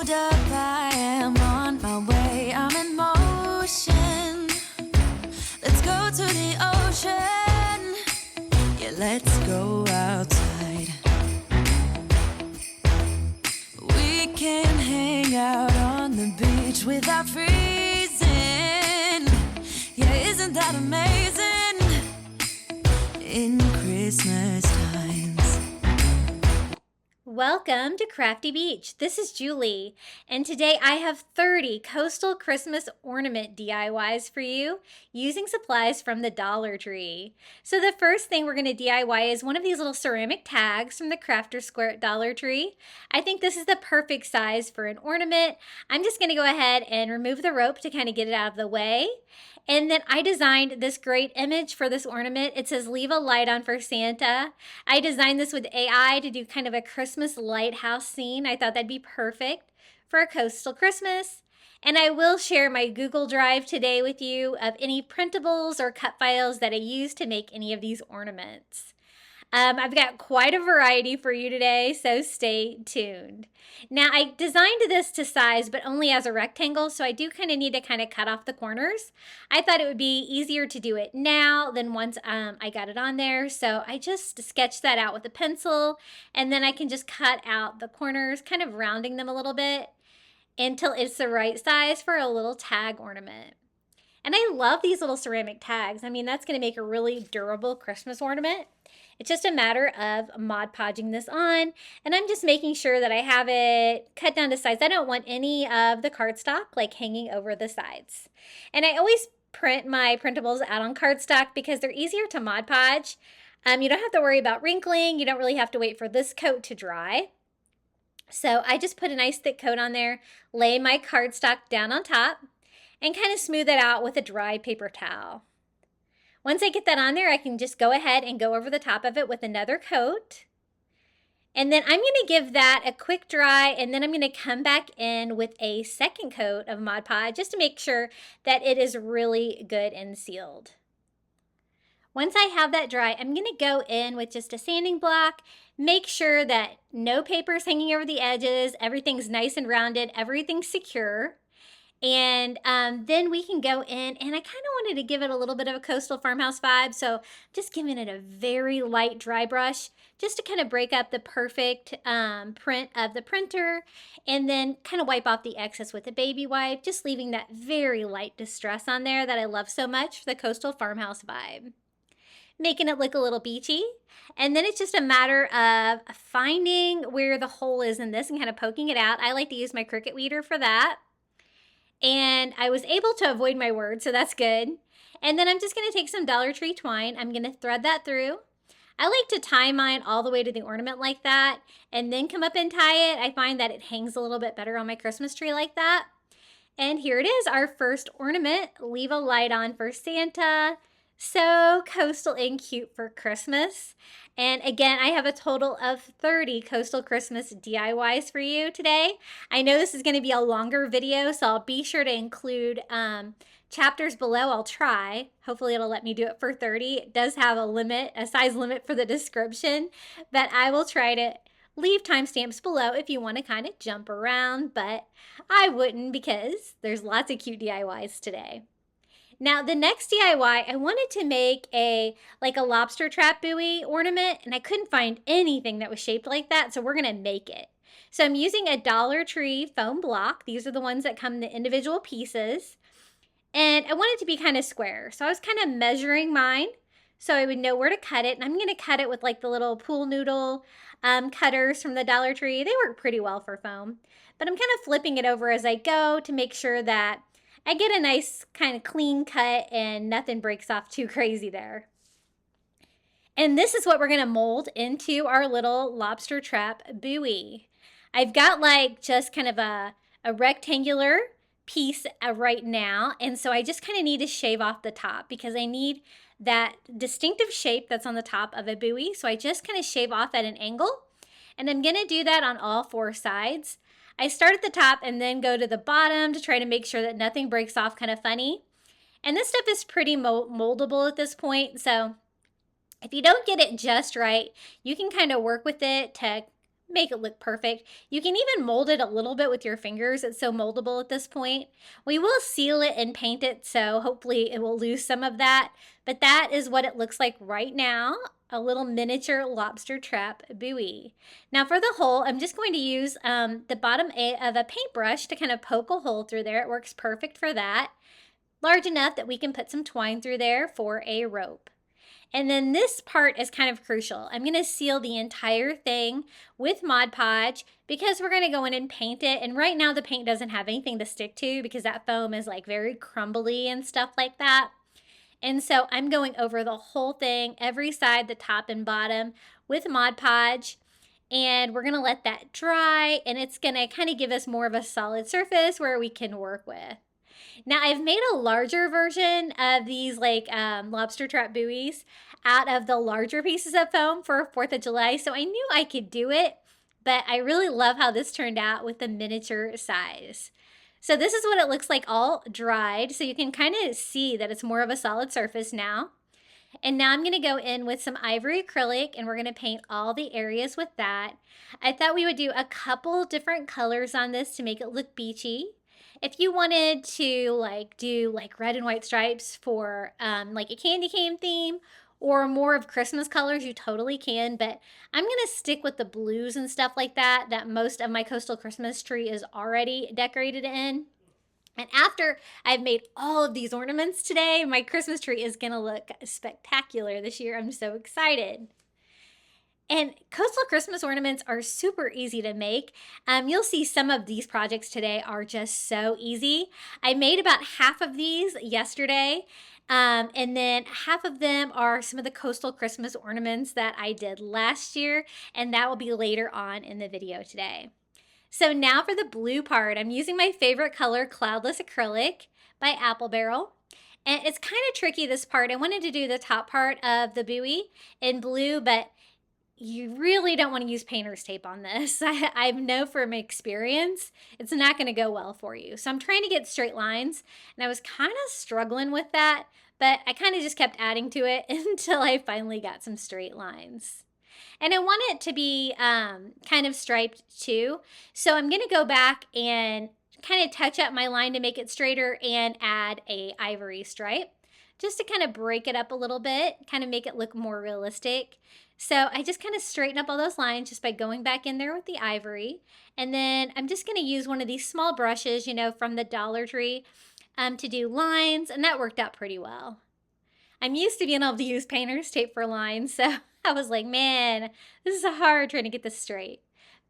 hold up, I am on my way, I'm in motion. Let's go to the ocean. Yeah, let's go outside. We can hang out on the beach without freezing. Yeah, isn't that amazing? In Christmas times. Welcome to Crafty Beach. This is Julie, and today I have 30 Coastal Christmas Ornament DIYs for you using supplies from the Dollar Tree. So the first thing we're going to DIY is one of these little ceramic tags from the Crafter Square at Dollar Tree. I think this is the perfect size for an ornament. I'm just going to go ahead and remove the rope to kind of get it out of the way. And then I designed this great image for this ornament. It says, "Leave a light on for Santa." I designed this with AI to do kind of a Christmas lighthouse scene. I thought that'd be perfect for a coastal Christmas. And I will share my Google Drive today with you of any printables or cut files that I used to make any of these ornaments. I've got quite a variety for you today, so stay tuned. Now, I designed this to size, but only as a rectangle, so I do kind of need to kind of cut off the corners. I thought it would be easier to do it now than once I got it on there, so I just sketched that out with a pencil, and then I can just cut out the corners, kind of rounding them a little bit until it's the right size for a little tag ornament. And I love these little ceramic tags. I mean, that's going to make a really durable Christmas ornament. It's just a matter of Mod Podging this on, and I'm just making sure that I have it cut down to size. I don't want any of the cardstock like hanging over the sides. And I always print my printables out on cardstock because they're easier to Mod Podge. You don't have to worry about wrinkling. You don't really have to wait for this coat to dry. So I just put a nice thick coat on there, lay my cardstock down on top, and kind of smooth it out with a dry paper towel. Once I get that on there, I can just go ahead and go over the top of it with another coat. And then I'm going to give that a quick dry, and then I'm going to come back in with a second coat of Mod Podge just to make sure that it is really good and sealed. Once I have that dry, I'm going to go in with just a sanding block, make sure that no paper is hanging over the edges, everything's nice and rounded, everything's secure. And then we can go in, and I kind of wanted to give it a little bit of a coastal farmhouse vibe, so just giving it a very light dry brush just to kind of break up the perfect print of the printer, and then kind of wipe off the excess with a baby wipe, just leaving that very light distress on there that I love so much for the coastal farmhouse vibe. Making it look a little beachy, and then it's just a matter of finding where the hole is in this and kind of poking it out. I like to use my Cricut weeder for that. And I was able to avoid my word, so that's good. And then I'm just going to take some Dollar Tree twine. I'm going to thread that through. I like to tie mine all the way to the ornament like that and then come up and tie it. I find that it hangs a little bit better on my Christmas tree like that. And here it is, our first ornament. Leave a light on for Santa. So coastal and cute for Christmas. And again, I have a total of 30 Coastal Christmas DIYs for you today. I know this is going to be a longer video, so I'll be sure to include chapters below. I'll try. Hopefully it'll let me do it for 30. It does have a limit, a size limit for the description, but I will try to leave timestamps below if you want to kind of jump around, but I wouldn't because there's lots of cute DIYs today. Now, the next DIY, I wanted to make a lobster trap buoy ornament, and I couldn't find anything that was shaped like that, so we're going to make it. So I'm using a Dollar Tree foam block. These are the ones that come in the individual pieces. And I want it to be kind of square. So I was kind of measuring mine so I would know where to cut it. And I'm going to cut it with like the little pool noodle cutters from the Dollar Tree. They work pretty well for foam. But I'm kind of flipping it over as I go to make sure that I get a nice kind of clean cut and nothing breaks off too crazy there. And this is what we're going to mold into our little lobster trap buoy. I've got like just kind of a rectangular piece right now, and so I just kind of need to shave off the top because I need that distinctive shape that's on the top of a buoy. So I just kind of shave off at an angle, and I'm going to do that on all four sides. I start at the top and then go to the bottom to try to make sure that nothing breaks off kind of funny. And this stuff is pretty moldable at this point, so if you don't get it just right, you can kind of work with it to make it look perfect. You can even mold it a little bit with your fingers. It's so moldable at this point. We will seal it and paint it, so hopefully it will lose some of that. But that is what it looks like right now, a little miniature lobster trap buoy. Now for the hole, I'm just going to use the bottom of a paintbrush to kind of poke a hole through there. It works perfect for that. Large enough that we can put some twine through there for a rope. And then this part is kind of crucial. I'm going to seal the entire thing with Mod Podge because we're going to go in and paint it. And right now the paint doesn't have anything to stick to because that foam is like very crumbly and stuff like that. And so I'm going over the whole thing, every side, the top and bottom, with Mod Podge. And we're going to let that dry, and it's going to kind of give us more of a solid surface where we can work with. Now I've made a larger version of these like lobster trap buoys out of the larger pieces of foam for 4th of July. So I knew I could do it, but I really love how this turned out with the miniature size. So this is what it looks like all dried. So you can kind of see that it's more of a solid surface now. And now I'm going to go in with some ivory acrylic and we're going to paint all the areas with that. I thought we would do a couple different colors on this to make it look beachy. If you wanted to do red and white stripes for like a candy cane theme or more of Christmas colors, you totally can. But I'm going to stick with the blues and stuff like that most of my Coastal Christmas tree is already decorated in. And after I've made all of these ornaments today, my Christmas tree is going to look spectacular this year. I'm so excited. And Coastal Christmas ornaments are super easy to make. You'll see some of these projects today are just so easy. I made about half of these yesterday, and then half of them are some of the Coastal Christmas ornaments that I did last year, and that will be later on in the video today. So now for the blue part, I'm using my favorite color, Cloudless Acrylic by Apple Barrel. And it's kind of tricky, this part. I wanted to do the top part of the buoy in blue, but you really don't want to use painter's tape on this. I know from experience, it's not going to go well for you. So I'm trying to get straight lines, and I was kind of struggling with that, but I kind of just kept adding to it until I finally got some straight lines. And I want it to be kind of striped too. So I'm going to go back and kind of touch up my line to make it straighter and add a ivory stripe just to kind of break it up a little bit, kind of make it look more realistic. So I just kind of straighten up all those lines just by going back in there with the ivory. And then I'm just going to use one of these small brushes, from the Dollar Tree to do lines. And that worked out pretty well. I'm used to being able to use painter's tape for lines. So I was like, man, this is hard trying to get this straight.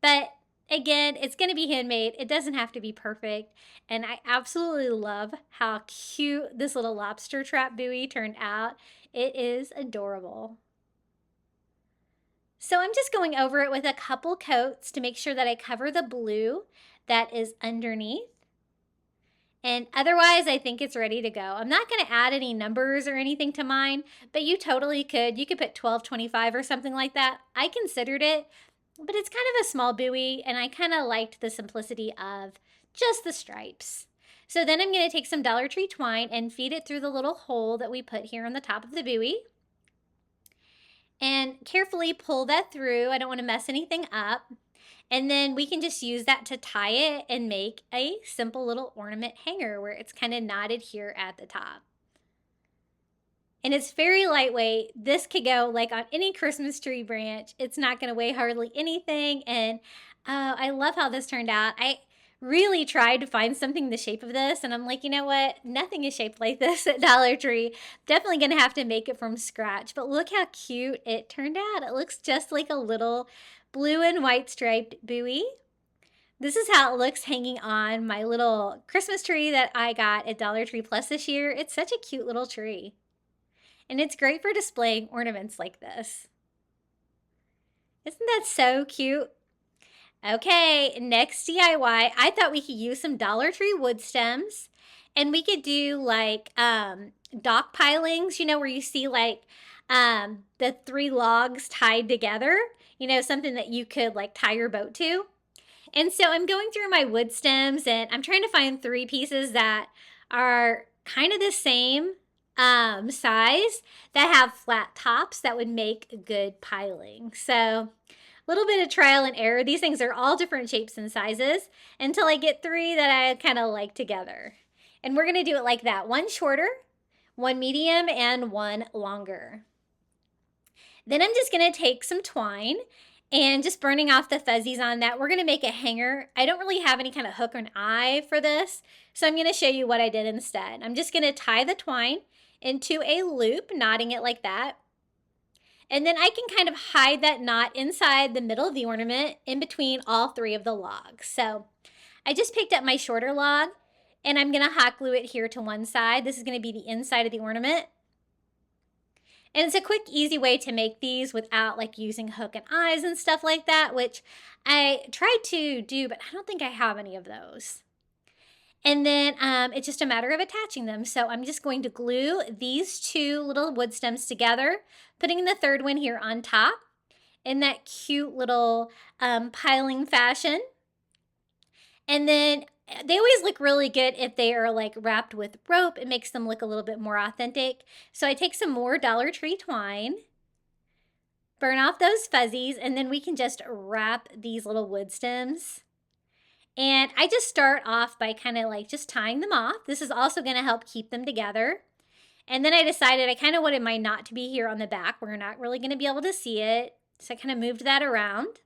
But again, it's going to be handmade. It doesn't have to be perfect. And I absolutely love how cute this little lobster trap buoy turned out. It is adorable. So I'm just going over it with a couple coats to make sure that I cover the blue that is underneath. And otherwise, I think it's ready to go. I'm not going to add any numbers or anything to mine, but you totally could. You could put 1225 or something like that. I considered it, but it's kind of a small buoy, and I kind of liked the simplicity of just the stripes. So then I'm going to take some Dollar Tree twine and feed it through the little hole that we put here on the top of the buoy. And carefully pull that through. I don't want to mess anything up. And then we can just use that to tie it and make a simple little ornament hanger where it's kind of knotted here at the top. And it's very lightweight. This could go like on any Christmas tree branch. It's not going to weigh hardly anything. And I love how this turned out. I really tried to find something the shape of this, and I'm like, you know what? Nothing is shaped like this at Dollar Tree. Definitely going to have to make it from scratch. But look how cute it turned out. It looks just like a little blue and white striped buoy. This is how it looks hanging on my little Christmas tree that I got at Dollar Tree Plus this year. It's such a cute little tree. And it's great for displaying ornaments like this. Isn't that so cute? Okay, next DIY, I thought we could use some Dollar Tree wood stems, and we could do like dock pilings, where you see like the 3 logs tied together, something that you could like tie your boat to. And so I'm going through my wood stems, and I'm trying to find 3 pieces that are kind of the same size that have flat tops that would make good piling. So little bit of trial and error. These things are all different shapes and sizes until I get 3 that I kind of like together. And we're going to do it like that. 1 shorter, 1 medium, and 1 longer. Then I'm just going to take some twine and just burning off the fuzzies on that. We're going to make a hanger. I don't really have any kind of hook or an eye for this, so I'm going to show you what I did instead. I'm just going to tie the twine into a loop, knotting it like that. And then I can kind of hide that knot inside the middle of the ornament in between all 3 of the logs. So I just picked up my shorter log and I'm going to hot glue it here to one side. This is going to be the inside of the ornament. And it's a quick, easy way to make these without like using hook and eyes and stuff like that, which I tried to do, but I don't think I have any of those. And then it's just a matter of attaching them. So I'm just going to glue these 2 little wood stems together, putting the 3rd one here on top in that cute little piling fashion. And then they always look really good if they are like wrapped with rope. It makes them look a little bit more authentic. So I take some more Dollar Tree twine, burn off those fuzzies, and then we can just wrap these little wood stems. And I just start off by kind of like just tying them off. This is also going to help keep them together. And then I decided I kind of wanted my knot to be here on the back. We're not really going to be able to see it. So I kind of moved that around.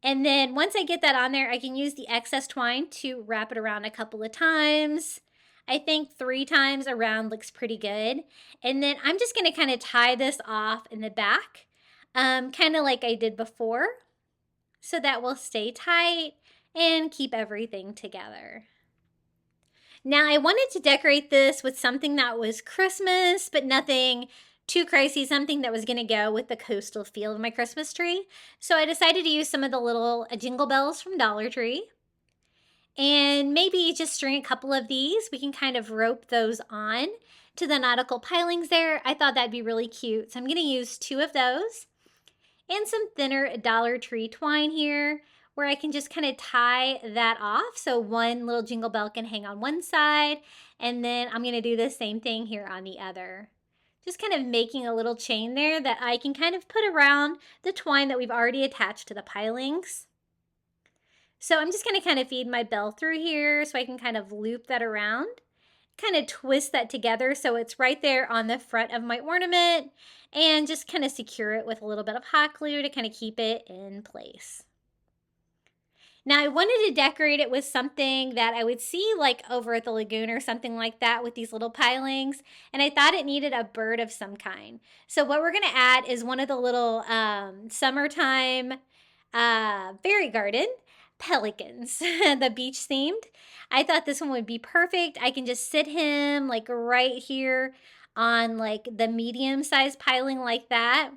And then once I get that on there, I can use the excess twine to wrap it around a couple of times. I think 3 times around looks pretty good. And then I'm just going to kind of tie this off in the back, kind of like I did before, so that will stay tight and keep everything together. Now I wanted to decorate this with something that was Christmas, but nothing too crazy, something that was going to go with the coastal feel of my Christmas tree. So I decided to use some of the little jingle bells from Dollar Tree. And maybe just string a couple of these. We can kind of rope those on to the nautical pilings there. I thought that'd be really cute. So I'm going to use 2 of those and some thinner Dollar Tree twine here, where I can just kind of tie that off. So one little jingle bell can hang on one side, and then I'm going to do the same thing here on the other. Just kind of making a little chain there that I can kind of put around the twine that we've already attached to the pilings. So I'm just going to kind of feed my bell through here so I can kind of loop that around, kind of twist that together so it's right there on the front of my ornament, and just kind of secure it with a little bit of hot glue to kind of keep it in place. Now I wanted to decorate it with something that I would see like over at the lagoon or something like that with these little pilings, and I thought it needed a bird of some kind. So what we're going to add is one of the little summertime fairy garden pelicans, the beach themed. I thought this one would be perfect. I can just sit him like right here on like the medium sized piling like that,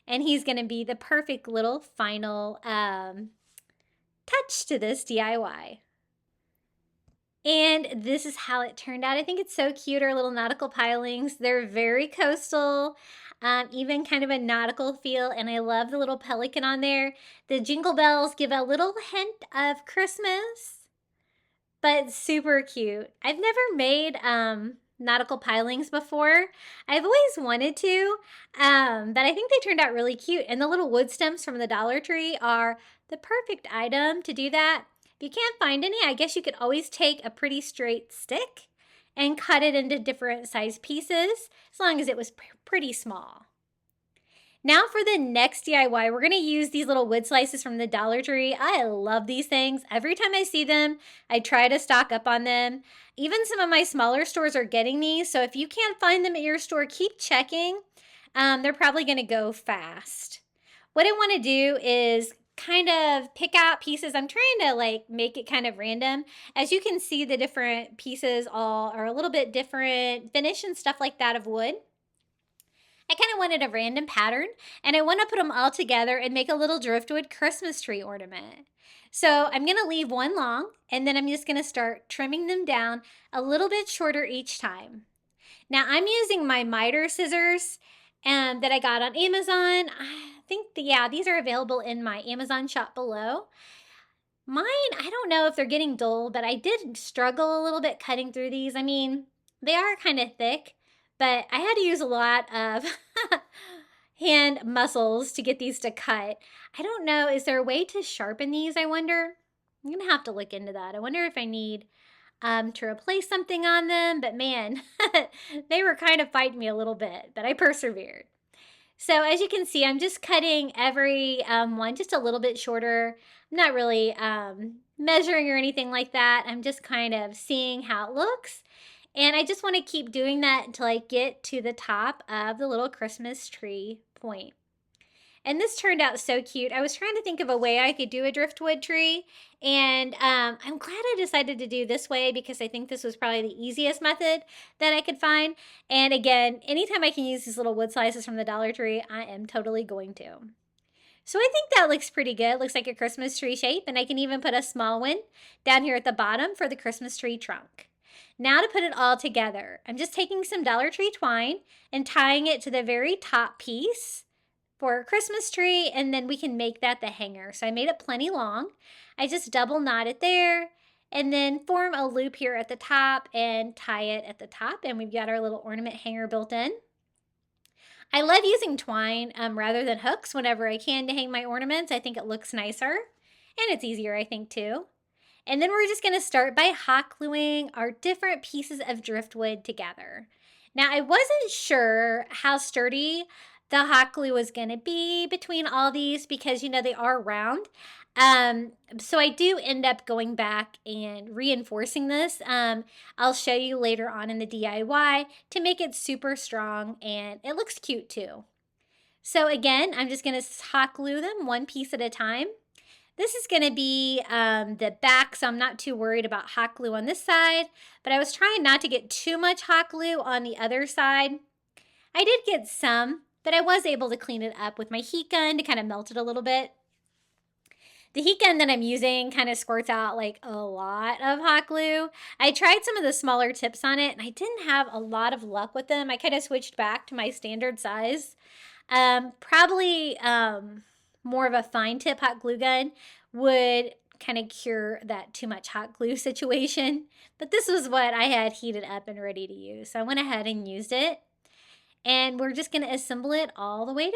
and he's going to be the perfect little final touch to this DIY. And this is how it turned out. I think it's so cute, our little nautical pilings. They're very coastal, even kind of a nautical feel, and I love the little pelican on there. The jingle bells give a little hint of Christmas, but super cute. I've never made nautical pilings before. I've always wanted to, but I think they turned out really cute. And the little wood stems from the Dollar Tree are the perfect item to do that. If you can't find any, I guess you could always take a pretty straight stick and cut it into different size pieces, as long as it was pretty small. Now for the next DIY, we're going to use these little wood slices from the Dollar Tree. I love these things. Every time I see them, I try to stock up on them. Even some of my smaller stores are getting these, so if you can't find them at your store, keep checking. They're probably going to go fast. What I want to do is kind of pick out pieces. I'm trying to like make it kind of random. As you can see, the different pieces all are a little bit different finish and stuff like that of wood. I kind of wanted a random pattern, and I want to put them all together and make a little driftwood Christmas tree ornament. So I'm going to leave one long, and then I'm just going to start trimming them down a little bit shorter each time. Now I'm using my miter scissors that I got on Amazon. I think, yeah, these are available in my Amazon shop below. Mine, I don't know if they're getting dull, but I did struggle a little bit cutting through these. I mean, they are kind of thick, but I had to use a lot of hand muscles to get these to cut. I don't know, is there a way to sharpen these, I wonder? I'm gonna have to look into that. I wonder if I need to replace something on them, but man, they were kind of fighting me a little bit, but I persevered. So as you can see, I'm just cutting every one just a little bit shorter. I'm not really measuring or anything like that. I'm just kind of seeing how it looks. And I just want to keep doing that until I get to the top of the little Christmas tree point. And this turned out so cute. I was trying to think of a way I could do a driftwood tree. And I'm glad I decided to do this way because I think this was probably the easiest method that I could find. And again, anytime I can use these little wood slices from the Dollar Tree, I am totally going to. So I think that looks pretty good. Looks like a Christmas tree shape. And I can even put a small one down here at the bottom for the Christmas tree trunk. Now to put it all together, I'm just taking some Dollar Tree twine and tying it to the very top piece for a Christmas tree, and then we can make that the hanger. So I made it plenty long. I just double knot it there and then form a loop here at the top and tie it at the top, and we've got our little ornament hanger built in. I love using twine rather than hooks whenever I can to hang my ornaments. I think it looks nicer and it's easier, I think, too. And then we're just going to start by hot gluing our different pieces of driftwood together. Now, I wasn't sure how sturdy the hot glue was going to be between all these because, you know, they are round. So I do end up going back and reinforcing this. I'll show you later on in the DIY to make it super strong, and it looks cute too. So again, I'm just going to hot glue them one piece at a time. This is going to be the back, so I'm not too worried about hot glue on this side, but I was trying not to get too much hot glue on the other side. I did get some, but I was able to clean it up with my heat gun to kind of melt it a little bit. The heat gun that I'm using kind of squirts out like a lot of hot glue. I tried some of the smaller tips on it, and I didn't have a lot of luck with them. I kind of switched back to my standard size. Probably more of a fine tip hot glue gun would kind of cure that too much hot glue situation. But this was what I had heated up and ready to use. So I went ahead and used it. And we're just going to assemble it all the way down.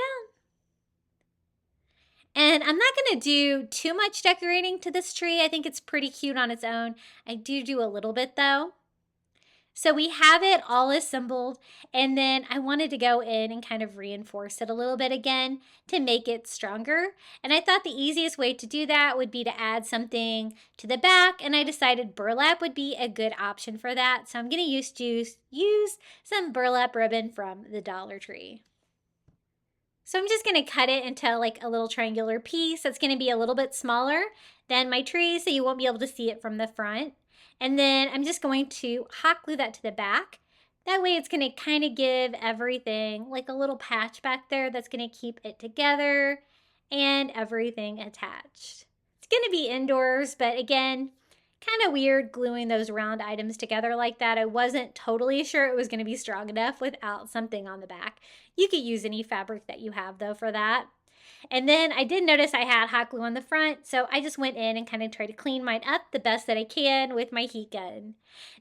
And I'm not going to do too much decorating to this tree. I think it's pretty cute on its own. I do a little bit though. So we have it all assembled, and then I wanted to go in and kind of reinforce it a little bit again to make it stronger. And I thought the easiest way to do that would be to add something to the back, and I decided burlap would be a good option for that. So I'm going to use some burlap ribbon from the Dollar Tree. So I'm just going to cut it into like a little triangular piece that's going to be a little bit smaller than my tree, so you won't be able to see it from the front. And then I'm just going to hot glue that to the back. That way it's going to kind of give everything like a little patch back there that's going to keep it together and everything attached. It's going to be indoors, but again, kind of weird gluing those round items together like that. I wasn't totally sure it was going to be strong enough without something on the back. You could use any fabric that you have though for that. And then I did notice I had hot glue on the front, so I just went in and kind of tried to clean mine up the best that I can with my heat gun.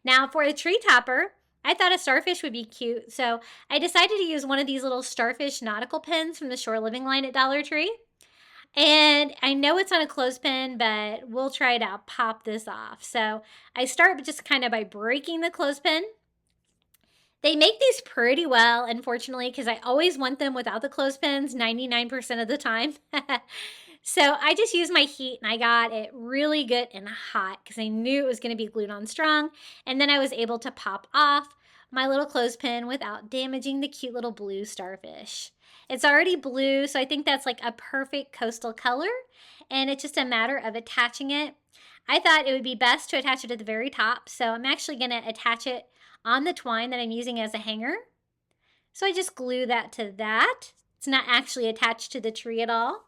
Now for the tree topper, I thought a starfish would be cute, so I decided to use one of these little starfish nautical pins from the Shore Living line at Dollar Tree. And I know it's on a clothespin, but we'll try it out, pop this off. So I start just kind of by breaking the clothespin. They make these pretty well, unfortunately, because I always want them without the clothespins 99% of the time. So I just used my heat and I got it really good and hot because I knew it was going to be glued on strong. And then I was able to pop off my little clothespin without damaging the cute little blue starfish. It's already blue, so I think that's like a perfect coastal color. And it's just a matter of attaching it. I thought it would be best to attach it at the very top. So I'm actually going to attach it on the twine that I'm using as a hanger. So I just glue that to that. It's not actually attached to the tree at all.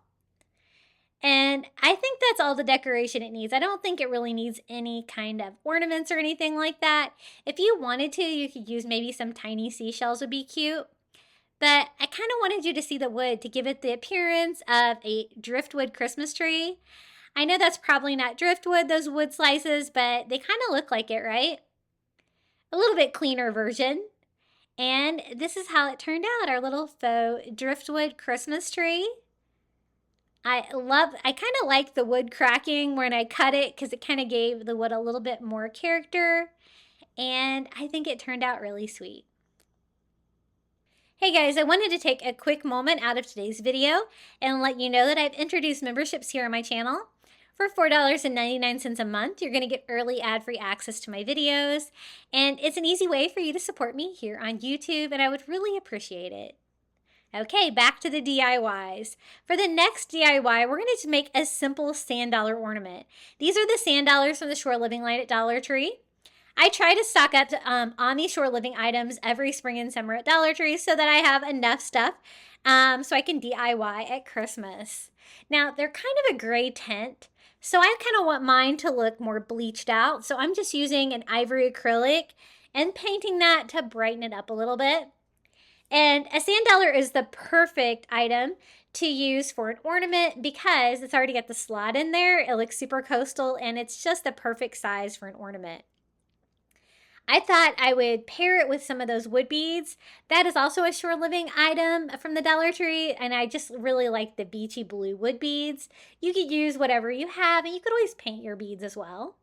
And I think that's all the decoration it needs. I don't think it really needs any kind of ornaments or anything like that. If you wanted to, you could use maybe some tiny seashells would be cute. But I kind of wanted you to see the wood to give it the appearance of a driftwood Christmas tree. I know that's probably not driftwood, those wood slices, but they kind of look like it, right? A little bit cleaner version. And this is how it turned out, our little faux driftwood Christmas tree. I kind of like the wood cracking when I cut it because it kind of gave the wood a little bit more character. And I think it turned out really sweet. Hey guys, I wanted to take a quick moment out of today's video and let you know that I've introduced memberships here on my channel. For $4.99 a month, you're going to get early ad-free access to my videos, and it's an easy way for you to support me here on YouTube, and I would really appreciate it. Okay, back to the DIYs. For the next DIY, we're going to make a simple sand dollar ornament. These are the sand dollars from the Shore Living line at Dollar Tree. I try to stock up on these Shore Living items every spring and summer at Dollar Tree so that I have enough stuff so I can DIY at Christmas. Now, they're kind of a gray tint, so I kind of want mine to look more bleached out. So I'm just using an ivory acrylic and painting that to brighten it up a little bit. And a sand dollar is the perfect item to use for an ornament because it's already got the slot in there. It looks super coastal and it's just the perfect size for an ornament. I thought I would pair it with some of those wood beads. That is also a Shore Living item from the Dollar Tree, and I just really like the beachy blue wood beads. You could use whatever you have, and you could always paint your beads as well.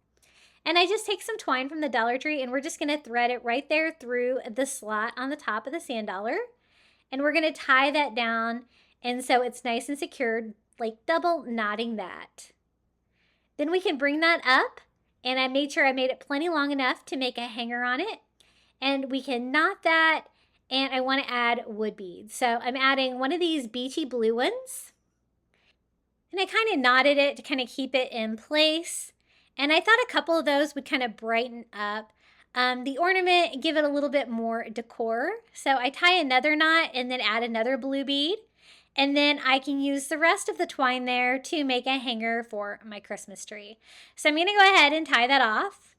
And I just take some twine from the Dollar Tree, and we're just going to thread it right there through the slot on the top of the sand dollar. And we're going to tie that down, and so it's nice and secured, like double knotting that. Then we can bring that up. And I made sure I made it plenty long enough to make a hanger on it. And we can knot that, and I want to add wood beads. So I'm adding one of these beachy blue ones. And I kind of knotted it to kind of keep it in place. And I thought a couple of those would kind of brighten up the ornament and give it a little bit more decor. So I tie another knot and then add another blue bead. And then I can use the rest of the twine there to make a hanger for my Christmas tree. So I'm going to go ahead and tie that off.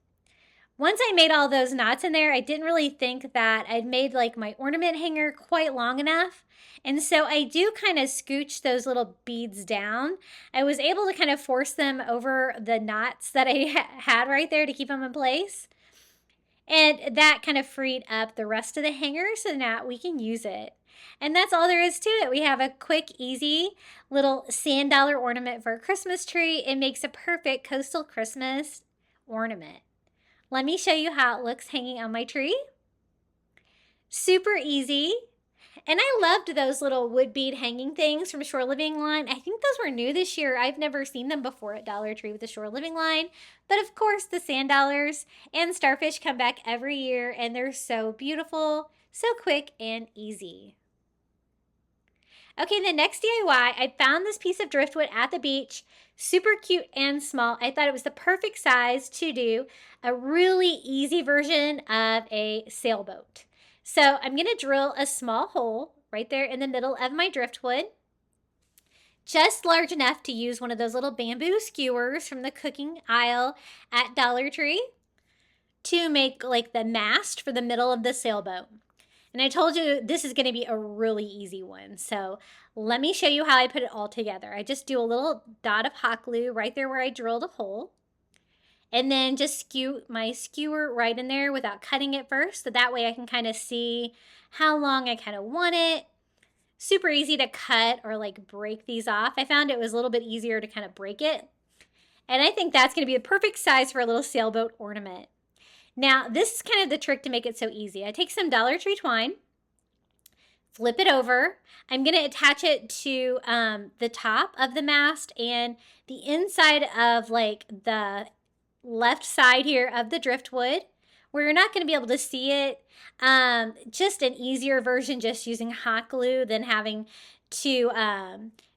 Once I made all those knots in there, I didn't really think that I'd made like my ornament hanger quite long enough. And so I do kind of scooch those little beads down. I was able to kind of force them over the knots that I had right there to keep them in place. And that kind of freed up the rest of the hanger so now we can use it. And that's all there is to it. We have a quick, easy little sand dollar ornament for a Christmas tree. It makes a perfect coastal Christmas ornament. Let me show you how it looks hanging on my tree. Super easy. And I loved those little wood bead hanging things from Shore Living line. I think those were new this year. I've never seen them before at Dollar Tree with the Shore Living line. But of course, the sand dollars and starfish come back every year, and they're so beautiful, so quick and easy. Okay, the next DIY, I found this piece of driftwood at the beach, super cute and small. I thought it was the perfect size to do a really easy version of a sailboat. So I'm going to drill a small hole right there in the middle of my driftwood, just large enough to use one of those little bamboo skewers from the cooking aisle at Dollar Tree to make like the mast for the middle of the sailboat. And I told you this is going to be a really easy one. So let me show you how I put it all together. I just do a little dot of hot glue right there where I drilled a hole. And then just skew my skewer right in there without cutting it first. So that way I can kind of see how long I kind of want it. Super easy to cut or like break these off. I found it was a little bit easier to kind of break it. And I think that's going to be the perfect size for a little sailboat ornament. Now, this is kind of the trick to make it so easy. I take some Dollar Tree twine, flip it over. I'm going to attach it to the top of the mast and the inside of like the left side here of the driftwood where you're not going to be able to see it. Just an easier version just using hot glue than having to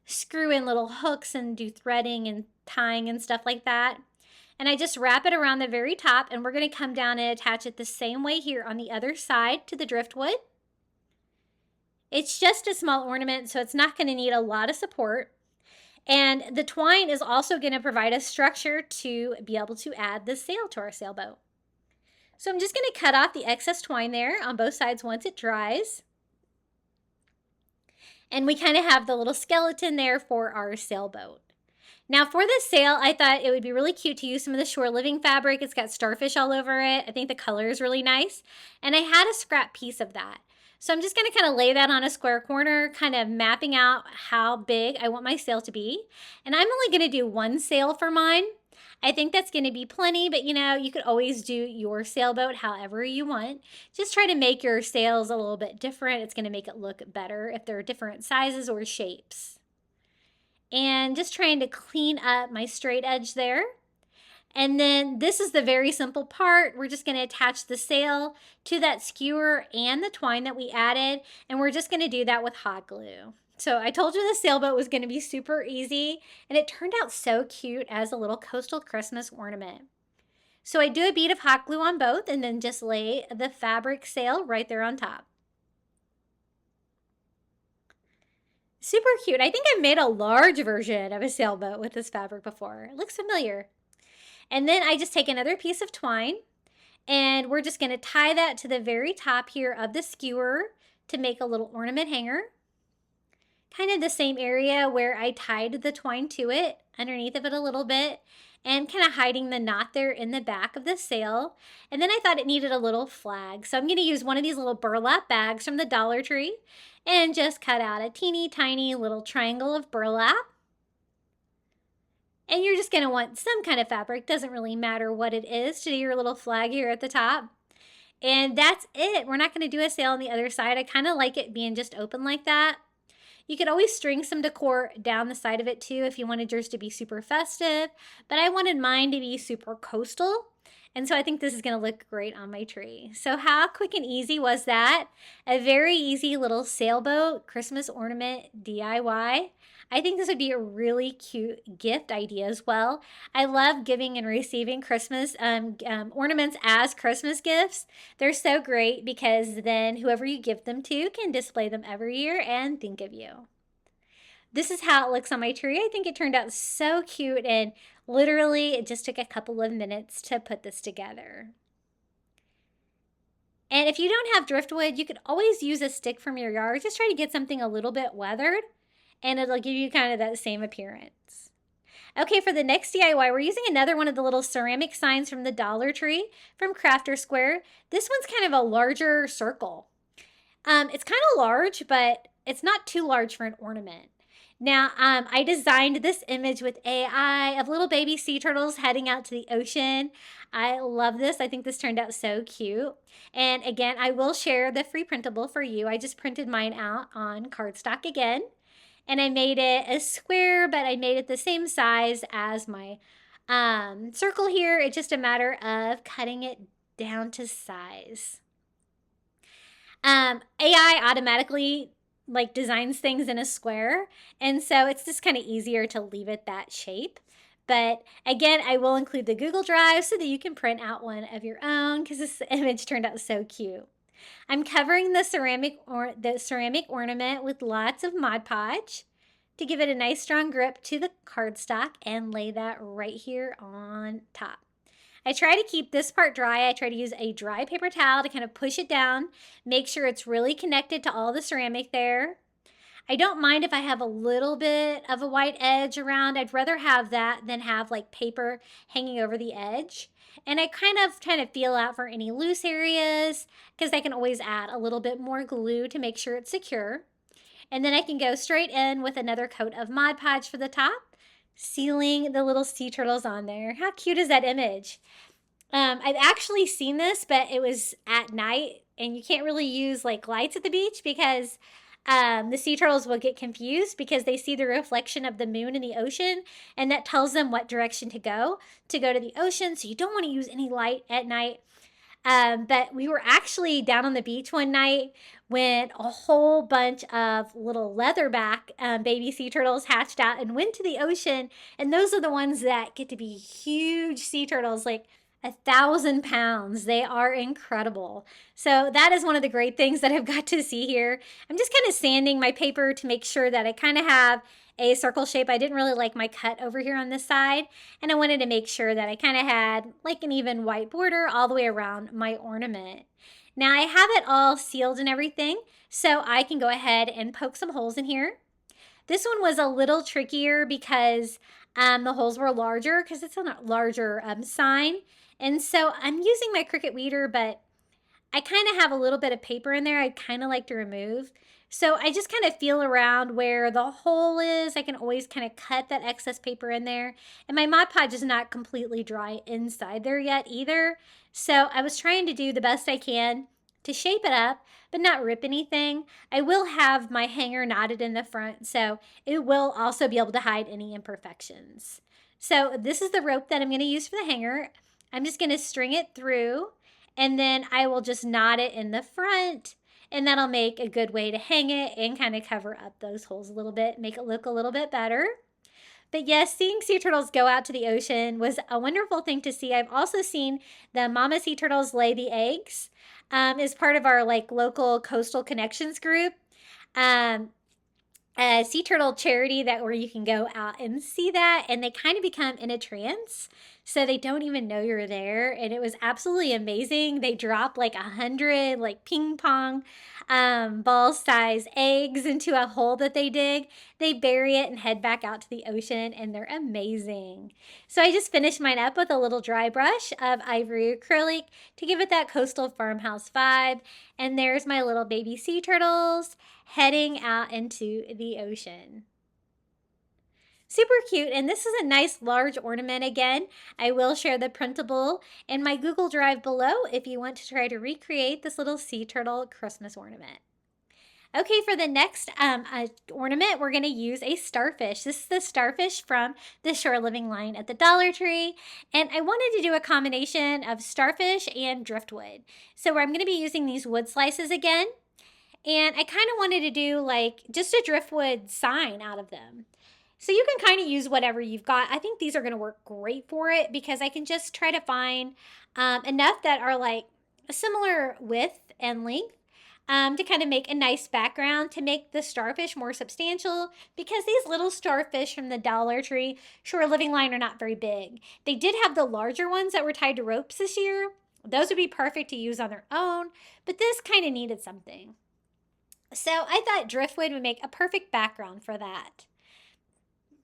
screw in little hooks and do threading and tying and stuff like that. And I just wrap it around the very top, and we're going to come down and attach it the same way here on the other side to the driftwood. It's just a small ornament, so it's not going to need a lot of support. And the twine is also going to provide a structure to be able to add the sail to our sailboat. So I'm just going to cut off the excess twine there on both sides once it dries. And we kind of have the little skeleton there for our sailboat. Now for the sail, I thought it would be really cute to use some of the Shore Living fabric. It's got starfish all over it. I think the color is really nice. And I had a scrap piece of that. So I'm just going to kind of lay that on a square corner, kind of mapping out how big I want my sail to be. And I'm only going to do one sail for mine. I think that's going to be plenty, but you could always do your sailboat however you want. Just try to make your sails a little bit different. It's going to make it look better if they're different sizes or shapes. And just trying to clean up my straight edge there. And then this is the very simple part. We're just going to attach the sail to that skewer and the twine that we added. And we're just going to do that with hot glue. So I told you the sailboat was going to be super easy. And it turned out so cute as a little coastal Christmas ornament. So I do a bead of hot glue on both and then just lay the fabric sail right there on top. Super cute. I think I've made a large version of a sailboat with this fabric before. It looks familiar. And then I just take another piece of twine and we're just going to tie that to the very top here of the skewer to make a little ornament hanger. Kind of the same area where I tied the twine to it, underneath of it a little bit, and kind of hiding the knot there in the back of the sail. And then I thought it needed a little flag. So I'm going to use one of these little burlap bags from the Dollar Tree and just cut out a teeny tiny little triangle of burlap. And you're just going to want some kind of fabric, doesn't really matter what it is, to do your little flag here at the top. And that's it. We're not going to do a sail on the other side. I kind of like it being just open like that. You could always string some decor down the side of it too if you wanted yours to be super festive, but I wanted mine to be super coastal. And so I think this is going to look great on my tree. So how quick and easy was that? A very easy little sailboat Christmas ornament DIY. I think this would be a really cute gift idea as well. I love giving and receiving Christmas ornaments as Christmas gifts. They're so great because then whoever you give them to can display them every year and think of you. This is how it looks on my tree. I think it turned out so cute, and literally it just took a couple of minutes to put this together. And if you don't have driftwood, you could always use a stick from your yard. Just try to get something a little bit weathered, and it'll give you kind of that same appearance. Okay, for the next DIY, we're using another one of the little ceramic signs from the Dollar Tree from Crafter Square. This one's kind of a larger circle. It's kind of large, but it's not too large for an ornament. Now, I designed this image with AI of little baby sea turtles heading out to the ocean. I love this. I think this turned out so cute. And again, I will share the free printable for you. I just printed mine out on cardstock again. And I made it a square, but I made it the same size as my circle here. It's just a matter of cutting it down to size. AI automatically designs things in a square, and so it's just kind of easier to leave it that shape. But again, I will include the Google Drive so that you can print out one of your own because this image turned out so cute. I'm covering the ceramic ornament with lots of Mod Podge to give it a nice strong grip to the cardstock and lay that right here on top. I try to keep this part dry. I try to use a dry paper towel to kind of push it down, make sure it's really connected to all the ceramic there. I don't mind if I have a little bit of a white edge around. I'd rather have that than have paper hanging over the edge. And I kind of feel out for any loose areas because I can always add a little bit more glue to make sure it's secure. And then I can go straight in with another coat of Mod Podge for the top, sealing the little sea turtles on there. How cute is that image? I've actually seen this, but it was at night, and you can't really use lights at the beach because the sea turtles will get confused because they see the reflection of the moon in the ocean, and that tells them what direction to go to the ocean. So you don't want to use any light at night. But we were actually down on the beach one night when a whole bunch of little leatherback baby sea turtles hatched out and went to the ocean. And those are the ones that get to be huge sea turtles, 1,000 pounds. They are incredible. So that is one of the great things that I've got to see here. I'm just kind of sanding my paper to make sure that I kind of have a circle shape. I didn't really like my cut over here on this side, and I wanted to make sure that I kind of had an even white border all the way around my ornament. Now I have it all sealed and everything, so I can go ahead and poke some holes in here. This one was a little trickier because the holes were larger because it's a larger sign, and so I'm using my Cricut weeder, but I kind of have a little bit of paper in there I'd kind of like to remove. So I just kind of feel around where the hole is. I can always kind of cut that excess paper in there. And my Mod Podge is not completely dry inside there yet either. So I was trying to do the best I can to shape it up, but not rip anything. I will have my hanger knotted in the front, so it will also be able to hide any imperfections. So this is the rope that I'm going to use for the hanger. I'm just going to string it through, and then I will just knot it in the front, and that'll make a good way to hang it and kind of cover up those holes a little bit, make it look a little bit better. But yes, seeing sea turtles go out to the ocean was a wonderful thing to see. I've also seen the mama sea turtles lay the eggs as part of our like local coastal connections group. A sea turtle charity that where you can go out and see that, and they kind of become in a trance, so they don't even know you're there. And it was absolutely amazing. They drop like 100 like ping pong ball size eggs into a hole that they dig. They bury it and head back out to the ocean, and they're amazing. So I just finished mine up with a little dry brush of ivory acrylic to give it that coastal farmhouse vibe. And there's my little baby sea turtles heading out into the ocean. Super cute, and this is a nice large ornament again. I will share the printable in my Google Drive below if you want to try to recreate this little sea turtle Christmas ornament. Okay, for the next ornament, we're going to use a starfish. This is the starfish from the Shore Living line at the Dollar Tree. And I wanted to do a combination of starfish and driftwood. So I'm going to be using these wood slices again. And I kind of wanted to do like just a driftwood sign out of them. So you can kind of use whatever you've got. I think these are going to work great for it because I can just try to find enough that are like a similar width and length to kind of make a nice background to make the starfish more substantial, because these little starfish from the Dollar Tree Shore Living line are not very big. They did have the larger ones that were tied to ropes this year. Those would be perfect to use on their own, but this kind of needed something. So I thought driftwood would make a perfect background for that.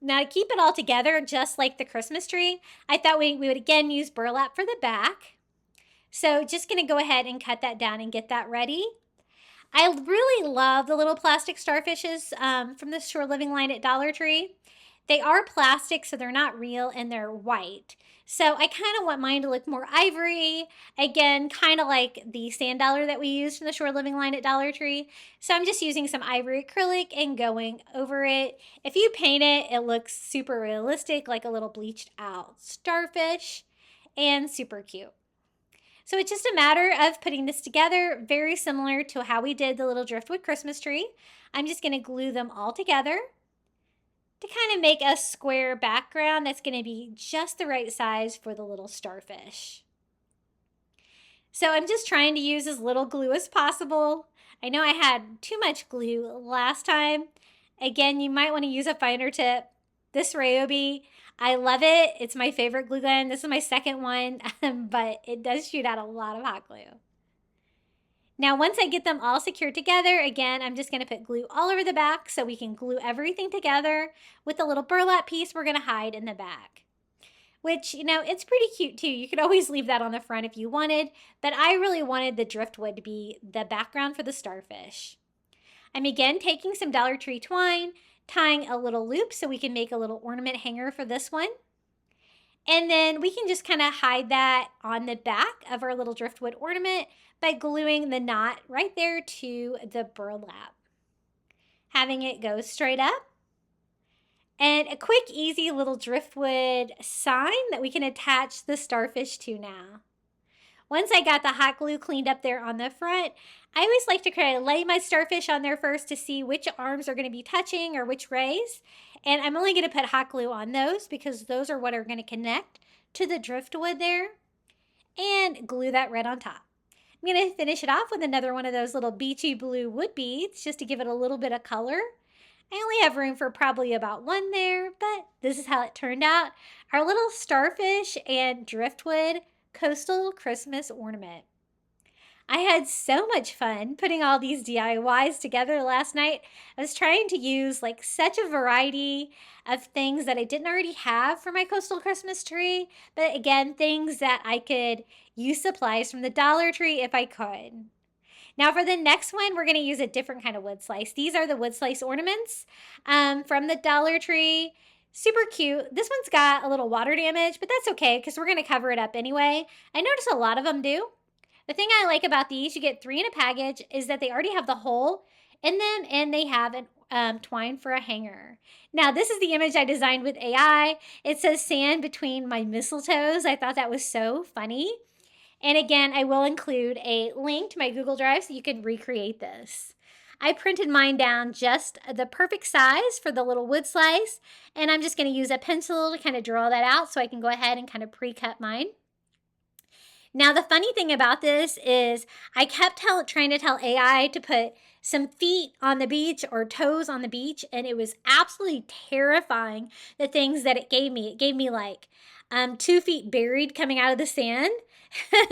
Now to keep it all together, just like the Christmas tree, I thought we would again use burlap for the back. So just going to go ahead and cut that down and get that ready. I really love the little plastic starfishes from the Shore Living line at Dollar Tree. They are plastic, so they're not real, and they're white. So I kind of want mine to look more ivory. Again, kind of like the sand dollar that we used from the Shore Living line at Dollar Tree. So I'm just using some ivory acrylic and going over it. If you paint it, it looks super realistic, like a little bleached out starfish, and super cute. So it's just a matter of putting this together, very similar to how we did the little driftwood Christmas tree. I'm just going to glue them all together to kind of make a square background that's going to be just the right size for the little starfish. So I'm just trying to use as little glue as possible. I know I had too much glue last time. Again, you might want to use a finer tip. This Ryobi, I love it. It's my favorite glue gun. This is my second one, but it does shoot out a lot of hot glue. Now, once I get them all secured together, again, I'm just going to put glue all over the back so we can glue everything together with the little burlap piece we're going to hide in the back. Which, you know, it's pretty cute too. You could always leave that on the front if you wanted, but I really wanted the driftwood to be the background for the starfish. I'm again taking some Dollar Tree twine, tying a little loop so we can make a little ornament hanger for this one. And then we can just kind of hide that on the back of our little driftwood ornament by gluing the knot right there to the burlap. Having it go straight up. And a quick, easy little driftwood sign that we can attach the starfish to now. Once I got the hot glue cleaned up there on the front, I always like to kind of lay my starfish on there first to see which arms are going to be touching or which rays. And I'm only going to put hot glue on those because those are what are going to connect to the driftwood there. And glue that right on top. I'm going to finish it off with another one of those little beachy blue wood beads just to give it a little bit of color. I only have room for probably about one there, but this is how it turned out. Our little starfish and driftwood Coastal Christmas ornament. I had so much fun putting all these DIYs together last night. I was trying to use like such a variety of things that I didn't already have for my coastal Christmas tree, but again, things that I could use supplies from the Dollar Tree if I could. Now for the next one, we're going to use a different kind of wood slice. These are the wood slice ornaments from the Dollar Tree. Super cute. This one's got a little water damage, but that's okay because we're going to cover it up anyway. I notice a lot of them do. The thing I like about these, you get 3 in a package, is that they already have the hole in them and they have an twine for a hanger. Now, this is the image I designed with AI. It says sand between my mistletoes. I thought that was so funny. And again, I will include a link to my Google Drive so you can recreate this. I printed mine down just the perfect size for the little wood slice, and I'm just going to use a pencil to kind of draw that out so I can go ahead and kind of pre-cut mine. Now, the funny thing about this is I kept trying to tell AI to put some feet on the beach or toes on the beach, and it was absolutely terrifying, the things that it gave me. It gave me like 2 feet buried coming out of the sand,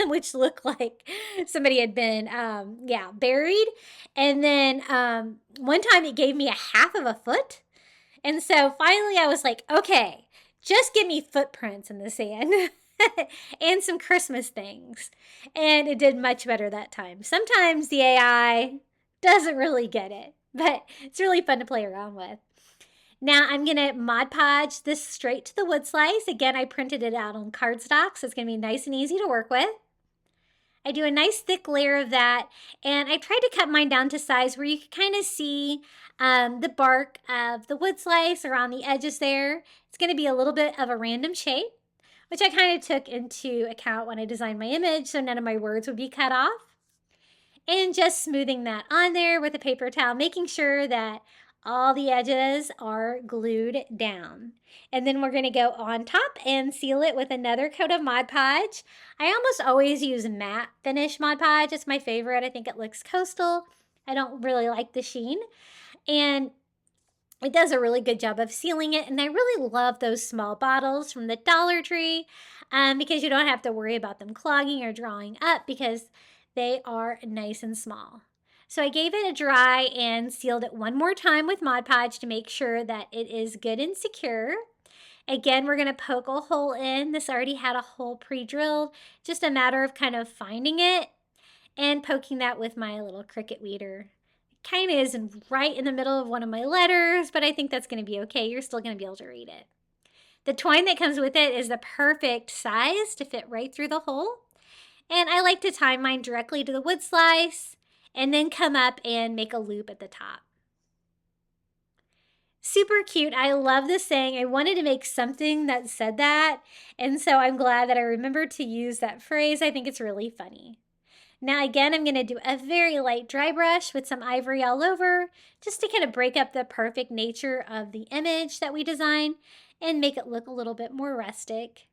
which looked like somebody had been, buried. And then one time it gave me a half of a foot. And so finally I was like, okay, just give me footprints in the sand. And some Christmas things. And it did much better that time. Sometimes the AI doesn't really get it, but it's really fun to play around with. Now I'm going to Mod Podge this straight to the wood slice. Again, I printed it out on cardstock, so it's going to be nice and easy to work with. I do a nice thick layer of that, and I tried to cut mine down to size where you can kind of see the bark of the wood slice around the edges there. It's going to be a little bit of a random shape, which I kind of took into account when I designed my image so none of my words would be cut off. And just smoothing that on there with a paper towel, making sure that all the edges are glued down. And then we're going to go on top and seal it with another coat of Mod Podge. I almost always use matte finish Mod Podge. It's my favorite. I think it looks coastal. I don't really like the sheen. And it does a really good job of sealing it, and I really love those small bottles from the Dollar Tree because you don't have to worry about them clogging or drawing up because they are nice and small. So I gave it a dry and sealed it one more time with Mod Podge to make sure that it is good and secure. Again, we're going to poke a hole in. This already had a hole pre-drilled, just a matter of kind of finding it and poking that with my little Cricut weeder. Kind of is right in the middle of one of my letters, but I think that's going to be okay. You're still going to be able to read it. The twine that comes with it is the perfect size to fit right through the hole. And I like to tie mine directly to the wood slice and then come up and make a loop at the top. Super cute. I love this saying. I wanted to make something that said that, and so I'm glad that I remembered to use that phrase. I think it's really funny. Now again, I'm going to do a very light dry brush with some ivory all over just to kind of break up the perfect nature of the image that we design and make it look a little bit more rustic.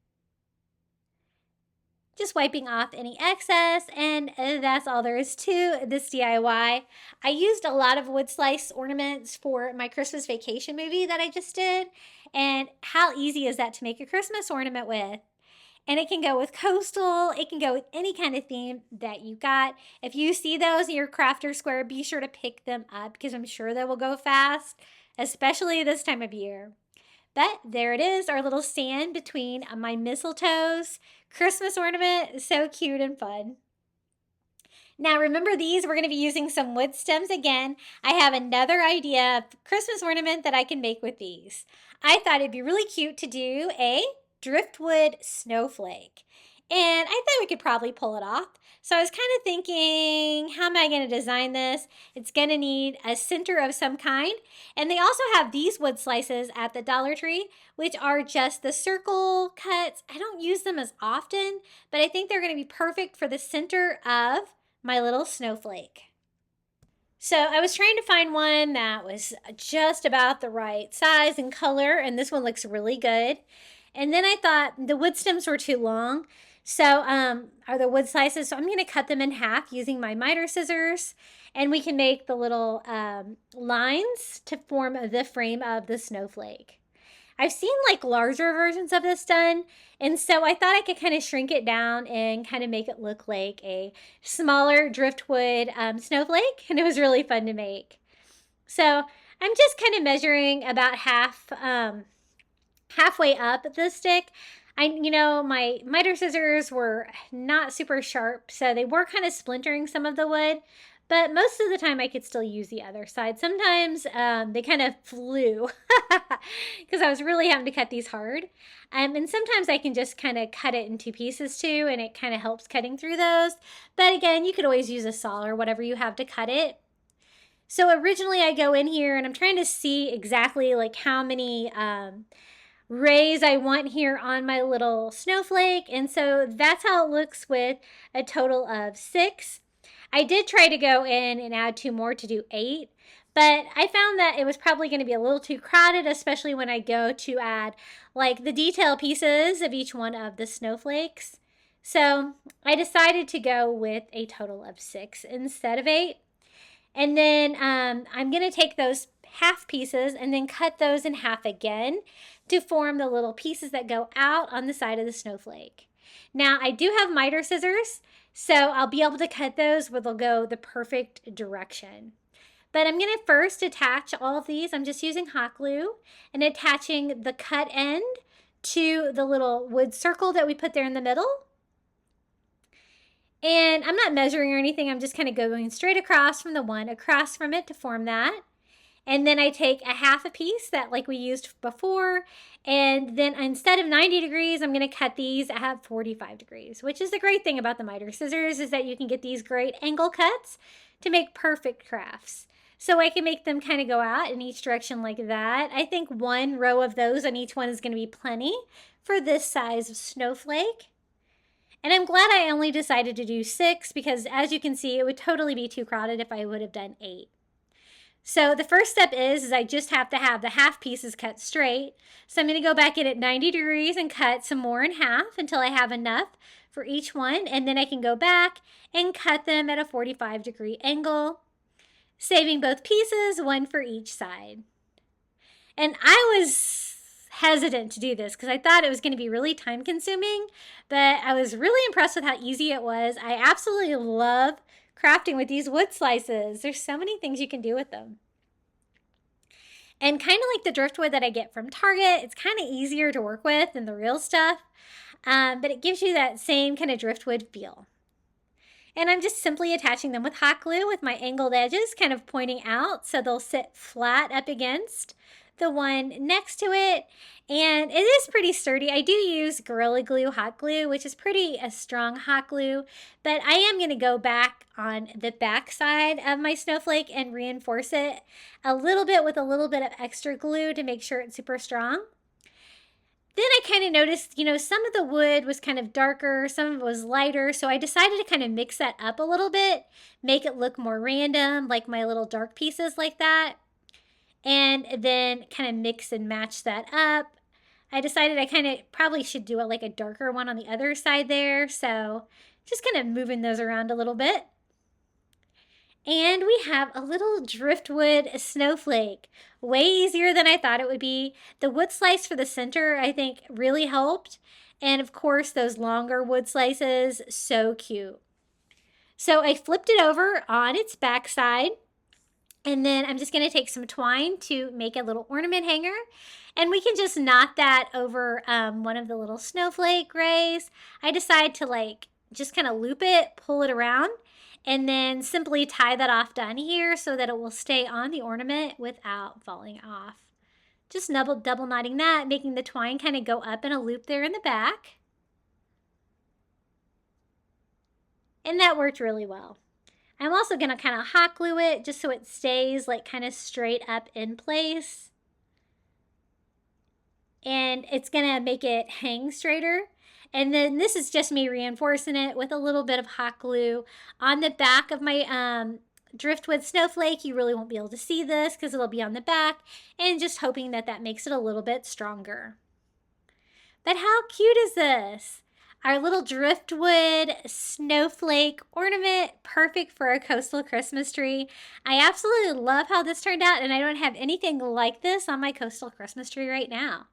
Just wiping off any excess, and that's all there is to this DIY. I used a lot of wood slice ornaments for my Christmas vacation movie that I just did, and how easy is that to make a Christmas ornament with? And it can go with coastal, it can go with any kind of theme that you got. If you see those in your crafter square, be sure to pick them up because I'm sure they will go fast, especially this time of year. But there it is, our little stand between my mistletoes. Christmas ornament, so cute and fun. Now remember these, we're going to be using some wood stems again. I have another idea of Christmas ornament that I can make with these. I thought it'd be really cute to do a driftwood snowflake. And I thought we could probably pull it off. So I was kind of thinking, how am I going to design this? It's going to need a center of some kind. And they also have these wood slices at the Dollar Tree, which are just the circle cuts. I don't use them as often, but I think they're going to be perfect for the center of my little snowflake. So I was trying to find one that was just about the right size and color, and this one looks really good. And then I thought the wood stems were too long. So are the wood slices, so I'm going to cut them in half using my miter scissors, and we can make the little lines to form the frame of the snowflake. I've seen like larger versions of this done, and so I thought I could kind of shrink it down and kind of make it look like a smaller driftwood snowflake, and it was really fun to make. So I'm just kind of measuring about halfway up the stick. My miter scissors were not super sharp, so they were kind of splintering some of the wood, but most of the time I could still use the other side. Sometimes they kind of flew because I was really having to cut these hard. And sometimes I can just kind of cut it into pieces too, and it kind of helps cutting through those. But again, you could always use a saw or whatever you have to cut it. So originally I go in here and I'm trying to see exactly like how many rays I want here on my little snowflake, and so that's how it looks with a total of 6. I did try to go in and add 2 more to do 8, but I found that it was probably going to be a little too crowded, especially when I go to add like the detail pieces of each one of the snowflakes. So I decided to go with a total of 6 instead of 8. And then I'm going to take those half pieces and then cut those in half again to form the little pieces that go out on the side of the snowflake. Now I do have miter scissors, so I'll be able to cut those where they'll go the perfect direction. But I'm going to first attach all of these. I'm just using hot glue and attaching the cut end to the little wood circle that we put there in the middle. And I'm not measuring or anything. I'm just kind of going straight across from the one across from it to form that. And then I take a half a piece that like we used before, and then instead of 90 degrees, I'm going to cut these at 45 degrees, which is the great thing about the miter scissors is that you can get these great angle cuts to make perfect crafts. So I can make them kind of go out in each direction like that. I think 1 row of those on each one is going to be plenty for this size of snowflake. And I'm glad I only decided to do 6 because as you can see, it would totally be too crowded if I would have done 8. So the first step is I just have to have the half pieces cut straight. So I'm going to go back in at 90 degrees and cut some more in half until I have enough for each one. And then I can go back and cut them at a 45-degree angle, saving both pieces, 1 for each side. And I was hesitant to do this because I thought it was going to be really time consuming, but I was really impressed with how easy it was. I absolutely love crafting with these wood slices. There's so many things you can do with them. And kind of like the driftwood that I get from Target, it's kind of easier to work with than the real stuff, but it gives you that same kind of driftwood feel. And I'm just simply attaching them with hot glue with my angled edges kind of pointing out so they'll sit flat up against the one next to it, and it is pretty sturdy. I do use Gorilla Glue hot glue, which is pretty a strong hot glue, but I am going to go back on the back side of my snowflake and reinforce it a little bit with a little bit of extra glue to make sure it's super strong. Then I kind of noticed, some of the wood was kind of darker, some of it was lighter, so I decided to kind of mix that up a little bit, make it look more random, like my little dark pieces like that. And then kind of mix and match that up. I decided I kind of probably should do like a darker one on the other side there. So just kind of moving those around a little bit. And we have a little driftwood snowflake. Way easier than I thought it would be. The wood slice for the center, I think, really helped. And of course, those longer wood slices, so cute. So I flipped it over on its back side. And then I'm just going to take some twine to make a little ornament hanger. And we can just knot that over one of the little snowflake rays. I decide to just kind of loop it, pull it around, and then simply tie that off down here so that it will stay on the ornament without falling off. Just double knotting that, making the twine kind of go up in a loop there in the back. And that worked really well. I'm also going to kind of hot glue it just so it stays kind of straight up in place. And it's going to make it hang straighter. And then this is just me reinforcing it with a little bit of hot glue on the back of my driftwood snowflake. You really won't be able to see this because it'll be on the back, and just hoping that that makes it a little bit stronger. But how cute is this? Our little driftwood snowflake ornament, perfect for a coastal Christmas tree. I absolutely love how this turned out, and I don't have anything like this on my coastal Christmas tree right now.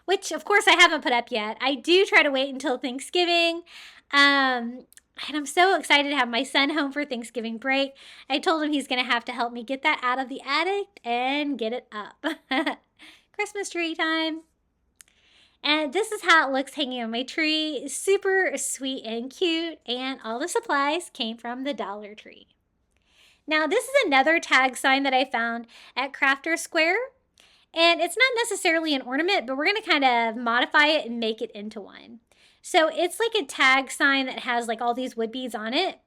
which of course I haven't put up yet. I do try to wait until Thanksgiving. And I'm so excited to have my son home for Thanksgiving break. I told him he's going to have to help me get that out of the attic and get it up. Christmas tree time. And this is how it looks hanging on my tree. Super sweet and cute. And all the supplies came from the Dollar Tree. Now, this is another tag sign that I found at Crafter Square. And it's not necessarily an ornament, but we're going to kind of modify it and make it into one. So it's like a tag sign that has like all these wood beads on it.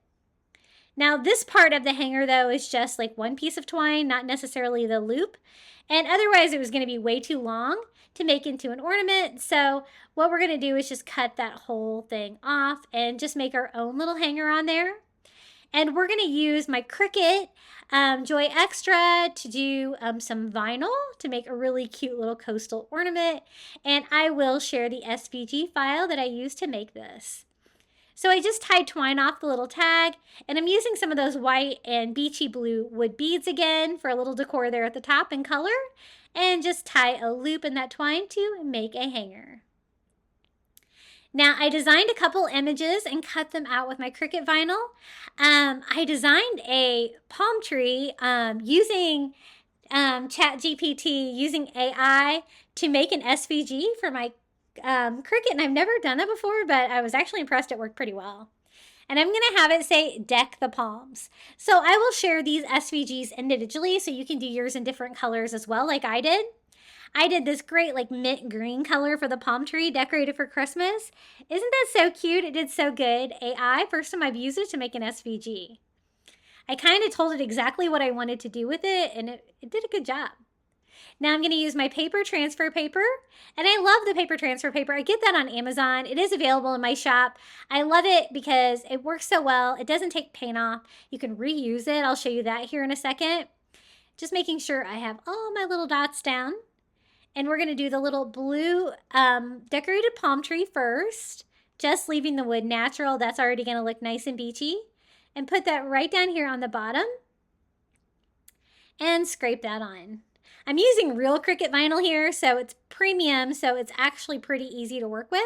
Now this part of the hanger though is just like one piece of twine, not necessarily the loop. And otherwise it was going to be way too long to make into an ornament. So what we're going to do is just cut that whole thing off and just make our own little hanger on there. And we're going to use my Cricut Joy Extra to do some vinyl to make a really cute little coastal ornament. And I will share the SVG file that I used to make this. So I just tied twine off the little tag, and I'm using some of those white and beachy blue wood beads again for a little decor there at the top in color. And just tie a loop in that twine to make a hanger. Now, I designed a couple images and cut them out with my Cricut vinyl. I designed a palm tree using ChatGPT, using AI to make an SVG for my Cricut. And I've never done that before, but I was actually impressed it worked pretty well. And I'm going to have it say, deck the palms. So I will share these SVGs individually so you can do yours in different colors as well, like I did. I did this great like mint green color for the palm tree decorated for Christmas. Isn't that so cute? It did so good. AI, first time I've used it to make an SVG. I kind of told it exactly what I wanted to do with it, and it did a good job. Now I'm going to use my paper transfer paper, and I love the paper transfer paper. I get that on Amazon. It is available in my shop. I love it because it works so well. It doesn't take paint off. You can reuse it. I'll show you that here in a second. Just making sure I have all my little dots down. And we're going to do the little blue decorated palm tree first, just leaving the wood natural. That's already going to look nice and beachy. And put that right down here on the bottom and scrape that on. I'm using real Cricut vinyl here, so it's premium, so it's actually pretty easy to work with.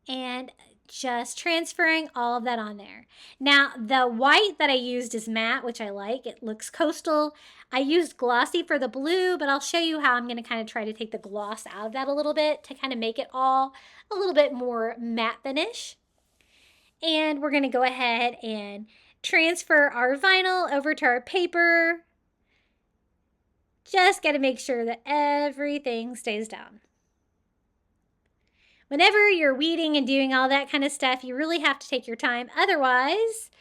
And just transferring all of that on there. Now, the white that I used is matte, which I like. It looks coastal. I used glossy for the blue, but I'll show you how I'm going to kind of try to take the gloss out of that a little bit to kind of make it all a little bit more matte finish. And we're going to go ahead and transfer our vinyl over to our paper. Just got to make sure that everything stays down. Whenever you're weeding and doing all that kind of stuff, you really have to take your time. Otherwise,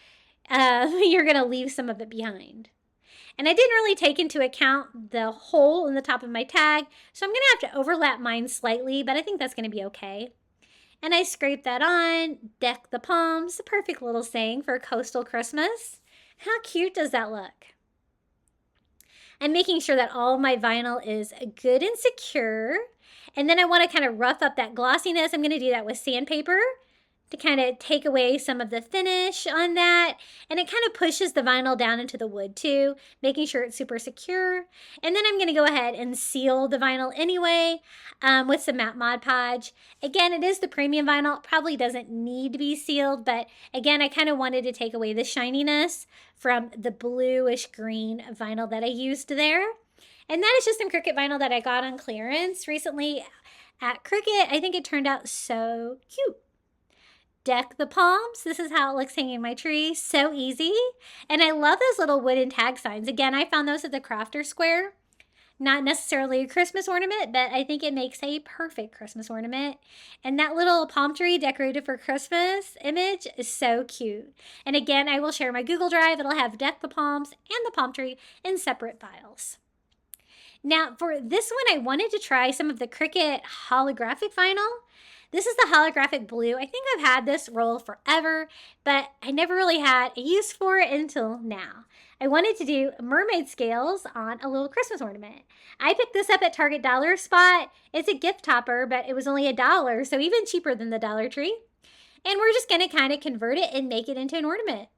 you're going to leave some of it behind. And I didn't really take into account the hole in the top of my tag, so I'm going to have to overlap mine slightly, but I think that's going to be okay. And I scrape that on, deck the palms, a perfect little saying for Coastal Christmas. How cute does that look? I'm making sure that all of my vinyl is good and secure. And then I want to kind of rough up that glossiness. I'm going to do that with sandpaper to kind of take away some of the finish on that. And it kind of pushes the vinyl down into the wood too, making sure it's super secure. And then I'm going to go ahead and seal the vinyl anyway with some matte Mod Podge. Again, it is the premium vinyl. It probably doesn't need to be sealed, but again, I kind of wanted to take away the shininess from the bluish green vinyl that I used there. And that is just some Cricut vinyl that I got on clearance recently at Cricut. I think it turned out so cute. Deck the palms. This is how it looks hanging in my tree. So easy. And I love those little wooden tag signs. Again, I found those at the Crafter Square. Not necessarily a Christmas ornament, but I think it makes a perfect Christmas ornament. And that little palm tree decorated for Christmas image is so cute. And again, I will share my Google Drive. It'll have Deck the Palms and the palm tree in separate files. Now, for this one, I wanted to try some of the Cricut holographic vinyl. This is the holographic blue. I think I've had this roll forever, but I never really had a use for it until now. I wanted to do mermaid scales on a little Christmas ornament. I picked this up at Target Dollar Spot. It's a gift topper, but it was only $1, so even cheaper than the Dollar Tree. And we're just going to kind of convert it and make it into an ornament.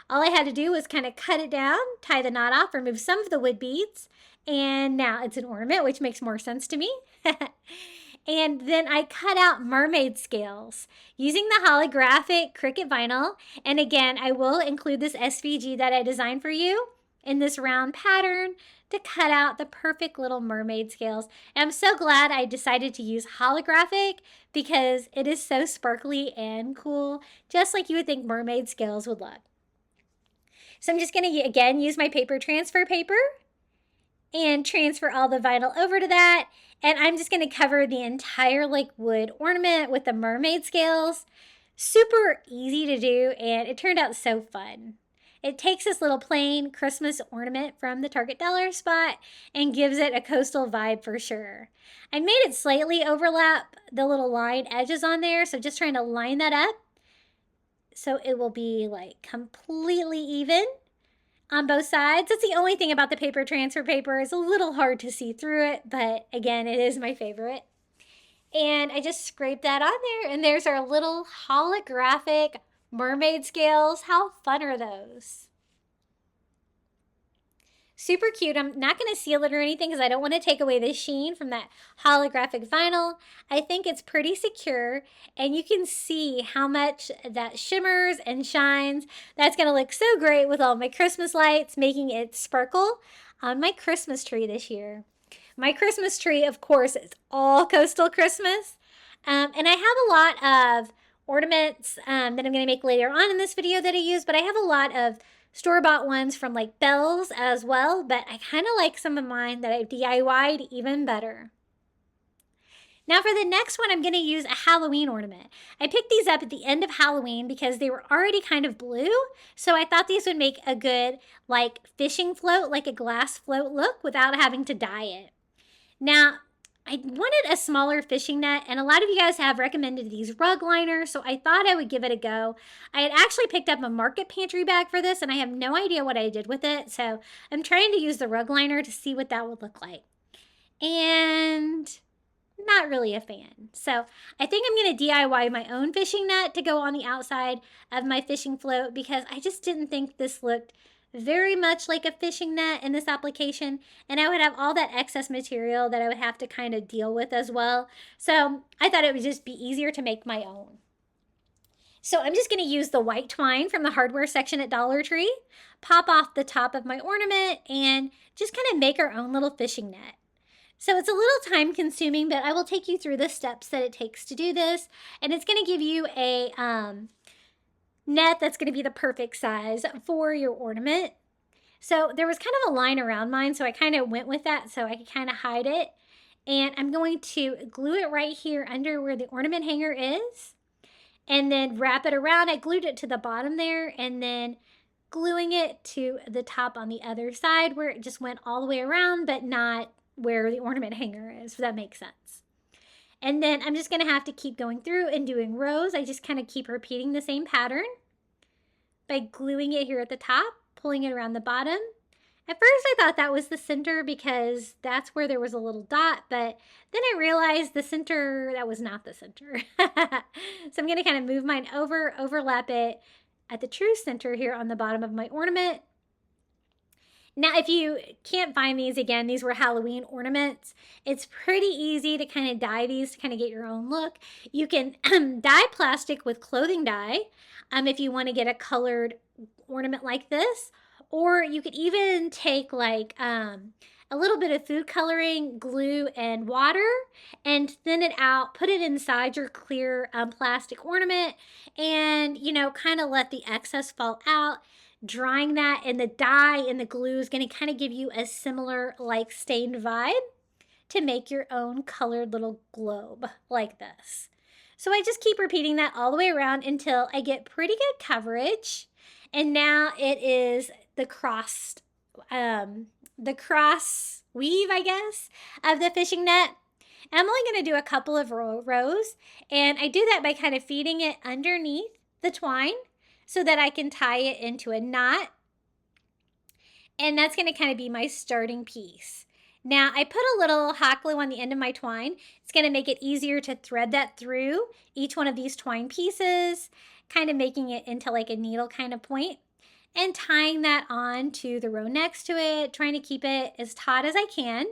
All I had to do was kind of cut it down, tie the knot off, remove some of the wood beads, and now it's an ornament, which makes more sense to me. And then I cut out mermaid scales using the holographic Cricut vinyl. And again, I will include this SVG that I designed for you in this round pattern to cut out the perfect little mermaid scales. And I'm so glad I decided to use holographic because it is so sparkly and cool, just like you would think mermaid scales would look. So I'm just going to, again, use my paper transfer paper and transfer all the vinyl over to that. And I'm just going to cover the entire like wood ornament with the mermaid scales. Super easy to do, and it turned out so fun. It takes this little plain Christmas ornament from the Target dollar spot and gives it a coastal vibe for sure. I made it slightly overlap the little line edges on there, so just trying to line that up so it will be like completely even on both sides. That's the only thing about the paper transfer paper. It's a little hard to see through it, but again, it is my favorite. And I just scraped that on there, and there's our little holographic mermaid scales. How fun are those? Super cute. I'm not going to seal it or anything because I don't want to take away the sheen from that holographic vinyl. I think it's pretty secure, and you can see how much that shimmers and shines. That's going to look so great with all my Christmas lights, making it sparkle on my Christmas tree this year. My Christmas tree, of course, is all Coastal Christmas, and I have a lot of ornaments that I'm going to make later on in this video that I use, but I have a lot of store-bought ones from like Bells as well, but I kind of like some of mine that I've DIY'd even better. Now for the next one, I'm going to use a Halloween ornament. I picked these up at the end of Halloween because they were already kind of blue, so I thought these would make a good like fishing float, like a glass float look without having to dye it. Now, I wanted a smaller fishing net, and a lot of you guys have recommended these rug liners, so I thought I would give it a go. I had actually picked up a market pantry bag for this, and I have no idea what I did with it, so I'm trying to use the rug liner to see what that would look like. And not really a fan. So I think I'm going to DIY my own fishing net to go on the outside of my fishing float because I just didn't think this looked very much like a fishing net in this application, and I would have all that excess material that I would have to kind of deal with as well. So I thought it would just be easier to make my own. So I'm just going to use the white twine from the hardware section at Dollar Tree, pop off the top of my ornament, and just kind of make our own little fishing net. So it's a little time consuming, but I will take you through the steps that it takes to do this, and it's going to give you a net that's going to be the perfect size for your ornament. So there was kind of a line around mine, so I kind of went with that so I could kind of hide it. And I'm going to glue it right here under where the ornament hanger is, and then wrap it around. I glued it to the bottom there, and then gluing it to the top on the other side where it just went all the way around, but not where the ornament hanger is, if that makes sense. And then I'm just going to have to keep going through and doing rows. I just kind of keep repeating the same pattern by gluing it here at the top, pulling it around the bottom. At first I thought that was the center because that's where there was a little dot, but then I realized the center, that was not the center. So I'm going to kind of move mine over, overlap it at the true center here on the bottom of my ornament. Now, if you can't find these, again, these were Halloween ornaments. It's pretty easy to kind of dye these to kind of get your own look. You can dye plastic with clothing dye if you want to get a colored ornament like this. Or you could even take like a little bit of food coloring, glue, and water, and thin it out, put it inside your clear plastic ornament, and, you know, kind of let the excess fall out. Drying that, and the dye and the glue is going to kind of give you a similar like stained vibe to make your own colored little globe like this. So I just keep repeating that all the way around until I get pretty good coverage. And now it is the cross weave, I guess, of the fishing net. And I'm only going to do a couple of rows, and I do that by kind of feeding it underneath the twine so that I can tie it into a knot. And that's going to kind of be my starting piece. Now, I put a little hot glue on the end of my twine. It's going to make it easier to thread that through each one of these twine pieces, kind of making it into like a needle kind of point, and tying that on to the row next to it, trying to keep it as taut as I can.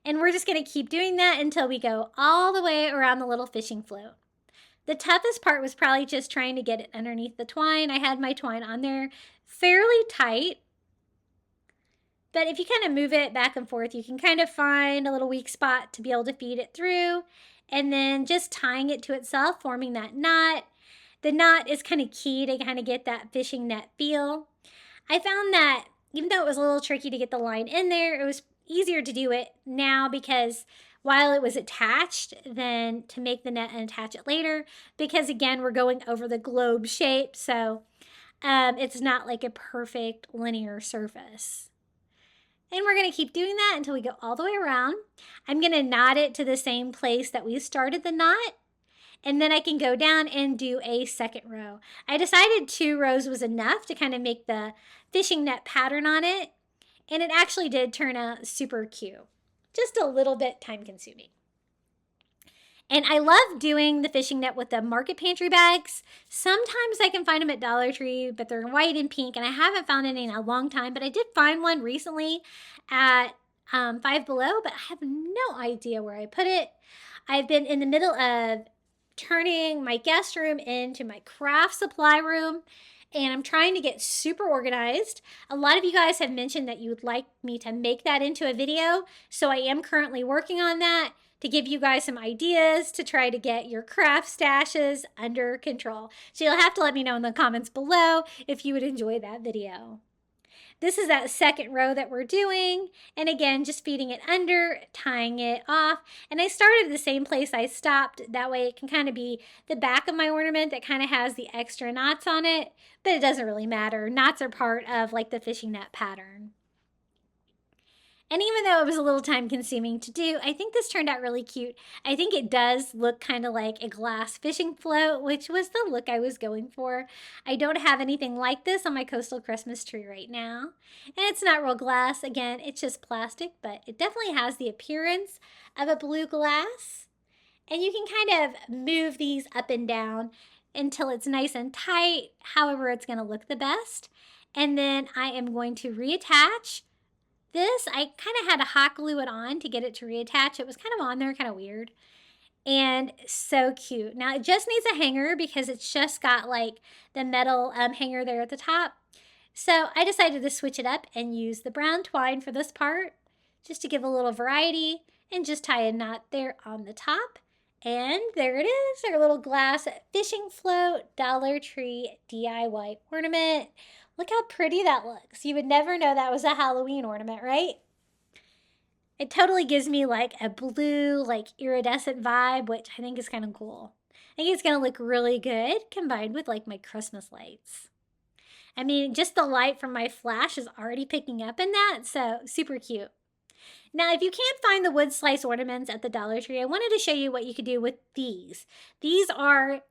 And we're just going to keep doing that until we go all the way around the little fishing float. The toughest part was probably just trying to get it underneath the twine. I had my twine on there fairly tight. But if you kind of move it back and forth, you can kind of find a little weak spot to be able to feed it through. And then just tying it to itself, forming that knot. The knot is kind of key to kind of get that fishing net feel. I found that even though it was a little tricky to get the line in there, it was easier to do it now because while it was attached than to make the net and attach it later, because again, we're going over the globe shape, so it's not like a perfect linear surface. And we're going to keep doing that until we go all the way around. I'm going to knot it to the same place that we started the knot. And then I can go down and do a second row. I decided 2 rows was enough to kind of make the fishing net pattern on it. And it actually did turn out super cute. Just a little bit time consuming. And I love doing the fishing net with the Market Pantry bags. Sometimes I can find them at Dollar Tree, but they're white and pink. And I haven't found any in a long time. But I did find one recently at Five Below. But I have no idea where I put it. I've been in the middle of turning my guest room into my craft supply room, and I'm trying to get super organized. A lot of you guys have mentioned that you would like me to make that into a video, so I am currently working on that to give you guys some ideas to try to get your craft stashes under control. So you'll have to let me know in the comments below if you would enjoy that video. This is that second row that we're doing. And again, just feeding it under, tying it off. And I started the same place I stopped. That way it can kind of be the back of my ornament that kind of has the extra knots on it. But it doesn't really matter. Knots are part of like the fishing net pattern. And even though it was a little time consuming to do, I think this turned out really cute. I think it does look kind of like a glass fishing float, which was the look I was going for. I don't have anything like this on my Coastal Christmas tree right now. And it's not real glass. Again, it's just plastic, but it definitely has the appearance of a blue glass. And you can kind of move these up and down until it's nice and tight, however it's going to look the best. And then I am going to reattach this. I kind of had to hot glue it on to get it to reattach. It was kind of on there, kind of weird. And so cute. Now it just needs a hanger because it's just got like the metal hanger there at the top. So I decided to switch it up and use the brown twine for this part, just to give a little variety, and just tie a knot there on the top. And there it is, our little glass fishing float Dollar Tree DIY ornament. Look how pretty that looks. You would never know that was a Halloween ornament, right? It totally gives me like a blue, like iridescent vibe, which I think is kind of cool. I think it's going to look really good combined with like my Christmas lights. I mean, just the light from my flash is already picking up in that, so super cute. Now, if you can't find the wood slice ornaments at the Dollar Tree, I wanted to show you what you could do with these. These are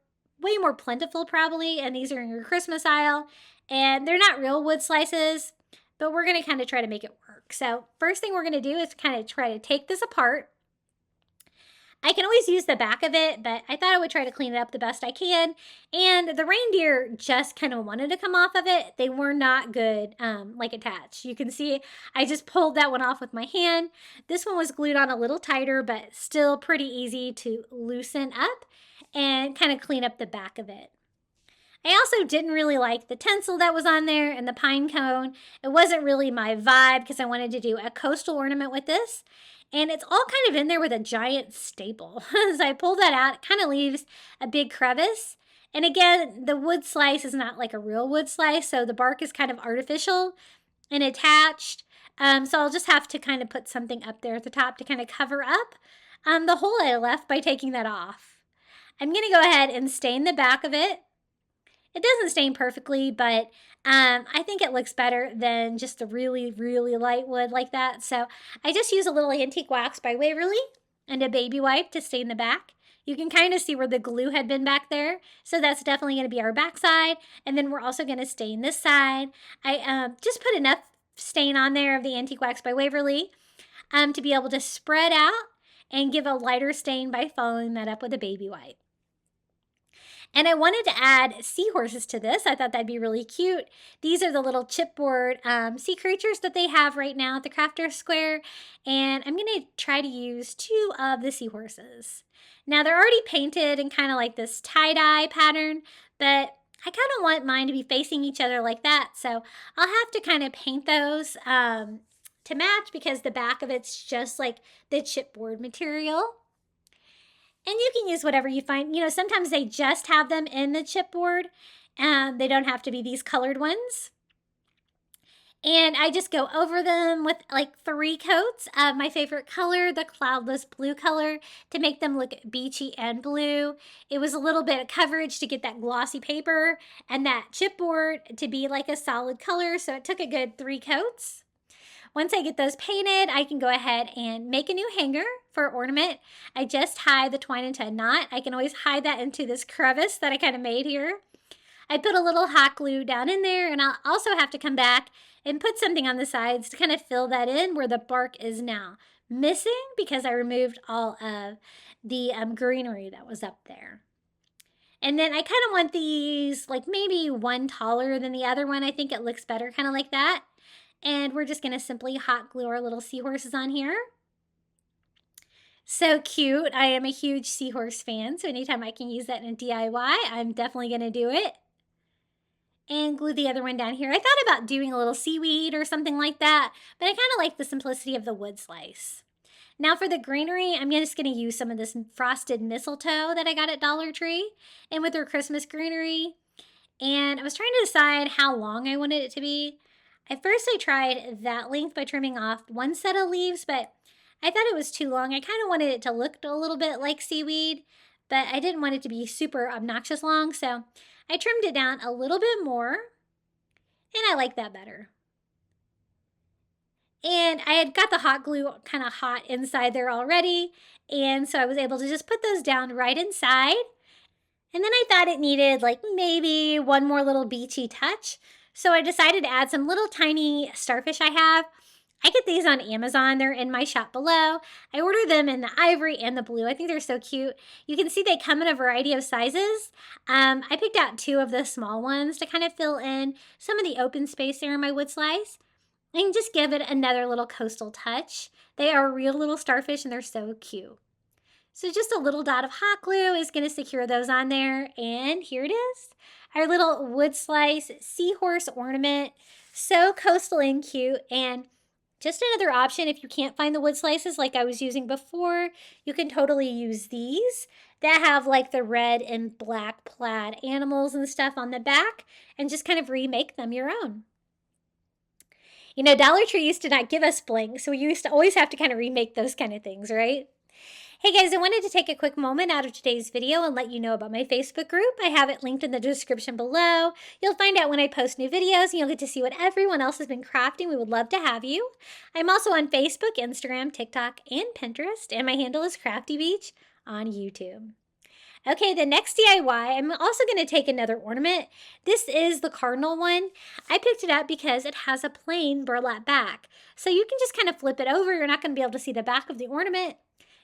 way more plentiful probably, and these are in your Christmas aisle. And they're not real wood slices, but we're going to kind of try to make it work. So first thing we're going to do is kind of try to take this apart. I can always use the back of it, but I thought I would try to clean it up the best I can. And the reindeer just kind of wanted to come off of it. They were not good, like attached. You can see I just pulled that one off with my hand. This one was glued on a little tighter, but still pretty easy to loosen up and kind of clean up the back of it. I also didn't really like the tinsel that was on there and the pine cone. It wasn't really my vibe because I wanted to do a coastal ornament with this. And it's all kind of in there with a giant staple. As I pull that out, it kind of leaves a big crevice. And again, the wood slice is not like a real wood slice, so the bark is kind of artificial and attached. So I'll just have to kind of put something up there at the top to kind of cover up the hole I left by taking that off. I'm going to go ahead and stain the back of it. It doesn't stain perfectly, but I think it looks better than just the really, really light wood like that. So I just use a little antique wax by Waverly and a baby wipe to stain the back. You can kind of see where the glue had been back there. So that's definitely going to be our back side. And then we're also going to stain this side. I just put enough stain on there of the antique wax by Waverly to be able to spread out and give a lighter stain by following that up with a baby wipe. And I wanted to add seahorses to this. I thought that'd be really cute. These are the little chipboard sea creatures that they have right now at the Crafter Square. And I'm going to try to use 2 of the seahorses. Now they're already painted in kind of like this tie-dye pattern, but I kind of want mine to be facing each other like that. So I'll have to kind of paint those to match because the back of it's just like the chipboard material. And you can use whatever you find. You know, sometimes they just have them in the chipboard. They don't have to be these colored ones. And I just go over them with like 3 coats of my favorite color, the cloudless blue color, to make them look beachy and blue. It was a little bit of coverage to get that glossy paper and that chipboard to be like a solid color. So it took a good 3 coats. Once I get those painted, I can go ahead and make a new hanger for ornament. I just tied the twine into a knot. I can always hide that into this crevice that I kind of made here. I put a little hot glue down in there, and I'll also have to come back and put something on the sides to kind of fill that in where the bark is now missing because I removed all of the greenery that was up there. And then I kind of want these like maybe one taller than the other one. I think it looks better kind of like that. And we're just going to simply hot glue our little seahorses on here. So cute. I am a huge seahorse fan, so anytime I can use that in a DIY, I'm definitely going to do it. And glue the other one down here. I thought about doing a little seaweed or something like that, but I kind of like the simplicity of the wood slice. Now for the greenery, I'm just going to use some of this frosted mistletoe that I got at Dollar Tree and with their Christmas greenery. And I was trying to decide how long I wanted it to be. At first I tried that length by trimming off 1 set of leaves, but I thought it was too long. I kind of wanted it to look a little bit like seaweed, but I didn't want it to be super obnoxious long, so I trimmed it down a little bit more, and I like that better. And I had got the hot glue kind of hot inside there already, and so I was able to just put those down right inside. And then I thought it needed like maybe one more little beachy touch. So I decided to add some little tiny starfish I have. I get these on Amazon. They're in my shop below. I ordered them in the ivory and the blue. I think they're so cute. You can see they come in a variety of sizes. I picked out 2 of the small ones to kind of fill in some of the open space there in my wood slice and just give it another little coastal touch. They are real little starfish and they're so cute. So just a little dot of hot glue is going to secure those on there. And here it is. Our little wood slice seahorse ornament. So coastal and cute. And just another option, if you can't find the wood slices like I was using before, you can totally use these that have like the red and black plaid animals and stuff on the back and just kind of remake them your own. You know, Dollar Tree used to not give us bling, so we used to always have to kind of remake those kind of things, right? Hey guys, I wanted to take a quick moment out of today's video and let you know about my Facebook group. I have it linked in the description below. You'll find out when I post new videos and you'll get to see what everyone else has been crafting. We would love to have you. I'm also on Facebook, Instagram, TikTok, and Pinterest, and my handle is Crafty Beach on YouTube. Okay, the next DIY, I'm also going to take another ornament. This is the cardinal one. I picked it up because it has a plain burlap back. So you can just kind of flip it over. You're not going to be able to see the back of the ornament.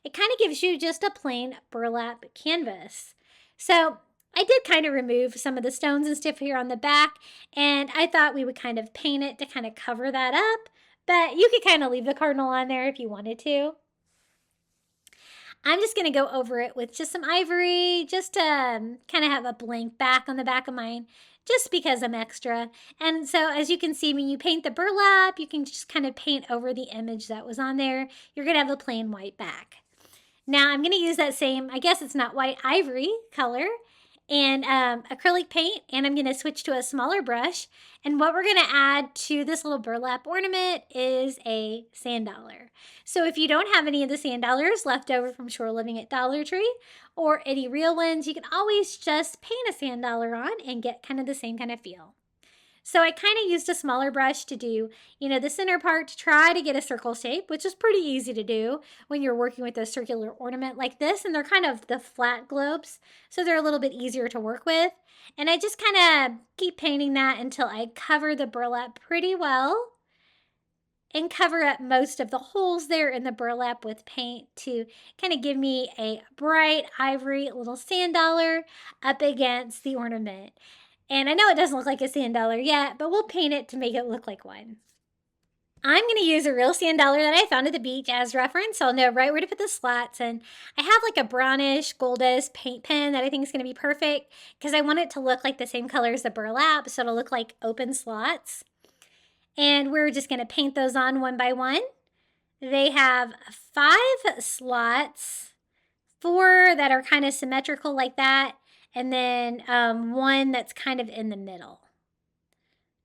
It kind of gives you just a plain burlap canvas. So I did kind of remove some of the stones and stuff here on the back, and I thought we would kind of paint it to kind of cover that up, but you could kind of leave the cardinal on there if you wanted to. I'm just going to go over it with just some ivory, just to kind of have a blank back on the back of mine, just because I'm extra. And so as you can see, when you paint the burlap, you can just kind of paint over the image that was on there. You're going to have a plain white back. Now I'm going to use that same, I guess it's not white, ivory color and acrylic paint, and I'm going to switch to a smaller brush. And what we're going to add to this little burlap ornament is a sand dollar. So if you don't have any of the sand dollars left over from Shore Living at Dollar Tree or any real ones, you can always just paint a sand dollar on and get kind of the same kind of feel. So I kind of used a smaller brush to do, you know, the center part to try to get a circle shape, which is pretty easy to do when you're working with a circular ornament like this. And they're kind of the flat globes, so they're a little bit easier to work with. And I just kind of keep painting that until I cover the burlap pretty well. and cover up most of the holes there in the burlap with paint to kind of give me a bright ivory little sand dollar up against the ornament. And I know it doesn't look like a sand dollar yet, but we'll paint it to make it look like one. I'm going to use a real sand dollar that I found at the beach as reference, so I'll know right where to put the slots. And I have like a brownish, goldish paint pen that I think is going to be perfect because I want it to look like the same color as the burlap, so it'll look like open slots. And we're just going to paint those on one by one. They have 5 slots, 4 that are kind of symmetrical like that, and then 1 that's kind of in the middle.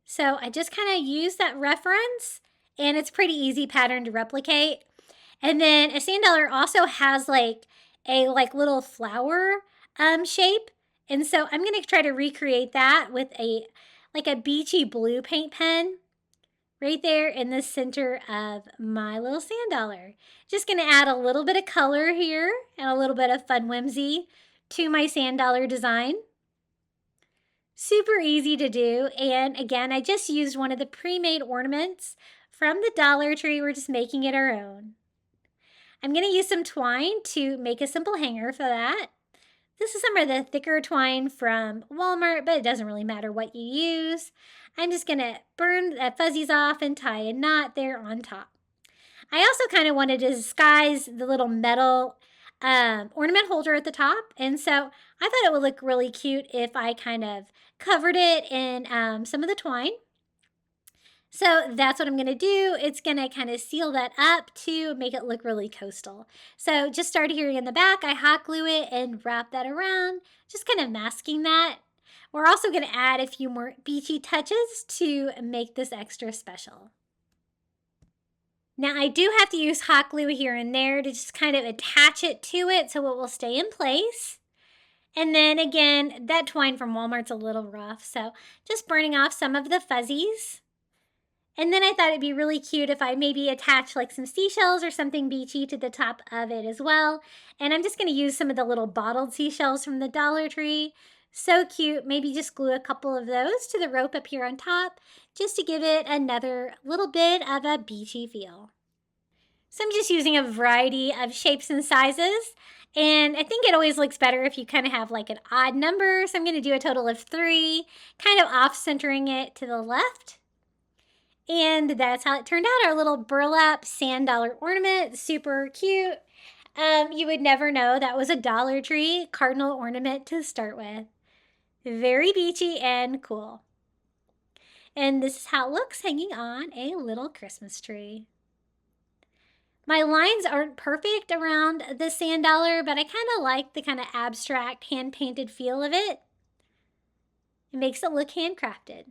So I just kind of use that reference, and it's pretty easy pattern to replicate. And then a sand dollar also has like a little flower shape, and so I'm going to try to recreate that with a beachy blue paint pen right there in the center of my little sand dollar. Just going to add a little bit of color here and a little bit of fun whimsy to my sand dollar design. Super easy to do, and again, I just used one of the pre-made ornaments from the Dollar Tree. We're just making it our own. I'm going to use some twine to make a simple hanger for that. This is some of the thicker twine from Walmart, but it doesn't really matter what you use. I'm just going to burn the fuzzies off and tie a knot there on top. I also kind of wanted to disguise the little metal ornament holder at the top, and so I thought it would look really cute if I kind of covered it in some of the twine. So that's what I'm going to do. It's going to kind of seal that up to make it look really coastal. So just start here in the back. I hot glue it and wrap that around, just kind of masking that. We're also going to add a few more beachy touches to make this extra special. Now I do have to use hot glue here and there to just kind of attach it to it so it will stay in place. And then again, that twine from Walmart's a little rough, so just burning off some of the fuzzies. And then I thought it'd be really cute if I maybe attach like some seashells or something beachy to the top of it as well. And I'm just going to use some of the little bottled seashells from the Dollar Tree. So cute. Maybe just glue a couple of those to the rope up here on top just to give it another little bit of a beachy feel. So I'm just using a variety of shapes and sizes. And I think it always looks better if you kind of have like an odd number. So I'm going to do a total of 3, kind of off-centering it to the left. And that's how it turned out, our little burlap sand dollar ornament. Super cute. You would never know that was a Dollar Tree cardinal ornament to start with. Very beachy and cool. And this is how it looks hanging on a little Christmas tree. My lines aren't perfect around the sand dollar, but I kind of like the kind of abstract hand-painted feel of it. It makes it look handcrafted.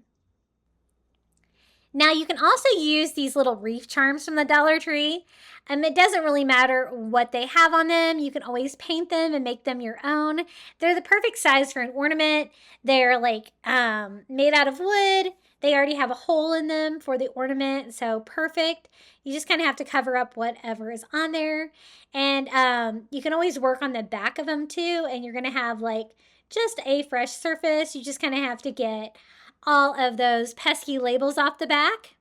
Now you can also use these little wreath charms from the Dollar Tree. It doesn't really matter what they have on them. You can always paint them and make them your own. They're the perfect size for an ornament. They're like made out of wood. They already have a hole in them for the ornament, so perfect. You just kind of have to cover up whatever is on there. And you can always work on the back of them too, and you're going to have like just a fresh surface. You just kind of have to get all of those pesky labels off the back.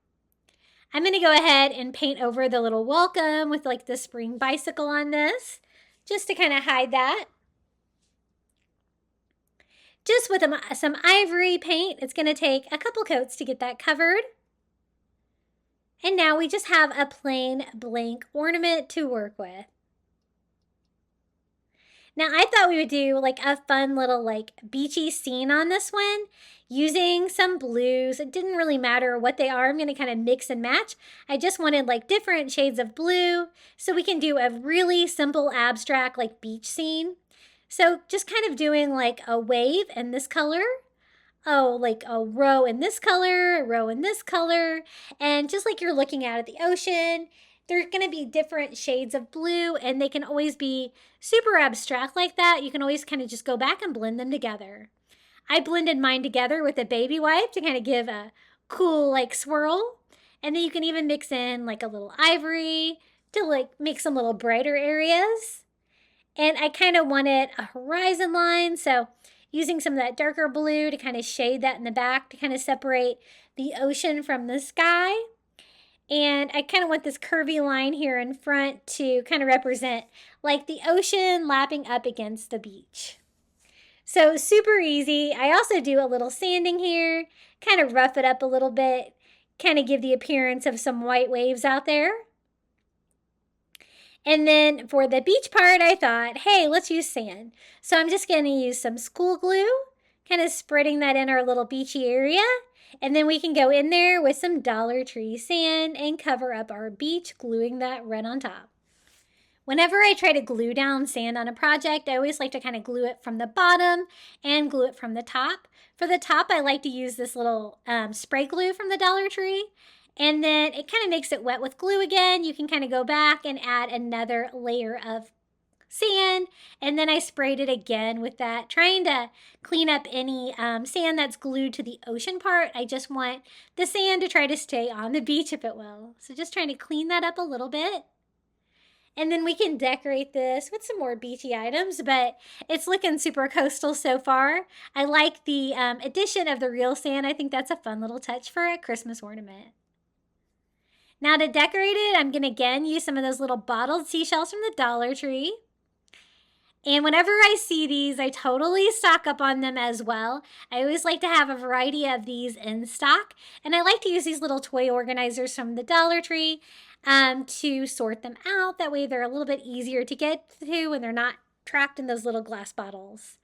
I'm going to go ahead and paint over the little welcome with like the spring bicycle on this, just to kind of hide that. Just with some ivory paint, it's going to take a couple coats to get that covered. And now we just have a plain blank ornament to work with. Now I thought we would do like a fun little like beachy scene on this one using some blues. It didn't really matter what they are. I'm going to kind of mix and match. I just wanted like different shades of blue so we can do a really simple abstract like beach scene. So just kind of doing like a wave in this color. Oh, like a row in this color, a row in this color. And just like you're looking out at the ocean, there's going to be different shades of blue, and they can always be super abstract like that. You can always kind of just go back and blend them together. I blended mine together with a baby wipe to kind of give a cool like swirl. And then you can even mix in like a little ivory to like make some little brighter areas. And I kind of wanted a horizon line, so using some of that darker blue to kind of shade that in the back to kind of separate the ocean from the sky. And I kind of want this curvy line here in front to kind of represent like the ocean lapping up against the beach. So super easy. I also do a little sanding here, kind of rough it up a little bit, kind of give the appearance of some white waves out there. And then for the beach part, I thought, hey, let's use sand. So I'm just going to use some school glue, kind of spreading that in our little beachy area. And then we can go in there with some Dollar Tree sand and cover up our beach, gluing that right on top. Whenever I try to glue down sand on a project, I always like to kind of glue it from the bottom and glue it from the top. For the top, I like to use this little spray glue from the Dollar Tree. And then it kind of makes it wet with glue again. You can kind of go back and add another layer of sand. And then I sprayed it again with that, trying to clean up any sand that's glued to the ocean part. I just want the sand to try to stay on the beach, if it will. So just trying to clean that up a little bit. And then we can decorate this with some more beachy items, but it's looking super coastal so far. I like the addition of the real sand. I think that's a fun little touch for a Christmas ornament. Now to decorate it, I'm going to again use some of those little bottled seashells from the Dollar Tree. And whenever I see these, I totally stock up on them as well. I always like to have a variety of these in stock. And I like to use these little toy organizers from the Dollar Tree to sort them out. That way they're a little bit easier to get to when they're not trapped in those little glass bottles.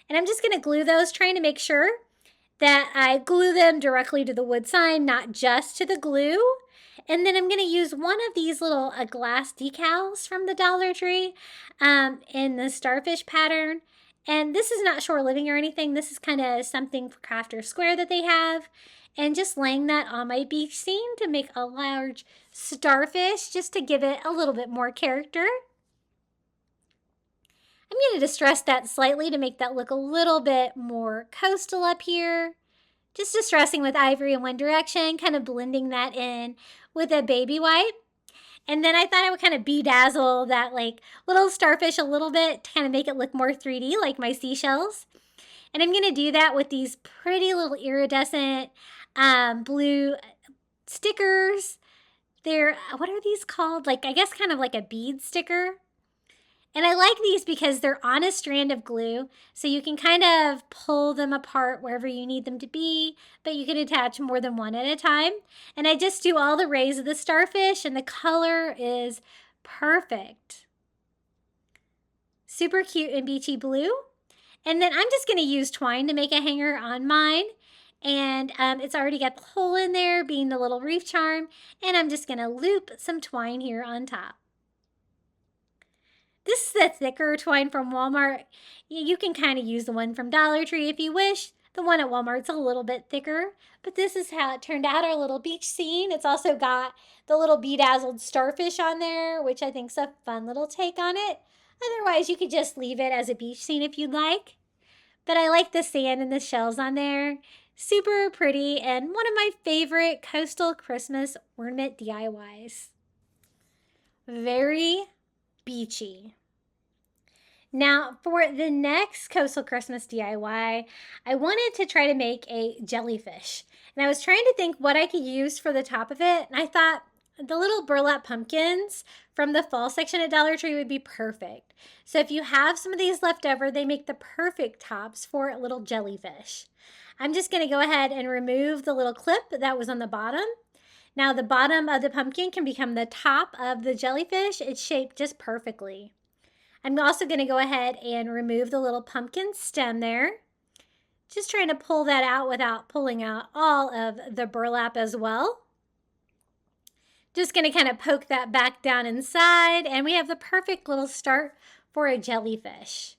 And I'm just going to glue those, trying to make sure that I glue them directly to the wood sign, not just to the glue. And then I'm going to use one of these little glass decals from the Dollar Tree in the starfish pattern. And this is not shore living or anything. This is kind of something for Crafter Square that they have. And just laying that on my beach scene to make a large starfish, just to give it a little bit more character. I'm going to distress that slightly to make that look a little bit more coastal up here. Just distressing with ivory in one direction, kind of blending that in with a baby wipe. And then I thought I would kind of bedazzle that like little starfish a little bit to kind of make it look more 3D like my seashells. And I'm going to do that with these pretty little iridescent blue stickers. They're, what are these called? Like, I guess kind of like a bead sticker. And I like these because they're on a strand of glue, so you can kind of pull them apart wherever you need them to be, but you can attach more than one at a time. And I just do all the rays of the starfish, and the color is perfect. Super cute and beachy blue. And then I'm just going to use twine to make a hanger on mine. And it's already got the hole in there, being the little wreath charm. And I'm just going to loop some twine here on top. This is the thicker twine from Walmart. You can kind of use the one from Dollar Tree if you wish. The one at Walmart's a little bit thicker, but this is how it turned out, our little beach scene. It's also got the little bedazzled starfish on there, which I think is a fun little take on it. Otherwise, you could just leave it as a beach scene if you'd like. But I like the sand and the shells on there. Super pretty, and one of my favorite Coastal Christmas Ornament DIYs. Very beachy. Now for the next Coastal Christmas DIY, I wanted to try to make a jellyfish. And I was trying to think what I could use for the top of it. And I thought the little burlap pumpkins from the fall section at Dollar Tree would be perfect. So if you have some of these left over, they make the perfect tops for a little jellyfish. I'm just going to go ahead and remove the little clip that was on the bottom. Now the bottom of the pumpkin can become the top of the jellyfish. It's shaped just perfectly. I'm also going to go ahead and remove the little pumpkin stem there. Just trying to pull that out without pulling out all of the burlap as well. Just going to kind of poke that back down inside, and we have the perfect little start for a jellyfish.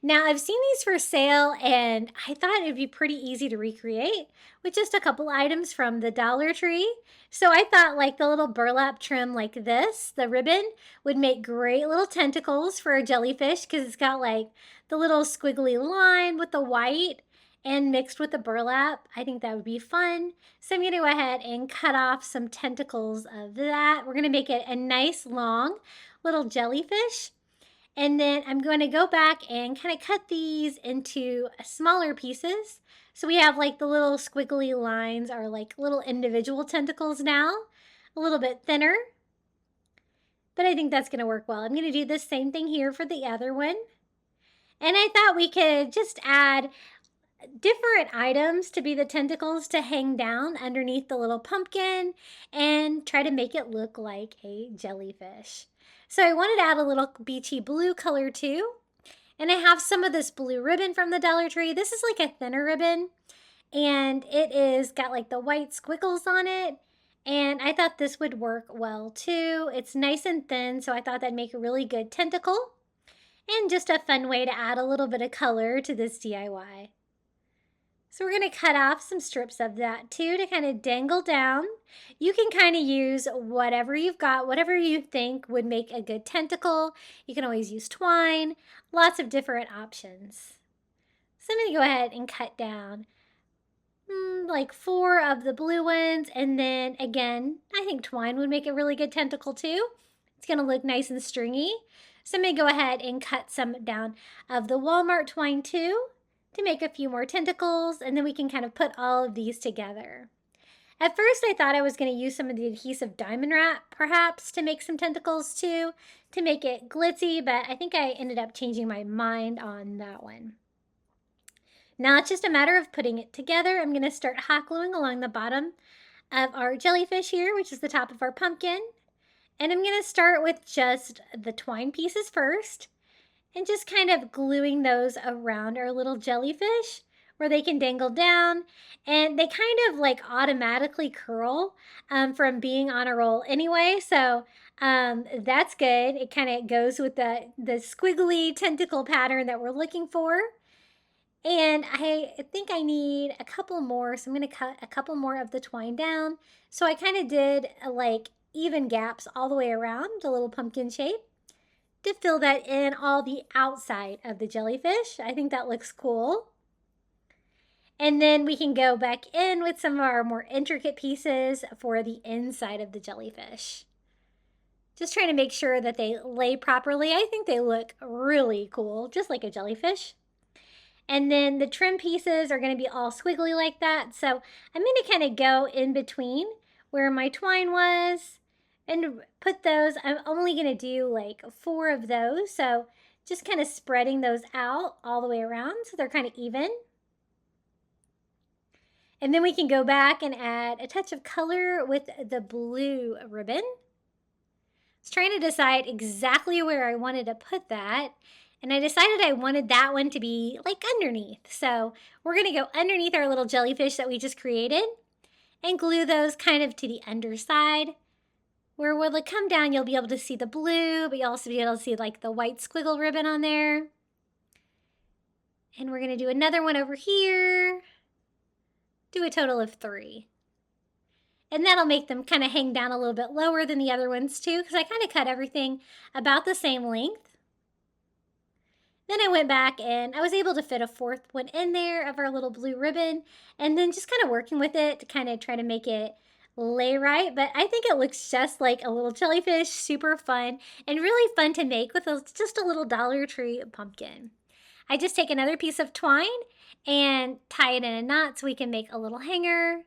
Now, I've seen these for sale, and I thought it would be pretty easy to recreate with just a couple items from the Dollar Tree. So I thought like the little burlap trim like this, the ribbon, would make great little tentacles for a jellyfish because it's got like the little squiggly line with the white and mixed with the burlap. I think that would be fun. So I'm going to go ahead and cut off some tentacles of that. We're going to make it a nice long little jellyfish. And then I'm going to go back and kind of cut these into smaller pieces. So we have like the little squiggly lines are like little individual tentacles now. a little bit thinner, but I think that's going to work well. I'm going to do the same thing here for the other one. And I thought we could just add different items to be the tentacles to hang down underneath the little pumpkin and try to make it look like a jellyfish. So I wanted to add a little beachy blue color too. And I have some of this blue ribbon from the Dollar Tree. This is like a thinner ribbon, and it is got like the white squiggles on it. And I thought this would work well too. It's nice and thin, so I thought that'd make a really good tentacle and just a fun way to add a little bit of color to this DIY. So we're going to cut off some strips of that too to kind of dangle down. You can kind of use whatever you've got, whatever you think would make a good tentacle. You can always use twine, lots of different options. So I'm going to go ahead and cut down like 4 of the blue ones, and then again, I think twine would make a really good tentacle too. It's going to look nice and stringy. So I'm going to go ahead and cut some down of the Walmart twine too, to make a few more tentacles, and then we can kind of put all of these together. At first I thought I was going to use some of the adhesive diamond wrap perhaps to make some tentacles too, to make it glitzy, but I think I ended up changing my mind on that one. Now it's just a matter of putting it together. I'm going to start hot gluing along the bottom of our jellyfish here, which is the top of our pumpkin. And I'm going to start with just the twine pieces first, and just kind of gluing those around our little jellyfish where they can dangle down, and they kind of like automatically curl from being on a roll anyway, so that's good. It kind of goes with the squiggly tentacle pattern that we're looking for. And I think I need a couple more, so I'm going to cut a couple more of the twine down. So I kind of did like even gaps all the way around the little pumpkin shape to fill that in all the outside of the jellyfish. I think that looks cool. And then we can go back in with some of our more intricate pieces for the inside of the jellyfish. Just trying to make sure that they lay properly. I think they look really cool, just like a jellyfish. And then the trim pieces are going to be all squiggly like that. So I'm going to kind of go in between where my twine was and put those. I'm only going to do like 4 of those. So just kind of spreading those out all the way around so they're kind of even. And then we can go back and add a touch of color with the blue ribbon. I was trying to decide exactly where I wanted to put that. And I decided I wanted that one to be like underneath. So we're going to go underneath our little jellyfish that we just created and glue those kind of to the underside. Where when they come down, you'll be able to see the blue, but you'll also be able to see like the white squiggle ribbon on there. And we're going to do another one over here. Do a total of 3. And that'll make them kind of hang down a little bit lower than the other ones too, because I kind of cut everything about the same length. Then I went back and I was able to fit a 4th one in there of our little blue ribbon, and then just kind of working with it to kind of try to make it lay right. But I think it looks just like a little jellyfish, super fun and really fun to make with just a little Dollar Tree pumpkin. I just take another piece of twine and tie it in a knot so we can make a little hanger.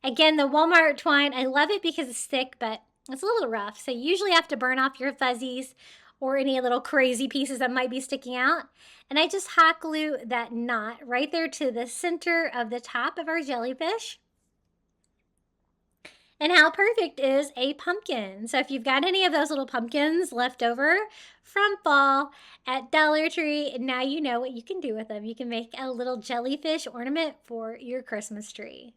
Again, the Walmart twine, I love it because it's thick, but it's a little rough. So you usually have to burn off your fuzzies or any little crazy pieces that might be sticking out. And I just hot glue that knot right there to the center of the top of our jellyfish. And how perfect is a pumpkin? So if you've got any of those little pumpkins left over from fall at Dollar Tree, now you know what you can do with them. You can make a little jellyfish ornament for your Christmas tree.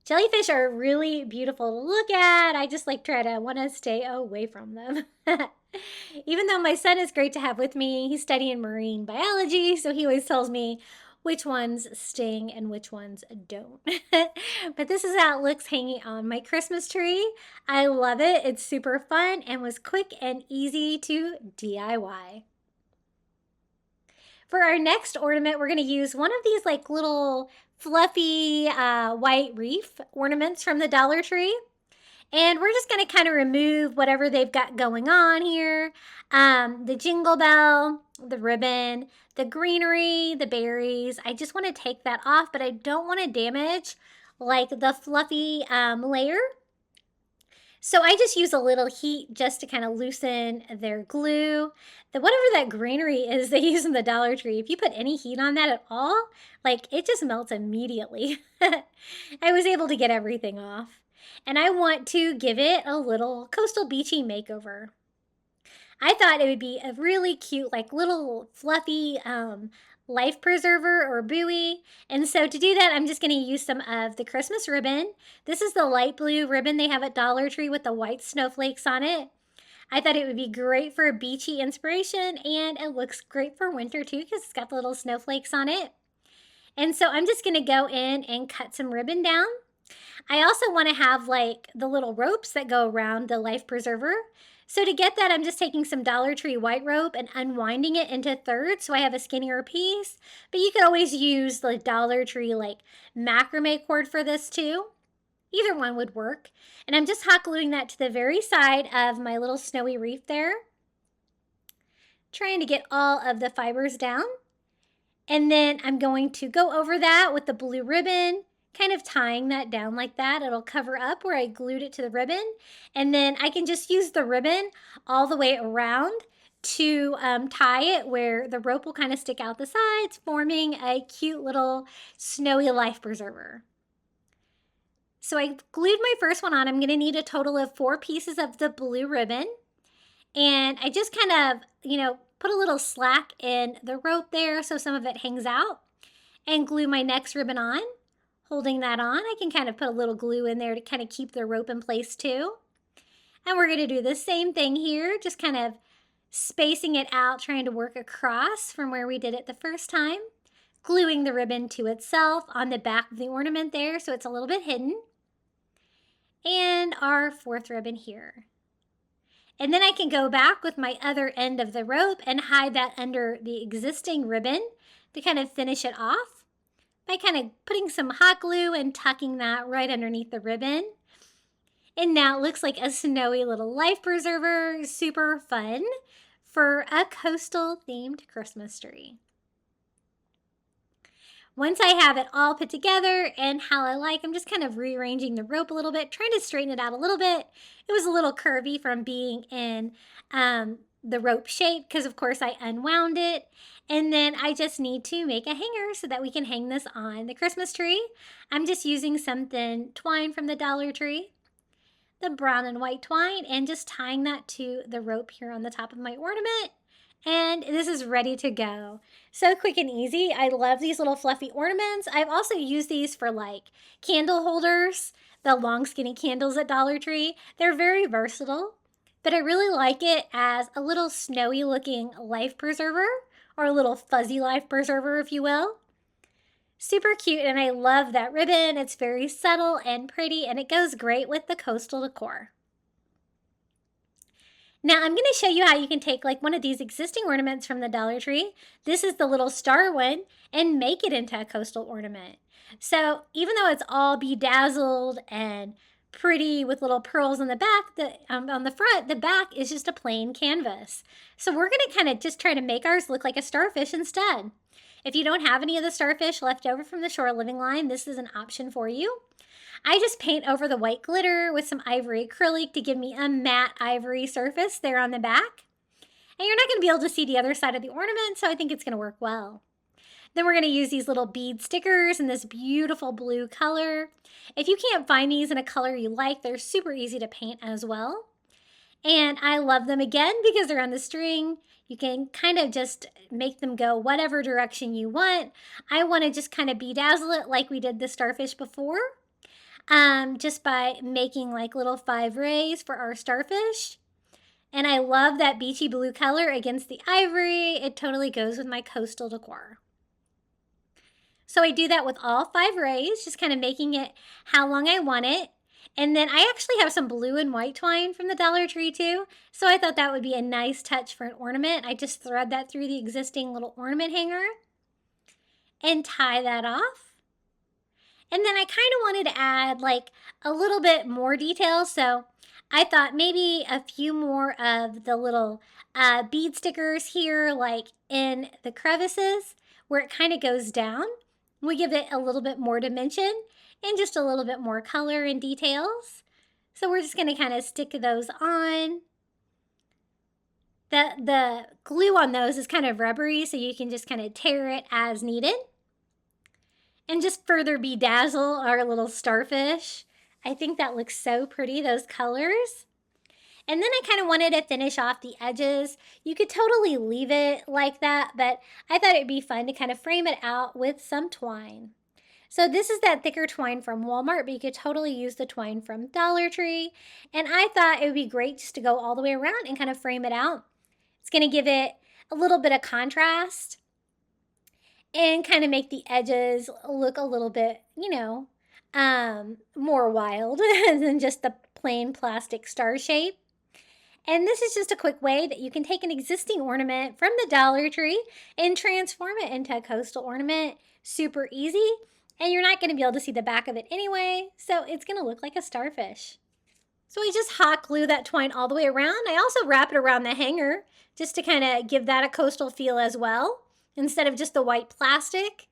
Jellyfish are really beautiful to look at. I just want to stay away from them. Even though my son is great to have with me, he's studying marine biology, so he always tells me which ones sting and which ones don't. But this is how it looks hanging on my Christmas tree. I love it. It's super fun and was quick and easy to DIY. For our next ornament, we're going to use one of these like little fluffy white wreath ornaments from the Dollar Tree. And we're just going to kind of remove whatever they've got going on here. The jingle bell, the ribbon, the greenery, the berries. I just want to take that off, but I don't want to damage like the fluffy layer. So I just use a little heat just to kind of loosen their glue. Whatever that greenery is they use in the Dollar Tree, if you put any heat on that at all, like it just melts immediately. I was able to get everything off. And I want to give it a little coastal beachy makeover. I thought it would be a really cute, like little fluffy life preserver or buoy. And so to do that, I'm just going to use some of the Christmas ribbon. This is the light blue ribbon they have at Dollar Tree with the white snowflakes on it. I thought it would be great for a beachy inspiration, and it looks great for winter too because it's got the little snowflakes on it. And so I'm just going to go in and cut some ribbon down. I also want to have like the little ropes that go around the life preserver. So to get that, I'm just taking some Dollar Tree white rope and unwinding it into thirds so I have a skinnier piece. But you could always use the Dollar Tree like macrame cord for this too. Either one would work. And I'm just hot gluing that to the very side of my little snowy wreath there. Trying to get all of the fibers down. And then I'm going to go over that with the blue ribbon, kind of tying that down like that. It'll cover up where I glued it to the ribbon. And then I can just use the ribbon all the way around to tie it where the rope will kind of stick out the sides, forming a cute little snowy life preserver. So I glued my first one on. I'm going to need a total of 4 pieces of the blue ribbon. And I just kind of, put a little slack in the rope there so some of it hangs out, and glue my next ribbon on. Holding that on, I can kind of put a little glue in there to kind of keep the rope in place too. And we're going to do the same thing here, just kind of spacing it out, trying to work across from where we did it the first time. Gluing the ribbon to itself on the back of the ornament there so it's a little bit hidden. And our 4th ribbon here. And then I can go back with my other end of the rope and hide that under the existing ribbon to kind of finish it off by kind of putting some hot glue and tucking that right underneath the ribbon. And now it looks like a snowy little life preserver, super fun for a coastal themed Christmas tree. Once I have it all put together and how I like, I'm just kind of rearranging the rope a little bit, trying to straighten it out a little bit. It was a little curvy from being in the rope shape because, of course, I unwound it. And then I just need to make a hanger so that we can hang this on the Christmas tree. I'm just using something twine from the Dollar Tree, the brown and white twine, and just tying that to the rope here on the top of my ornament. And this is ready to go. So quick and easy. I love these little fluffy ornaments. I've also used these for like candle holders, the long skinny candles at Dollar Tree. They're very versatile, but I really like it as a little snowy looking life preserver, or a little fuzzy life preserver, if you will. Super cute, and I love that ribbon. It's very subtle and pretty, and it goes great with the coastal decor. Now I'm going to show you how you can take like one of these existing ornaments from the Dollar Tree. This is the little star one, and make it into a coastal ornament. So even though it's all bedazzled and pretty with little pearls on the back, on the front, the back is just a plain canvas. So we're going to kind of just try to make ours look like a starfish instead. If you don't have any of the starfish left over from the shore living line, this is an option for you. I just paint over the white glitter with some ivory acrylic to give me a matte ivory surface there on the back. And you're not going to be able to see the other side of the ornament, so I think it's going to work well. Then we're going to use these little bead stickers in this beautiful blue color. If you can't find these in a color you like, they're super easy to paint as well. And I love them again because they're on the string. You can kind of just make them go whatever direction you want. I want to just kind of bedazzle it like we did the starfish before. Just by making like little 5 rays for our starfish. And I love that beachy blue color against the ivory. It totally goes with my coastal decor. So I do that with all 5 rays, just kind of making it how long I want it. And then I actually have some blue and white twine from the Dollar Tree too. So I thought that would be a nice touch for an ornament. I just thread that through the existing little ornament hanger and tie that off. And then I kind of wanted to add like a little bit more detail. So I thought maybe a few more of the little bead stickers here, like in the crevices where it kind of goes down. We give it a little bit more dimension and just a little bit more color and details. So we're just going to kind of stick those on. The glue on those is kind of rubbery, so you can just kind of tear it as needed. And just further bedazzle our little starfish. I think that looks so pretty, those colors. And then I kind of wanted to finish off the edges. You could totally leave it like that, but I thought it'd be fun to kind of frame it out with some twine. So this is that thicker twine from Walmart, but you could totally use the twine from Dollar Tree. And I thought it would be great just to go all the way around and kind of frame it out. It's going to give it a little bit of contrast and kind of make the edges look a little bit, more wild than just the plain plastic star shape. And this is just a quick way that you can take an existing ornament from the Dollar Tree and transform it into a coastal ornament. Super easy, and you're not going to be able to see the back of it anyway, so it's going to look like a starfish. So I just hot glue that twine all the way around. I also wrap it around the hanger just to kind of give that a coastal feel as well, instead of just the white plastic.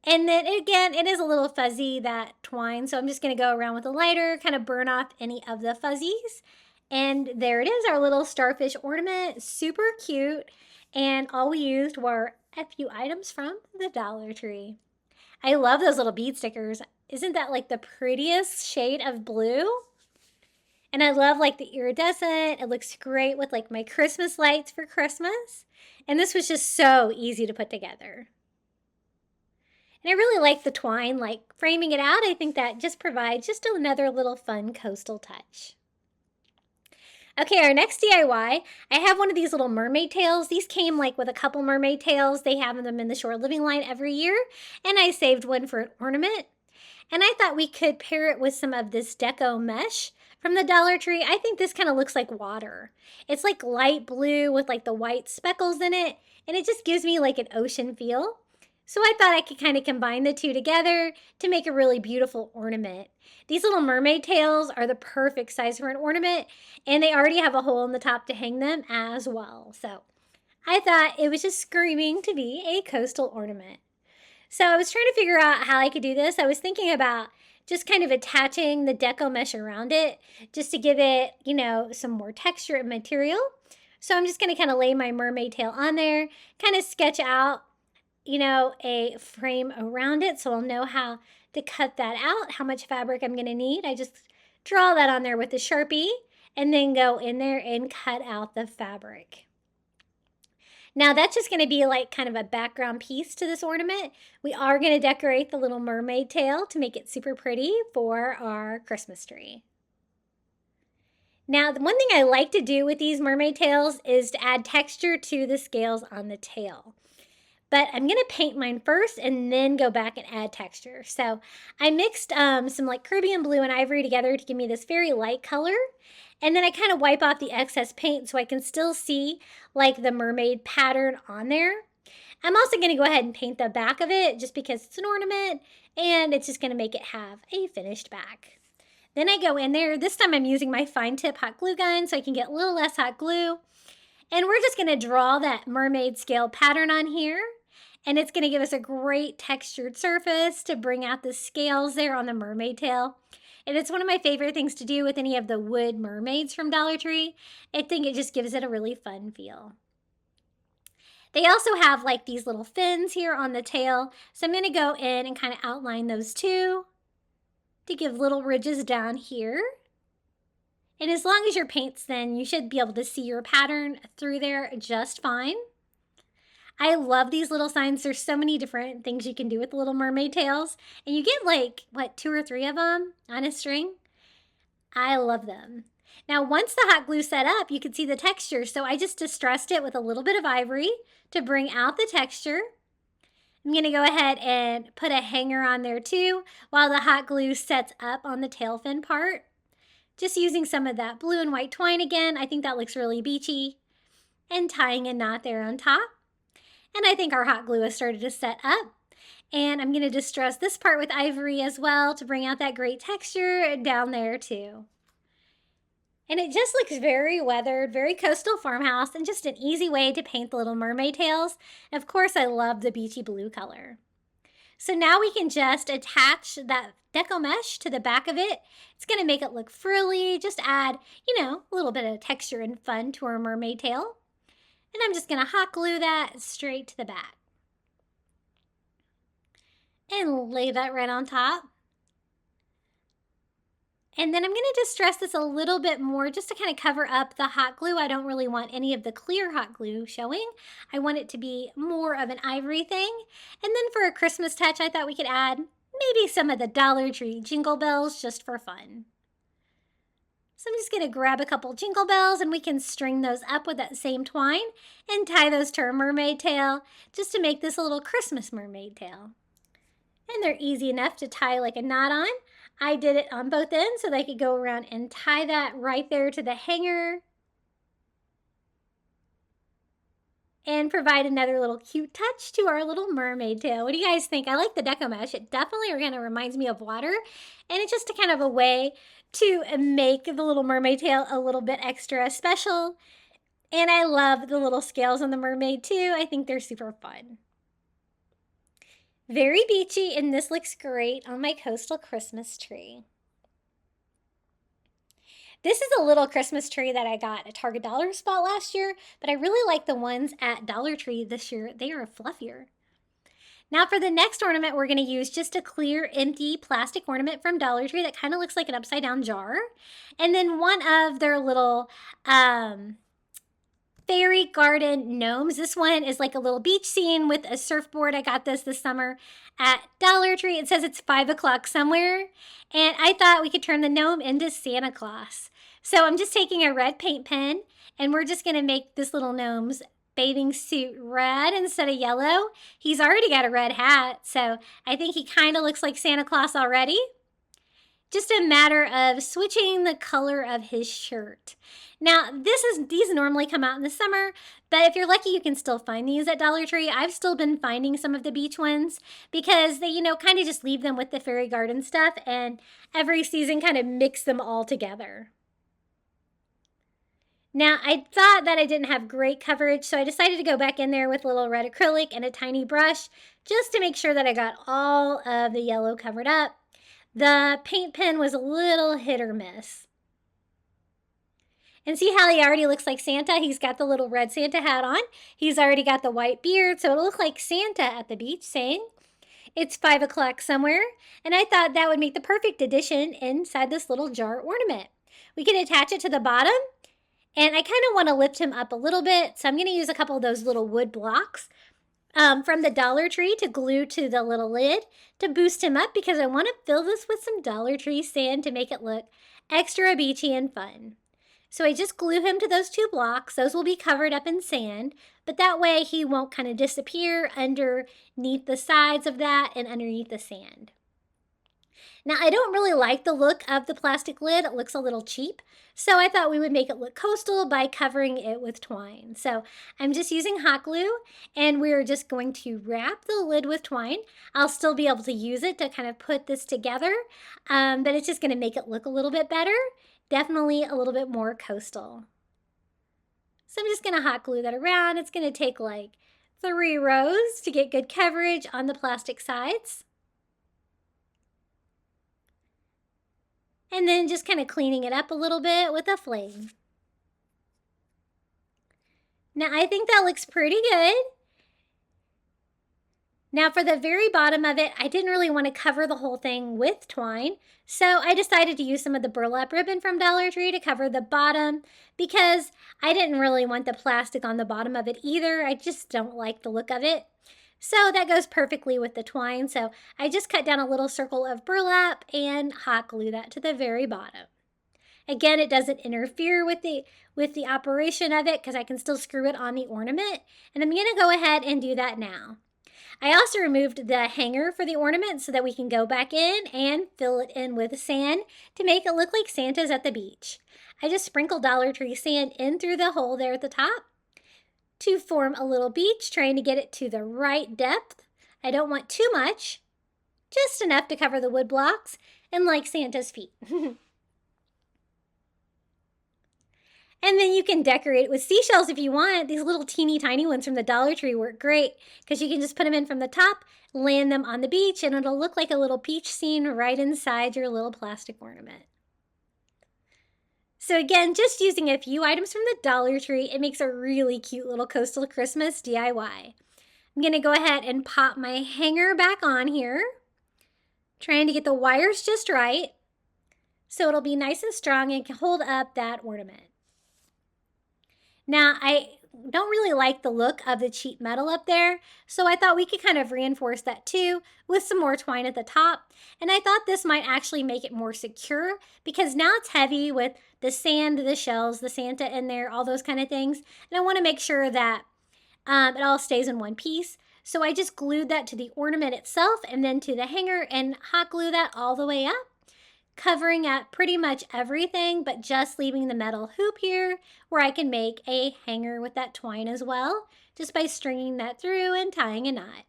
And then again, it is a little fuzzy, that twine, so I'm just going to go around with a lighter, kind of burn off any of the fuzzies. And there it is, our little starfish ornament. Super cute. And all we used were a few items from the Dollar Tree. I love those little bead stickers. Isn't that like the prettiest shade of blue? And I love like the iridescent. It looks great with like my Christmas lights for Christmas. And this was just so easy to put together. And I really like the twine, like framing it out. I think that just provides just another little fun coastal touch. Okay, our next DIY, I have one of these little mermaid tails. These came like with a couple mermaid tails. They have them in the shore living line every year. And I saved one for an ornament. And I thought we could pair it with some of this deco mesh from the Dollar Tree. I think this kind of looks like water. It's like light blue with like the white speckles in it. And it just gives me like an ocean feel. So I thought I could kind of combine the two together to make a really beautiful ornament. These little mermaid tails are the perfect size for an ornament, and they already have a hole in the top to hang them as well. So I thought it was just screaming to be a coastal ornament. So I was trying to figure out how I could do this. I was thinking about just kind of attaching the deco mesh around it just to give it, some more texture and material. So I'm just going to kind of lay my mermaid tail on there, kind of sketch out a frame around it, so I'll know how to cut that out, how much fabric I'm going to need. I just draw that on there with a Sharpie and then go in there and cut out the fabric. Now that's just going to be like kind of a background piece to this ornament. We are going to decorate the little mermaid tail to make it super pretty for our Christmas tree. Now, the one thing I like to do with these mermaid tails is to add texture to the scales on the tail. But I'm going to paint mine first and then go back and add texture. So I mixed some like Caribbean blue and ivory together to give me this very light color. And then I kind of wipe off the excess paint so I can still see like the mermaid pattern on there. I'm also going to go ahead and paint the back of it just because it's an ornament and it's just going to make it have a finished back. Then I go in there. This time I'm using my fine tip hot glue gun so I can get a little less hot glue. And we're just going to draw that mermaid scale pattern on here. And it's going to give us a great textured surface to bring out the scales there on the mermaid tail. And it's one of my favorite things to do with any of the wood mermaids from Dollar Tree. I think it just gives it a really fun feel. They also have like these little fins here on the tail. So I'm going to go in and kind of outline those too to give little ridges down here. And as long as your paint's thin, you should be able to see your pattern through there just fine. I love these little signs. There's so many different things you can do with the little mermaid tails. And you get like, 2 or 3 of them on a string. I love them. Now, once the hot glue set up, you can see the texture. So I just distressed it with a little bit of ivory to bring out the texture. I'm going to go ahead and put a hanger on there too while the hot glue sets up on the tail fin part. Just using some of that blue and white twine again. I think that looks really beachy. And tying a knot there on top. And I think our hot glue has started to set up. And I'm going to distress this part with ivory as well to bring out that great texture down there too. And it just looks very weathered, very coastal farmhouse, and just an easy way to paint the little mermaid tails. And of course, I love the beachy blue color. So now we can just attach that deco mesh to the back of it. It's going to make it look frilly, just add, a little bit of texture and fun to our mermaid tail. And I'm just going to hot glue that straight to the back. And lay that right on top. And then I'm going to distress this a little bit more just to kind of cover up the hot glue. I don't really want any of the clear hot glue showing. I want it to be more of an ivory thing. And then for a Christmas touch, I thought we could add maybe some of the Dollar Tree jingle bells just for fun. So I'm just going to grab a couple jingle bells and we can string those up with that same twine and tie those to our mermaid tail just to make this a little Christmas mermaid tail. And they're easy enough to tie like a knot on. I did it on both ends so that I could go around and tie that right there to the hanger. And provide another little cute touch to our little mermaid tail. What do you guys think? I like the deco mesh. It definitely kind of reminds me of water. And it's just kind of a way to make the little mermaid tail a little bit extra special. And I love the little scales on the mermaid too. I think they're super fun. Very beachy, and this looks great on my Coastal Christmas tree. This is a little Christmas tree that I got at Target Dollar Spot last year, but I really like the ones at Dollar Tree this year. They are fluffier. Now for the next ornament, we're going to use just a clear, empty plastic ornament from Dollar Tree that kind of looks like an upside down jar. And then one of their little fairy garden gnomes. This one is like a little beach scene with a surfboard. I got this summer at Dollar Tree. It says it's 5 o'clock somewhere. And I thought we could turn the gnome into Santa Claus. So I'm just taking a red paint pen and we're just going to make this little gnome's bathing suit red instead of yellow. He's already got a red hat, so I think he kind of looks like Santa Claus already. Just a matter of switching the color of his shirt. Now, these normally come out in the summer, but if you're lucky, you can still find these at Dollar Tree. I've still been finding some of the beach ones because they, kind of just leave them with the fairy garden stuff and every season kind of mix them all together. Now, I thought that I didn't have great coverage, so I decided to go back in there with a little red acrylic and a tiny brush just to make sure that I got all of the yellow covered up. The paint pen was a little hit or miss. And see how he already looks like Santa? He's got the little red Santa hat on. He's already got the white beard, so it'll look like Santa at the beach saying, "It's 5 o'clock somewhere." And I thought that would make the perfect addition inside this little jar ornament. We can attach it to the bottom, and I kind of want to lift him up a little bit, so I'm going to use a couple of those little wood blocks from the Dollar Tree to glue to the little lid to boost him up because I want to fill this with some Dollar Tree sand to make it look extra beachy and fun. So I just glue him to those 2 blocks. Those will be covered up in sand, but that way he won't kind of disappear underneath the sides of that and underneath the sand. Now, I don't really like the look of the plastic lid. It looks a little cheap. So I thought we would make it look coastal by covering it with twine. So I'm just using hot glue and we're just going to wrap the lid with twine. I'll still be able to use it to kind of put this together, but it's just going to make it look a little bit better. Definitely a little bit more coastal. So I'm just going to hot glue that around. It's going to take like 3 rows to get good coverage on the plastic sides. And then just kind of cleaning it up a little bit with a flame. Now I think that looks pretty good. Now for the very bottom of it, I didn't really want to cover the whole thing with twine, so I decided to use some of the burlap ribbon from Dollar Tree to cover the bottom because I didn't really want the plastic on the bottom of it either. I just don't like the look of it. So that goes perfectly with the twine, so I just cut down a little circle of burlap and hot glue that to the very bottom. Again, it doesn't interfere with the operation of it because I can still screw it on the ornament, and I'm going to go ahead and do that now. I also removed the hanger for the ornament so that we can go back in and fill it in with sand to make it look like Santa's at the beach. I just sprinkled Dollar Tree sand in through the hole there at the top to form a little beach, trying to get it to the right depth. I don't want too much, just enough to cover the wood blocks and like Santa's feet. And then you can decorate it with seashells if you want. These little teeny tiny ones from the Dollar Tree work great because you can just put them in from the top, land them on the beach, and it'll look like a little beach scene right inside your little plastic ornament. So again, just using a few items from the Dollar Tree, it makes a really cute little Coastal Christmas DIY. I'm going to go ahead and pop my hanger back on here, trying to get the wires just right so it'll be nice and strong and can hold up that ornament. Now, I don't really like the look of the cheap metal up there, so I thought we could kind of reinforce that too with some more twine at the top. And I thought this might actually make it more secure because now it's heavy with the sand, the shells, the Santa in there, all those kind of things. And I want to make sure that it all stays in one piece. So I just glued that to the ornament itself and then to the hanger and hot glue that all the way up, covering up pretty much everything, but just leaving the metal hoop here where I can make a hanger with that twine as well, just by stringing that through and tying a knot.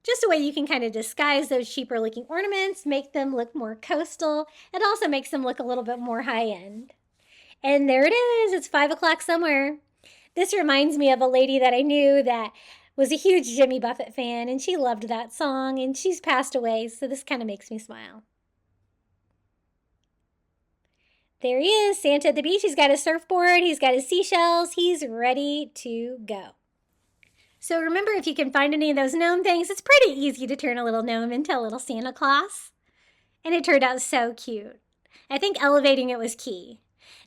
Just a way you can kind of disguise those cheaper looking ornaments, make them look more coastal. It also makes them look a little bit more high end. And there it is, it's 5 o'clock somewhere. This reminds me of a lady that I knew that was a huge Jimmy Buffett fan, and she loved that song, and she's passed away, so this kind of makes me smile. There he is, Santa at the beach. He's got his surfboard, he's got his seashells, he's ready to go. So remember, if you can find any of those gnome things, it's pretty easy to turn a little gnome into a little Santa Claus. And it turned out so cute. I think elevating it was key.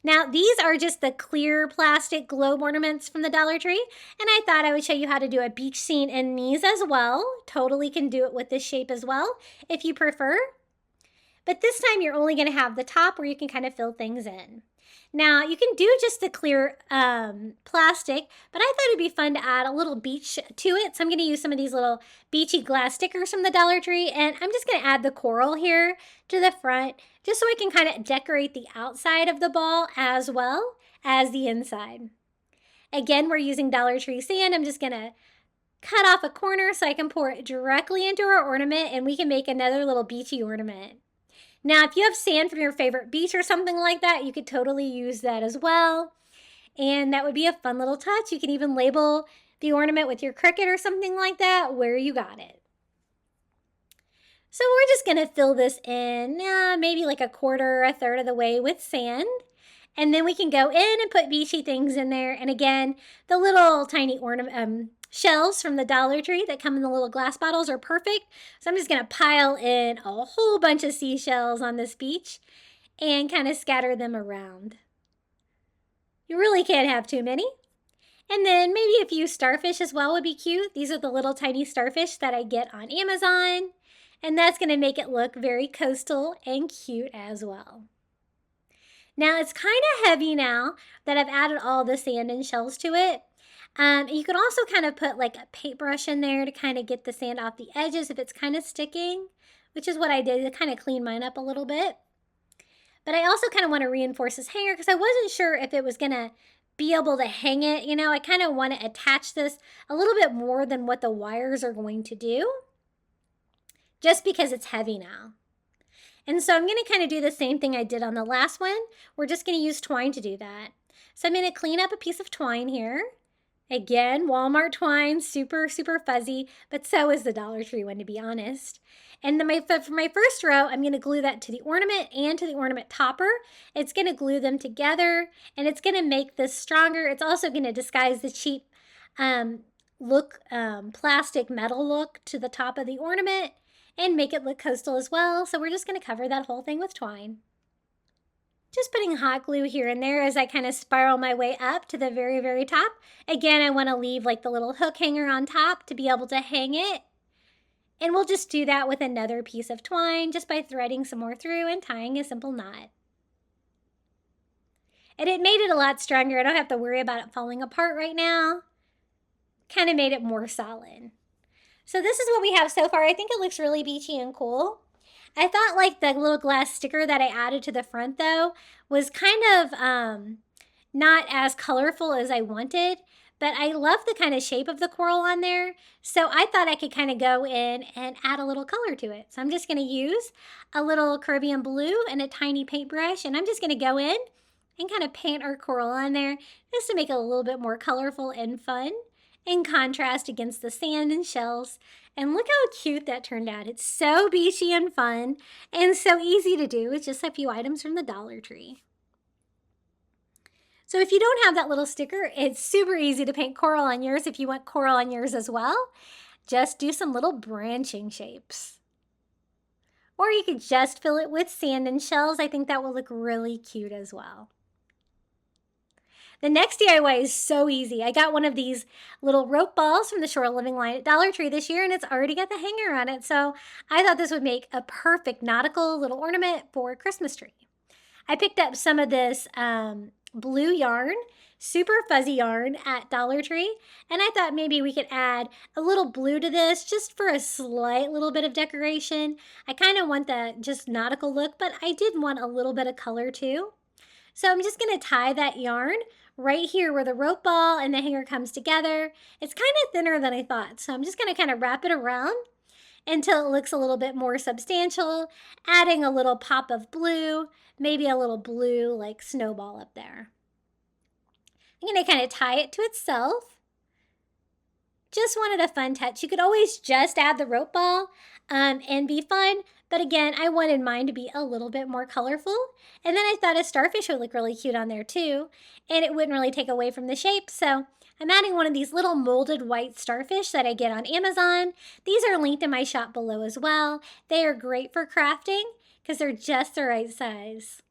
Now, these are just the clear plastic globe ornaments from the Dollar Tree, and I thought I would show you how to do a beach scene in these as well. Totally can do it with this shape as well, if you prefer. But this time, you're only going to have the top where you can kind of fill things in. Now, you can do just the clear plastic, but I thought it'd be fun to add a little beach to it. So I'm going to use some of these little beachy glass stickers from the Dollar Tree, and I'm just going to add the coral here to the front, just so I can kind of decorate the outside of the ball as well as the inside. Again, we're using Dollar Tree sand. I'm just going to cut off a corner so I can pour it directly into our ornament, and we can make another little beachy ornament. Now, if you have sand from your favorite beach or something like that, you could totally use that as well. And that would be a fun little touch. You can even label the ornament with your cricket or something like that where you got it. So we're just going to fill this in maybe like a quarter or a third of the way with sand. And then we can go in and put beachy things in there. And again, the little tiny ornament shells from the Dollar Tree that come in the little glass bottles are perfect. So I'm just going to pile in a whole bunch of seashells on this beach and kind of scatter them around. You really can't have too many. And then maybe a few starfish as well would be cute. These are the little tiny starfish that I get on Amazon. And that's going to make it look very coastal and cute as well. Now it's kind of heavy now that I've added all the sand and shells to it. You can also kind of put like a paintbrush in there to kind of get the sand off the edges if it's kind of sticking, which is what I did to kind of clean mine up a little bit. But I also kind of want to reinforce this hanger because I wasn't sure if it was going to be able to hang it. You know, I kind of want to attach this a little bit more than what the wires are going to do, just because it's heavy now. And so I'm going to kind of do the same thing I did on the last one. We're just going to use twine to do that. So I'm going to clean up a piece of twine here. Again, Walmart twine, super, super fuzzy, but so is the Dollar Tree one, to be honest. And then for my first row, I'm going to glue that to the ornament and to the ornament topper. It's going to glue them together, and it's going to make this stronger. It's also going to disguise the cheap plastic metal look to the top of the ornament and make it look coastal as well. So we're just going to cover that whole thing with twine. Just putting hot glue here and there as I kind of spiral my way up to the very, very top. Again, I want to leave like the little hook hanger on top to be able to hang it. And we'll just do that with another piece of twine just by threading some more through and tying a simple knot. And it made it a lot stronger. I don't have to worry about it falling apart right now. Kind of made it more solid. So this is what we have so far. I think it looks really beachy and cool. I thought like the little glass sticker that I added to the front though was kind of not as colorful as I wanted, but I love the kind of shape of the coral on there. So I thought I could kind of go in and add a little color to it. So I'm just going to use a little Caribbean blue and a tiny paintbrush, and I'm just going to go in and kind of paint our coral on there just to make it a little bit more colorful and fun in contrast against the sand and shells. And look how cute that turned out. It's so beachy and fun and so easy to do with just a few items from the Dollar Tree. So if you don't have that little sticker, it's super easy to paint coral on yours if you want coral on yours as well. Just do some little branching shapes. Or you could just fill it with sand and shells. I think that will look really cute as well. The next DIY is so easy. I got one of these little rope balls from the Shore Living line at Dollar Tree this year, and it's already got the hanger on it. So I thought this would make a perfect nautical little ornament for a Christmas tree. I picked up some of this blue yarn, super fuzzy yarn at Dollar Tree, and I thought maybe we could add a little blue to this just for a slight little bit of decoration. I kind of want that just nautical look, but I did want a little bit of color too. So I'm just going to tie that yarn right here where the rope ball and the hanger comes together. It's kind of thinner than I thought, so I'm just going to kind of wrap it around until it looks a little bit more substantial, adding a little pop of blue, maybe a little blue like snowball up there. I'm going to kind of tie it to itself. Just wanted a fun touch. You could always just add the rope ball and be fun, but again, I wanted mine to be a little bit more colorful. And then I thought a starfish would look really cute on there too, and it wouldn't really take away from the shape, so I'm adding one of these little molded white starfish that I get on Amazon. These are linked in my shop below as well. They are great for crafting because they're just the right size.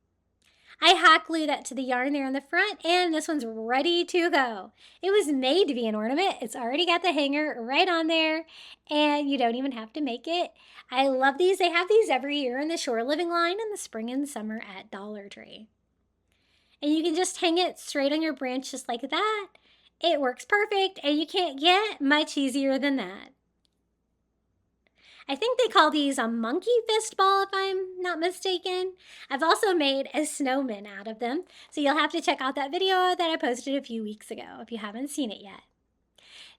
I hot glue that to the yarn there in the front, and this one's ready to go. It was made to be an ornament. It's already got the hanger right on there, and you don't even have to make it. I love these. They have these every year in the Shore Living line in the spring and summer at Dollar Tree. And you can just hang it straight on your branch just like that. It works perfect, and you can't get much easier than that. I think they call these a monkey fist ball, if I'm not mistaken. I've also made a snowman out of them, so you'll have to check out that video that I posted a few weeks ago if you haven't seen it yet.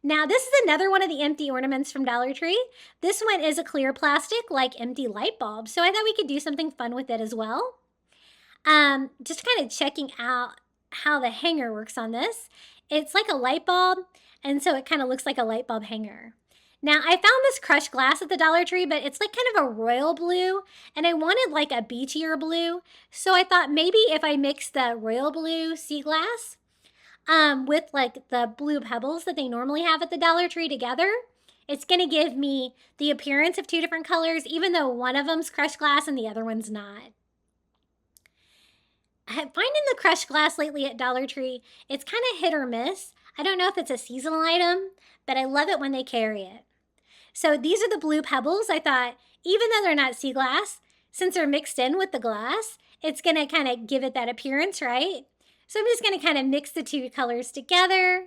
Now, this is another one of the empty ornaments from Dollar Tree. This one is a clear plastic, like empty light bulb, so I thought we could do something fun with it as well. Just kind of checking out how the hanger works on this. It's like a light bulb, and so it kind of looks like a light bulb hanger. Now, I found this crushed glass at the Dollar Tree, but it's like kind of a royal blue, and I wanted like a beachier blue. So I thought maybe if I mix the royal blue sea glass with like the blue pebbles that they normally have at the Dollar Tree together, it's going to give me the appearance of two different colors, even though one of them's crushed glass and the other one's not. Finding the crushed glass lately at Dollar Tree, it's kind of hit or miss. I don't know if it's a seasonal item, but I love it when they carry it. So these are the blue pebbles. I thought, even though they're not sea glass, since they're mixed in with the glass, it's going to kind of give it that appearance, right? So I'm just going to kind of mix the two colors together.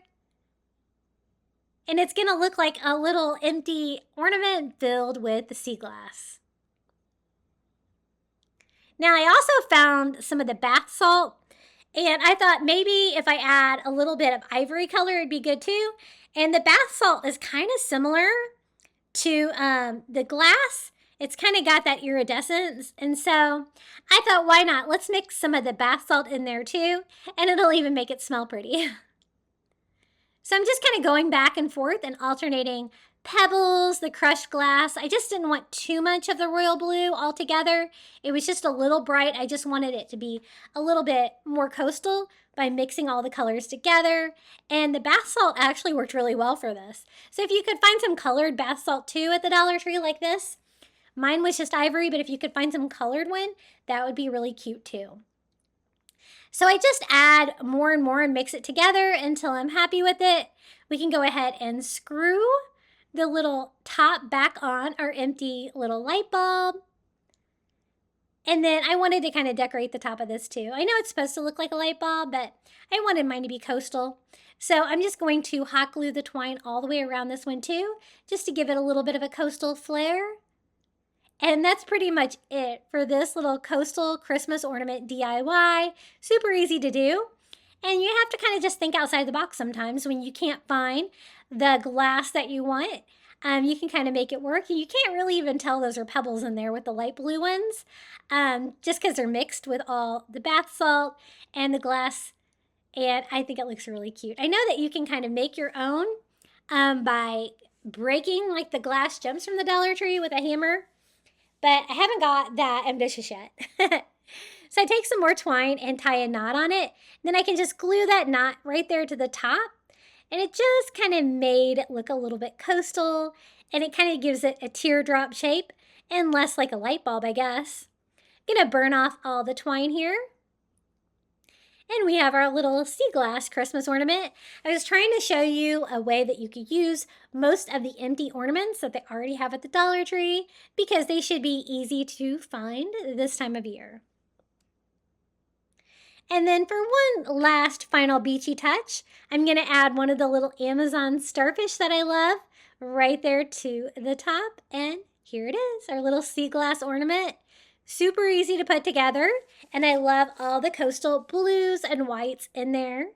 And it's going to look like a little empty ornament filled with the sea glass. Now, I also found some of the bath salt, and I thought maybe if I add a little bit of ivory color, it'd be good too. And the bath salt is kind of similar to the glass. It's kind of got that iridescence, and so I thought, why not? Let's mix some of the bath salt in there too, and it'll even make it smell pretty. So I'm just kind of going back and forth and alternating pebbles, the crushed glass. I just didn't want too much of the royal blue altogether. It was just a little bright. I just wanted it to be a little bit more coastal by mixing all the colors together. And the bath salt actually worked really well for this. So if you could find some colored bath salt too at the Dollar Tree like this, mine was just ivory, but if you could find some colored one, that would be really cute too. So I just add more and more and mix it together until I'm happy with it. We can go ahead and screw the little top back on our empty little light bulb. And then I wanted to kind of decorate the top of this too. I know it's supposed to look like a light bulb, but I wanted mine to be coastal. So I'm just going to hot glue the twine all the way around this one too, just to give it a little bit of a coastal flair. And that's pretty much it for this little Coastal Christmas Ornament DIY. Super easy to do. And you have to kind of just think outside the box sometimes when you can't find the glass that you want. You can kind of make it work. You can't really even tell those are pebbles in there with the light blue ones, just because they're mixed with all the bath salt and the glass. And I think it looks really cute. I know that you can kind of make your own by breaking like the glass gems from the Dollar Tree with a hammer, but I haven't got that ambitious yet. So I take some more twine and tie a knot on it. Then I can just glue that knot right there to the top. And it just kind of made it look a little bit coastal. And it kind of gives it a teardrop shape and less like a light bulb, I guess. I'm going to burn off all the twine here. And we have our little sea glass Christmas ornament. I was trying to show you a way that you could use most of the empty ornaments that they already have at the Dollar Tree because they should be easy to find this time of year. And then for one last final beachy touch, I'm going to add one of the little Amazon starfish that I love right there to the top. And here it is, our little sea glass ornament. Super easy to put together. And I love all the coastal blues and whites in there,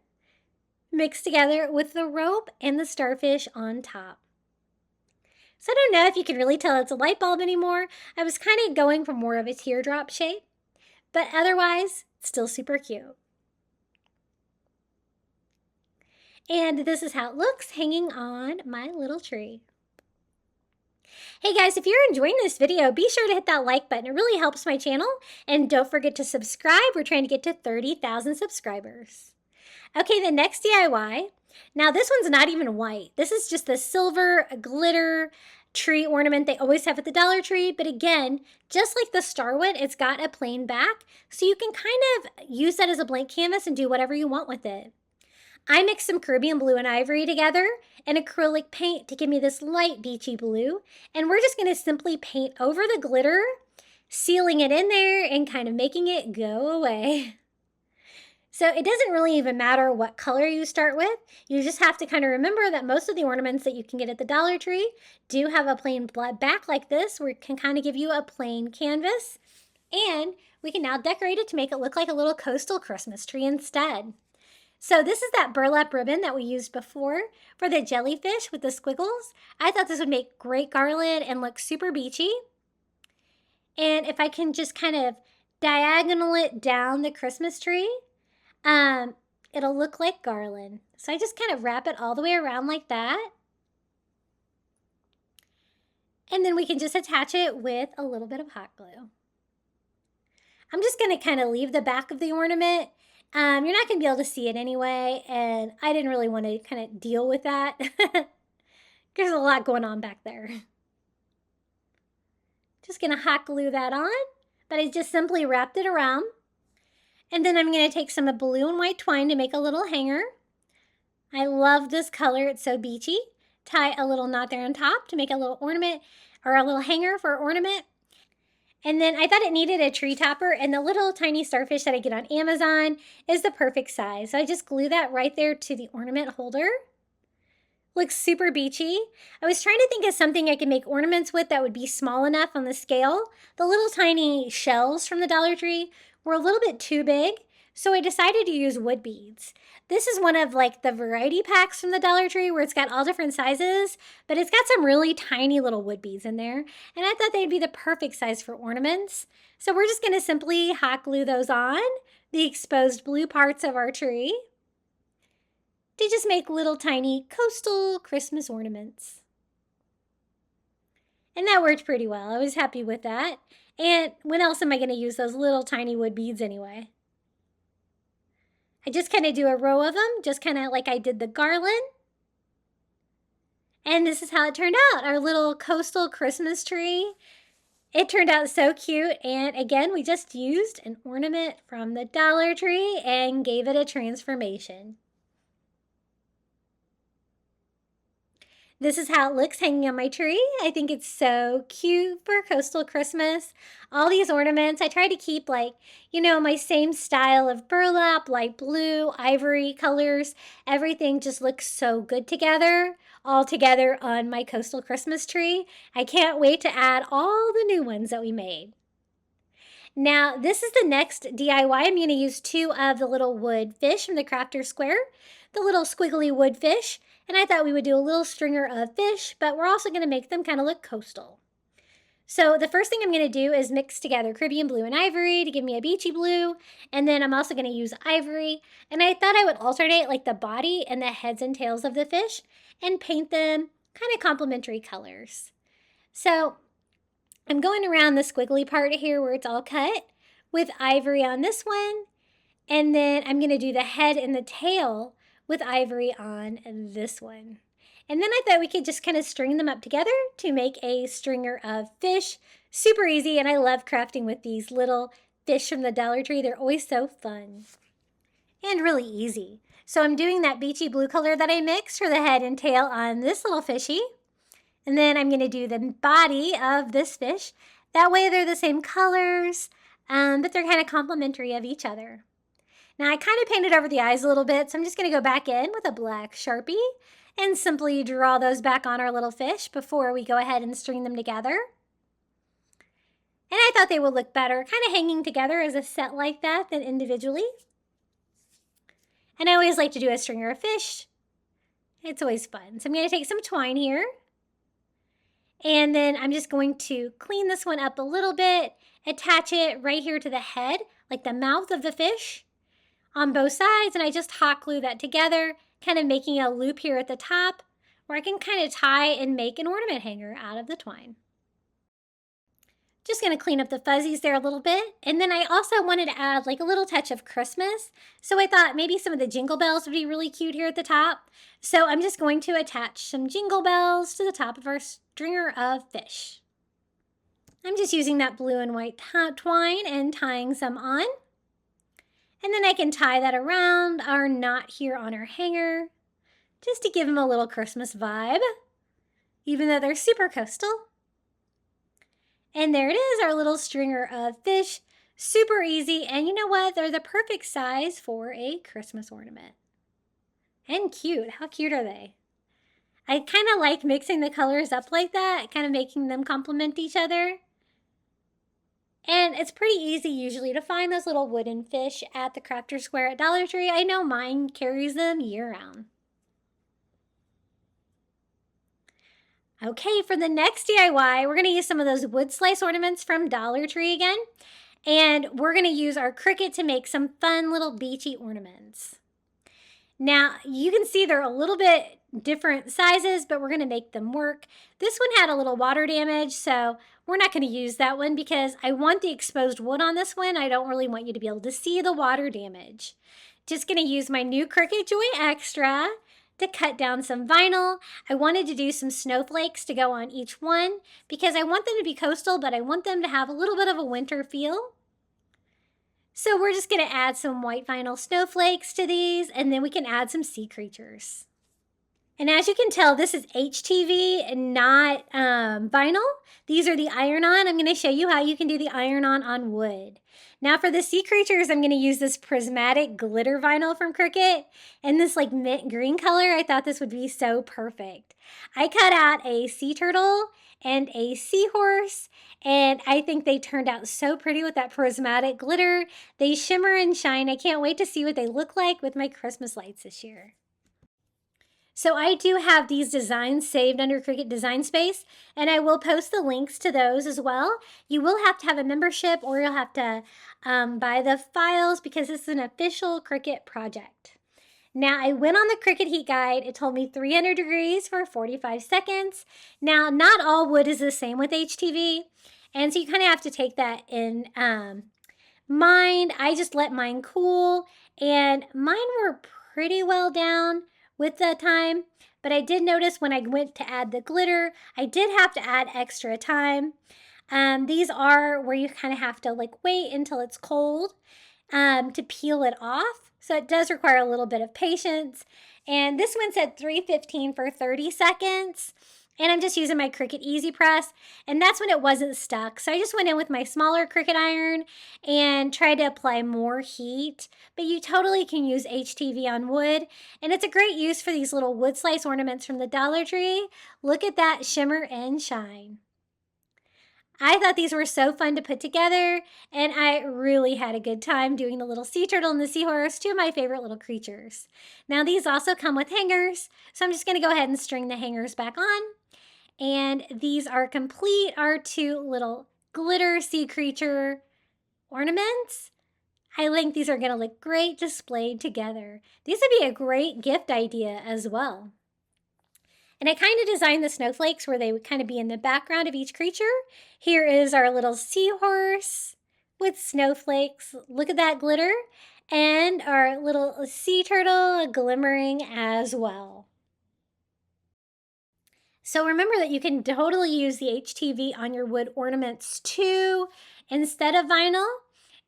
mixed together with the rope and the starfish on top. So I don't know if you can really tell it's a light bulb anymore. I was kind of going for more of a teardrop shape, but otherwise, still super cute. And this is how it looks hanging on my little tree. Hey guys, if you're enjoying this video, be sure to hit that like button. It really helps my channel. And don't forget to subscribe. We're trying to get to 30,000 subscribers. Okay, the next DIY. Now this one's not even white. This is just the silver glitter tree ornament they always have at the Dollar Tree. But again, just like the Starwood, it's got a plain back. So you can kind of use that as a blank canvas and do whatever you want with it. I mixed some Caribbean blue and ivory together and acrylic paint to give me this light beachy blue. And we're just going to simply paint over the glitter, sealing it in there and kind of making it go away. So it doesn't really even matter what color you start with. You just have to kind of remember that most of the ornaments that you can get at the Dollar Tree do have a plain back like this, where it can kind of give you a plain canvas. And we can now decorate it to make it look like a little coastal Christmas tree instead. So this is that burlap ribbon that we used before for the jellyfish with the squiggles. I thought this would make great garland and look super beachy. And if I can just kind of diagonal it down the Christmas tree, it'll look like garland. So I just kind of wrap it all the way around like that. And then we can just attach it with a little bit of hot glue. I'm just going to kind of leave the back of the ornament. You're not going to be able to see it anyway, and I didn't really want to kind of deal with that. There's a lot going on back there. Just going to hot glue that on, but I just simply wrapped it around. And then I'm going to take some blue and white twine to make a little hanger. I love this color. It's so beachy. Tie a little knot there on top to make a little ornament or a little hanger for ornament. And then I thought it needed a tree topper, and the little tiny starfish that I get on Amazon is the perfect size. So I just glue that right there to the ornament holder. Looks super beachy. I was trying to think of something I could make ornaments with that would be small enough on the scale. The little tiny shells from the Dollar Tree were a little bit too big, so I decided to use wood beads. This is one of like the variety packs from the Dollar Tree where it's got all different sizes, but it's got some really tiny little wood beads in there, and I thought they'd be the perfect size for ornaments. So we're just going to simply hot glue those on the exposed blue parts of our tree to just make little tiny coastal Christmas ornaments. And that worked pretty well. I was happy with that. And when else am I going to use those little tiny wood beads anyway? I just kind of do a row of them, just kind of like I did the garland. And this is how it turned out, our little coastal Christmas tree. It turned out so cute. And again, we just used an ornament from the Dollar Tree and gave it a transformation. This is how it looks hanging on my tree. I think it's so cute for coastal Christmas. All these ornaments, I try to keep like, you know, my same style of burlap, light blue, ivory colors. Everything just looks so good together, all together on my coastal Christmas tree. I can't wait to add all the new ones that we made. Now, this is the next DIY. I'm going to use 2 of the little wood fish from the Crafter Square, the little squiggly wood fish. And I thought we would do a little stringer of fish, but we're also going to make them kind of look coastal. So the first thing I'm going to do is mix together Caribbean blue and ivory to give me a beachy blue. And then I'm also going to use ivory. And I thought I would alternate like the body and the heads and tails of the fish and paint them kind of complementary colors. So I'm going around the squiggly part here where it's all cut with ivory on this one. And then I'm going to do the head and the tail with ivory on this one. And then I thought we could just kind of string them up together to make a stringer of fish. Super easy, and I love crafting with these little fish from the Dollar Tree. They're always so fun and really easy. So I'm doing that beachy blue color that I mixed for the head and tail on this little fishy. And then I'm going to do the body of this fish. That way they're the same colors, but they're kind of complementary of each other. Now I kind of painted over the eyes a little bit, so I'm just going to go back in with a black Sharpie and simply draw those back on our little fish before we go ahead and string them together. And I thought they would look better kind of hanging together as a set like that than individually. And I always like to do a stringer of fish. It's always fun. So I'm going to take some twine here. And then I'm just going to clean this one up a little bit, attach it right here to the head, like the mouth of the fish on both sides. And I just hot glue that together, kind of making a loop here at the top where I can kind of tie and make an ornament hanger out of the twine. Just going to clean up the fuzzies there a little bit. And then I also wanted to add like a little touch of Christmas. So I thought maybe some of the jingle bells would be really cute here at the top. So I'm just going to attach some jingle bells to the top of our stringer of fish. I'm just using that blue and white twine and tying some on. And then I can tie that around our knot here on our hanger just to give them a little Christmas vibe, even though they're super coastal. And there it is, our little stringer of fish. Super easy, and you know what? They're the perfect size for a Christmas ornament. And cute. How cute are they? I kind of like mixing the colors up like that, kind of making them complement each other. And it's pretty easy usually to find those little wooden fish at the Crafter Square at Dollar Tree. I know mine carries them year-round. Okay, for the next DIY, we're going to use some of those wood slice ornaments from Dollar Tree again. And we're going to use our Cricut to make some fun little beachy ornaments. Now, you can see they're a little bit different sizes, but we're going to make them work. This one had a little water damage, so we're not going to use that one because I want the exposed wood on this one. I don't really want you to be able to see the water damage. Just going to use my new Cricut Joy Extra to cut down some vinyl. I wanted to do some snowflakes to go on each one because I want them to be coastal, but I want them to have a little bit of a winter feel. So we're just going to add some white vinyl snowflakes to these, and then we can add some sea creatures. And as you can tell, this is HTV and not vinyl. These are the iron-on. I'm going to show you how you can do the iron-on on wood. Now for the sea creatures, I'm going to use this prismatic glitter vinyl from Cricut and this like mint green color. I thought this would be so perfect. I cut out a sea turtle and a seahorse, and I think they turned out so pretty with that prismatic glitter. They shimmer and shine. I can't wait to see what they look like with my Christmas lights this year. So I do have these designs saved under Cricut Design Space, and I will post the links to those as well. You will have to have a membership, or you'll have to buy the files because this is an official Cricut project. Now, I went on the Cricut Heat Guide. It told me 300 degrees for 45 seconds. Now, not all wood is the same with HTV, and so you kind of have to take that in mind. I just let mine cool, and mine were pretty well down with the time, but I did notice when I went to add the glitter, I did have to add extra time. These are where you kind of have to like wait until it's cold to peel it off. So it does require a little bit of patience. And this one said 315 for 30 seconds. And I'm just using my Cricut Easy Press, and that's when it wasn't stuck. So I just went in with my smaller Cricut iron and tried to apply more heat. But you totally can use HTV on wood, and it's a great use for these little wood slice ornaments from the Dollar Tree. Look at that shimmer and shine. I thought thought these were so fun to put together, and I really had a good time doing the little sea turtle and the seahorse, two of my favorite little creatures. Now these also come with hangers, so I'm just going to go ahead and string the hangers back on. And these are complete, our two little glitter sea creature ornaments. I think these are going to look great displayed together. These would be a great gift idea as well. And I kind of designed the snowflakes where they would kind of be in the background of each creature. Here is our little seahorse with snowflakes. Look at that glitter. And our little sea turtle glimmering as well. So remember that you can totally use the HTV on your wood ornaments too, instead of vinyl.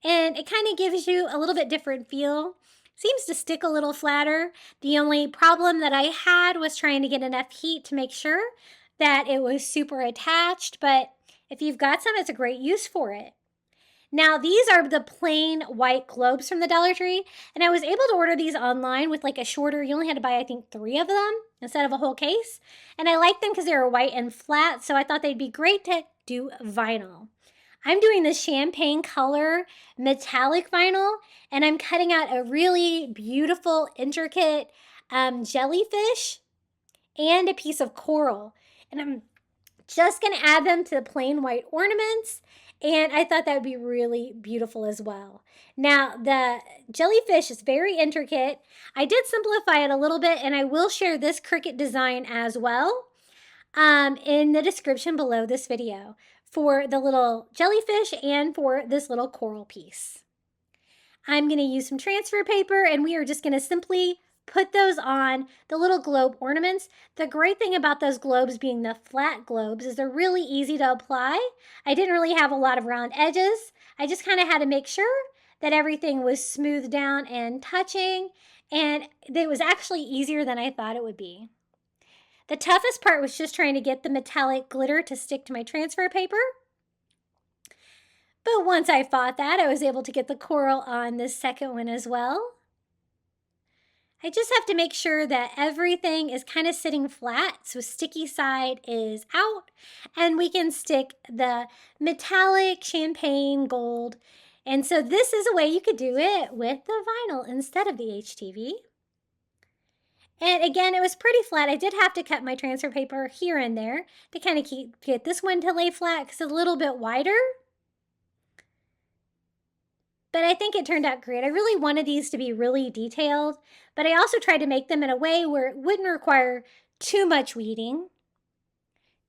And it kind of gives you a little bit different feel. Seems to stick a little flatter. The only problem that I had was trying to get enough heat to make sure that it was super attached. But if you've got some, it's a great use for it. Now, these are the plain white globes from the Dollar Tree, and I was able to order these online with like a shorter, you only had to buy, I think, 3 of them instead of a whole case. And I like them because they were white and flat, so I thought they'd be great to do vinyl. I'm doing the champagne color metallic vinyl, and I'm cutting out a really beautiful, intricate jellyfish and a piece of coral. And I'm just going to add them to the plain white ornaments. And I thought that would be really beautiful as well. Now, the jellyfish is very intricate. I did simplify it a little bit, and I will share this cricket design as well in the description below this video for the little jellyfish and for this little coral piece. I'm going to use some transfer paper, and we are just going to simply put those on the little globe ornaments. The great thing about those globes being the flat globes is they're really easy to apply. I didn't really have a lot of round edges. I just kind of had to make sure that everything was smoothed down and touching, and it was actually easier than I thought it would be. The toughest part was just trying to get the metallic glitter to stick to my transfer paper. But once I fought that, I was able to get the coral on this second one as well. I just have to make sure that everything is kind of sitting flat, so sticky side is out, and we can stick the metallic champagne gold. And so this is a way you could do it with the vinyl instead of the HTV. And again, it was pretty flat. I did have to cut my transfer paper here and there to kind of get this one to lay flat because it's a little bit wider. But I think it turned out great. I really wanted these to be really detailed, but I also tried to make them in a way where it wouldn't require too much weeding,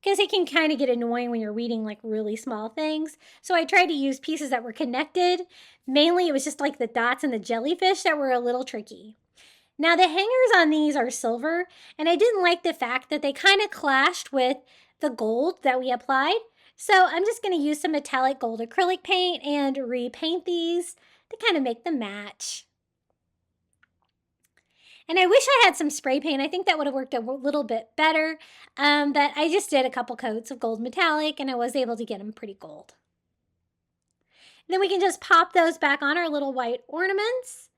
because it can kind of get annoying when you're weeding like really small things. So I tried to use pieces that were connected. Mainly it was just like the dots and the jellyfish that were a little tricky. Now the hangers on these are silver, and I didn't like the fact that they kind of clashed with the gold that we applied. So I'm just going to use some metallic gold acrylic paint and repaint these to kind of make them match. And I wish I had some spray paint. I think that would have worked a little bit better. But I just did a couple coats of gold metallic, and I was able to get them pretty gold. And then we can just pop those back on our little white ornaments.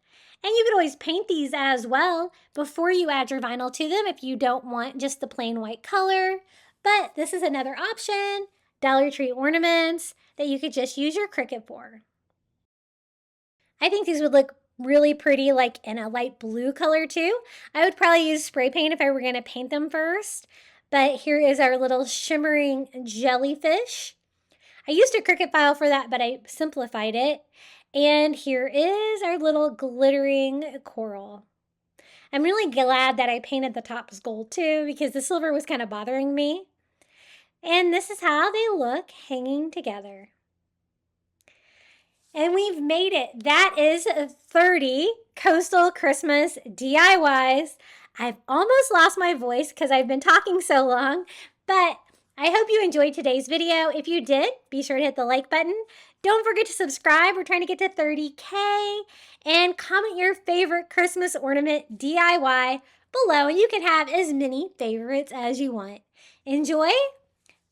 And you could always paint these as well before you add your vinyl to them if you don't want just the plain white color. But this is another option. Dollar Tree ornaments that you could just use your cricket for. I think these would look really pretty like in a light blue color too. I would probably use spray paint if I were going to paint them first. But here is our little shimmering jellyfish. I used a cricket file for that, but I simplified it. And here is our little glittering coral. I'm really glad that I painted the tops gold too, because the silver was kind of bothering me. And this is how they look hanging together. And we've made it. That is 30 Coastal Christmas DIYs. I've almost lost my voice because I've been talking so long, but I hope you enjoyed today's video. If you did, be sure to hit the like button. Don't forget to subscribe. We're trying to get to 30K. And comment your favorite Christmas ornament DIY below, and you can have as many favorites as you want. Enjoy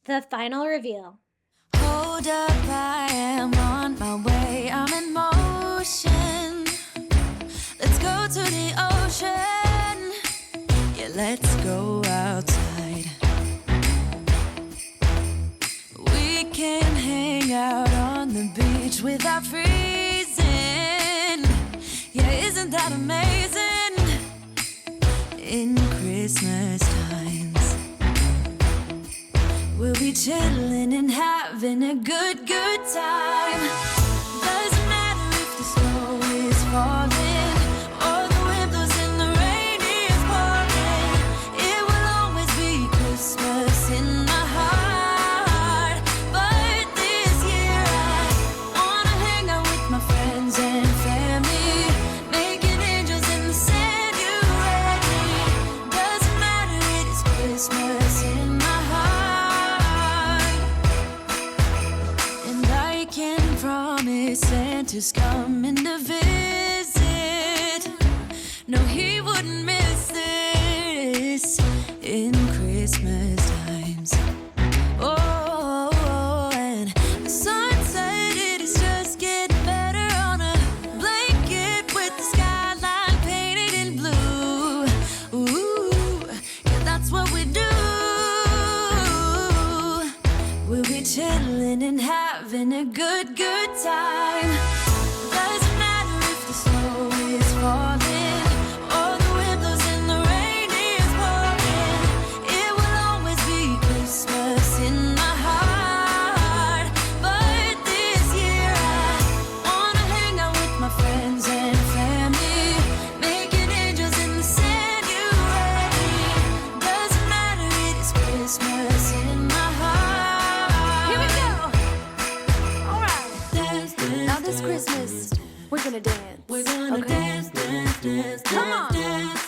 the final reveal. Hold up, I am on my way. I'm in motion. Let's go to the ocean. Yeah, let's go outside. We can hang out on the beach without freezing. Yeah, isn't that amazing? In Christmas times, we'll be chilling and having a good time. Doesn't matter if the snow is falling or the wind blows and the rain is pouring. It will always be Christmas in my heart. But this year I wanna hang out with my friends and family, making angels in the sand. You ready? Doesn't matter, it is Christmas in my heart. And I can promise Santa's coming to visit. No, he wouldn't miss this in Christmas times. Oh, and the sun said it is just getting better on a blanket with the skyline painted in blue. Ooh, yeah, that's what we do. We'll be chilling and having a good time. Doesn't matter if the snow is falling or the wind blows and the rain is pouring. It will always be Christmas in my heart. But this year I wanna hang out with my friends and family, making angels in the sand. You ready? Doesn't matter, it is Christmas in my heart. Here we go. All right. Dance, dance, Now this dance, Christmas, we're gonna dance. we're gonna Okay. dance, dance, dance, Come on. dance.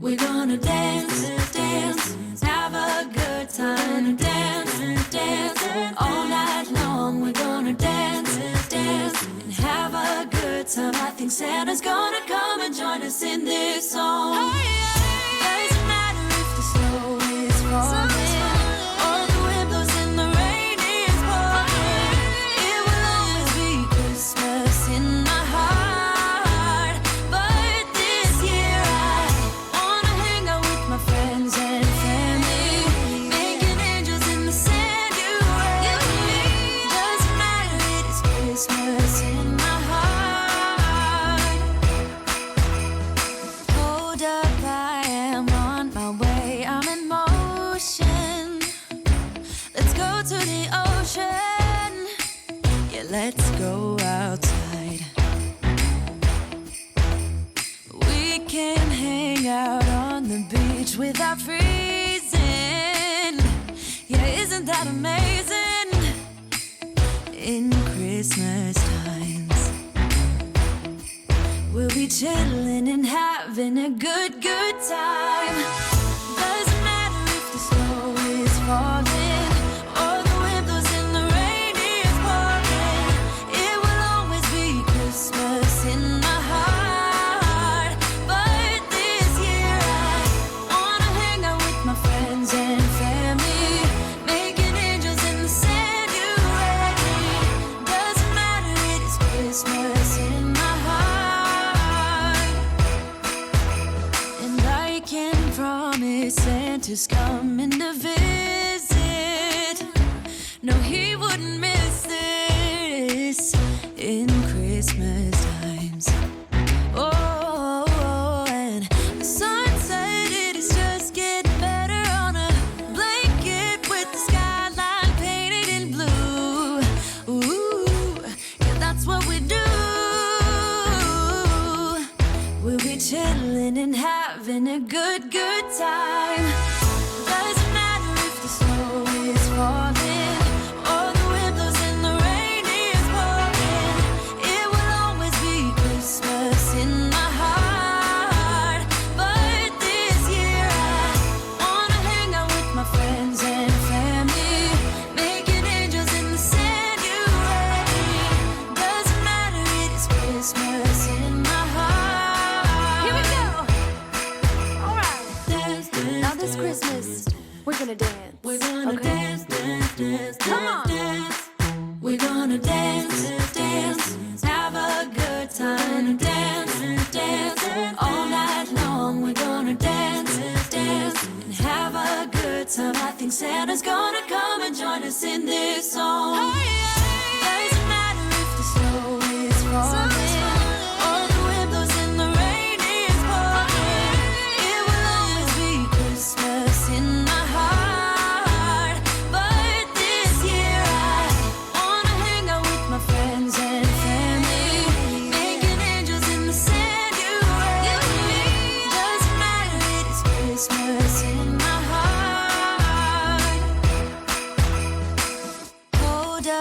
We're gonna dance, dance, have a good time. Dance, dance, all night long. We're gonna dance, dance, and have a good time. I think Santa's gonna come and join us in this song. Doesn't matter if the snow is falling or the wind blows and the rain is pouring. It will always be Christmas in my heart. But this year I wanna hang out with my friends and family, making angels in the sand. You ready? Doesn't matter, it is Christmas in my heart. Hold up, I am on my way. I'm in motion. Let's go to the ocean. Yeah, let's go outside. We can hang out on the beach without freezing. Yeah, isn't that amazing? In Christmas times, we'll be chilling and having a good time. Doesn't matter if the snow is falling or the wind blows and the rain is pouring. It will always be Christmas in my heart. But this year I wanna hang out with my friends and family, making angels in the sand. You ready? Doesn't matter, it is Christmas in my heart. And I can promise Santa's coming to visit. No, he wouldn't miss this in Christmas times. Oh, and the sun said it is just getting better on a blanket with the skyline painted in blue. Ooh, yeah, that's what we do. We'll be chilling and having a good time. Doesn't matter if the snow is falling or the wind blows and the rain is pouring. It will always be Christmas in my heart. But this year I wanna hang out with my friends and family, making angels in the sand. You ready? Doesn't matter, it is Christmas in my heart. Here we go. All right. Dance, dance, Now this dance, Christmas, we're gonna dance. we're gonna Okay. dance, dance, dance, Come on. dance. We're gonna dance, dance, have a good time. Dance, dance, all night long. We're gonna dance, dance, and have a good time. I think Santa's gonna come and join us in this song.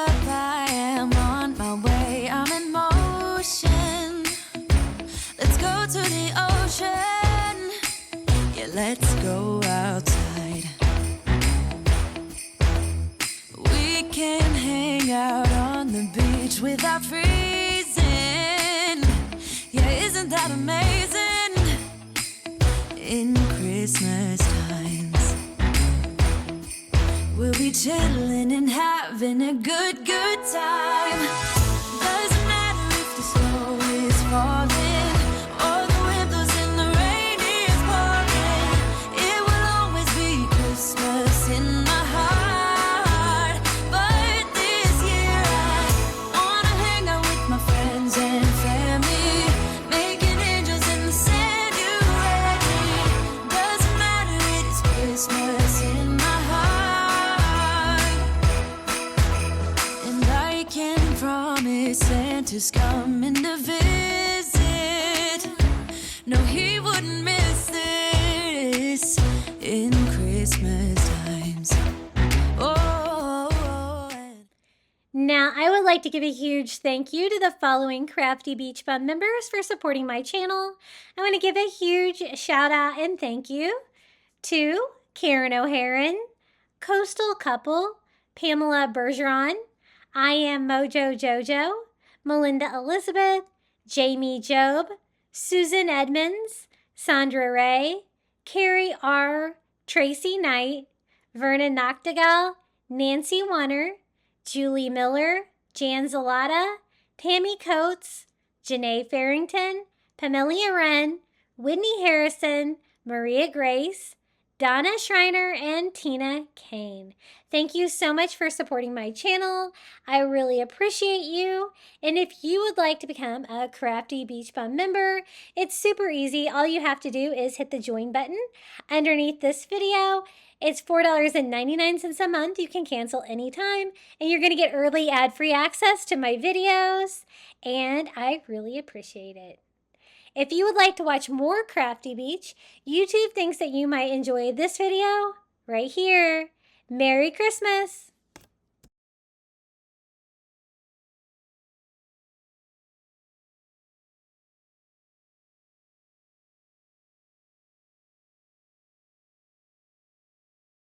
up, I am on my way, I'm in motion. Let's go to the ocean, yeah, let's go outside. We can hang out on the beach without freezing, yeah, isn't that amazing? In Christmas times, we'll be chilling and having a good time. Doesn't matter if the snow is falling or the wind blows and the rain is pouring. It will always be Christmas in my heart. But this year I wanna hang out with my friends and family, making angels in the sand, you and me. Doesn't matter, it is Christmas in my heart. And I can promise Santa's coming to visit. No, he wouldn't miss this in Christmas times. Oh, and Now, I would like to give a huge thank you to the following Crafty Beach Bum members for supporting my channel. I want to give a huge shout out and thank you to Karen O'Haron, Coastal Couple, Pamela Bergeron, I Am Mojo Jojo, Melinda Elizabeth, Jamie Job, Susan Edmonds, Sandra Ray, Carrie R., Tracy Knight, Vernon Noctigal, Nancy Warner, Julie Miller, Jan Zalata, Tammy Coates, Janae Farrington, Pamelia Wren, Whitney Harrison, Maria Grace, Donna Schreiner, and Tina Kane. Thank you so much for supporting my channel. I really appreciate you. And if you would like to become a Crafty Beach Bum member, it's super easy. All you have to do is hit the join button underneath this video. It's $4.99 a month. You can cancel anytime, and you're going to get early ad-free access to my videos, and I really appreciate it. If you would like to watch more Crafty Beach, YouTube thinks that you might enjoy this video right here. Merry Christmas!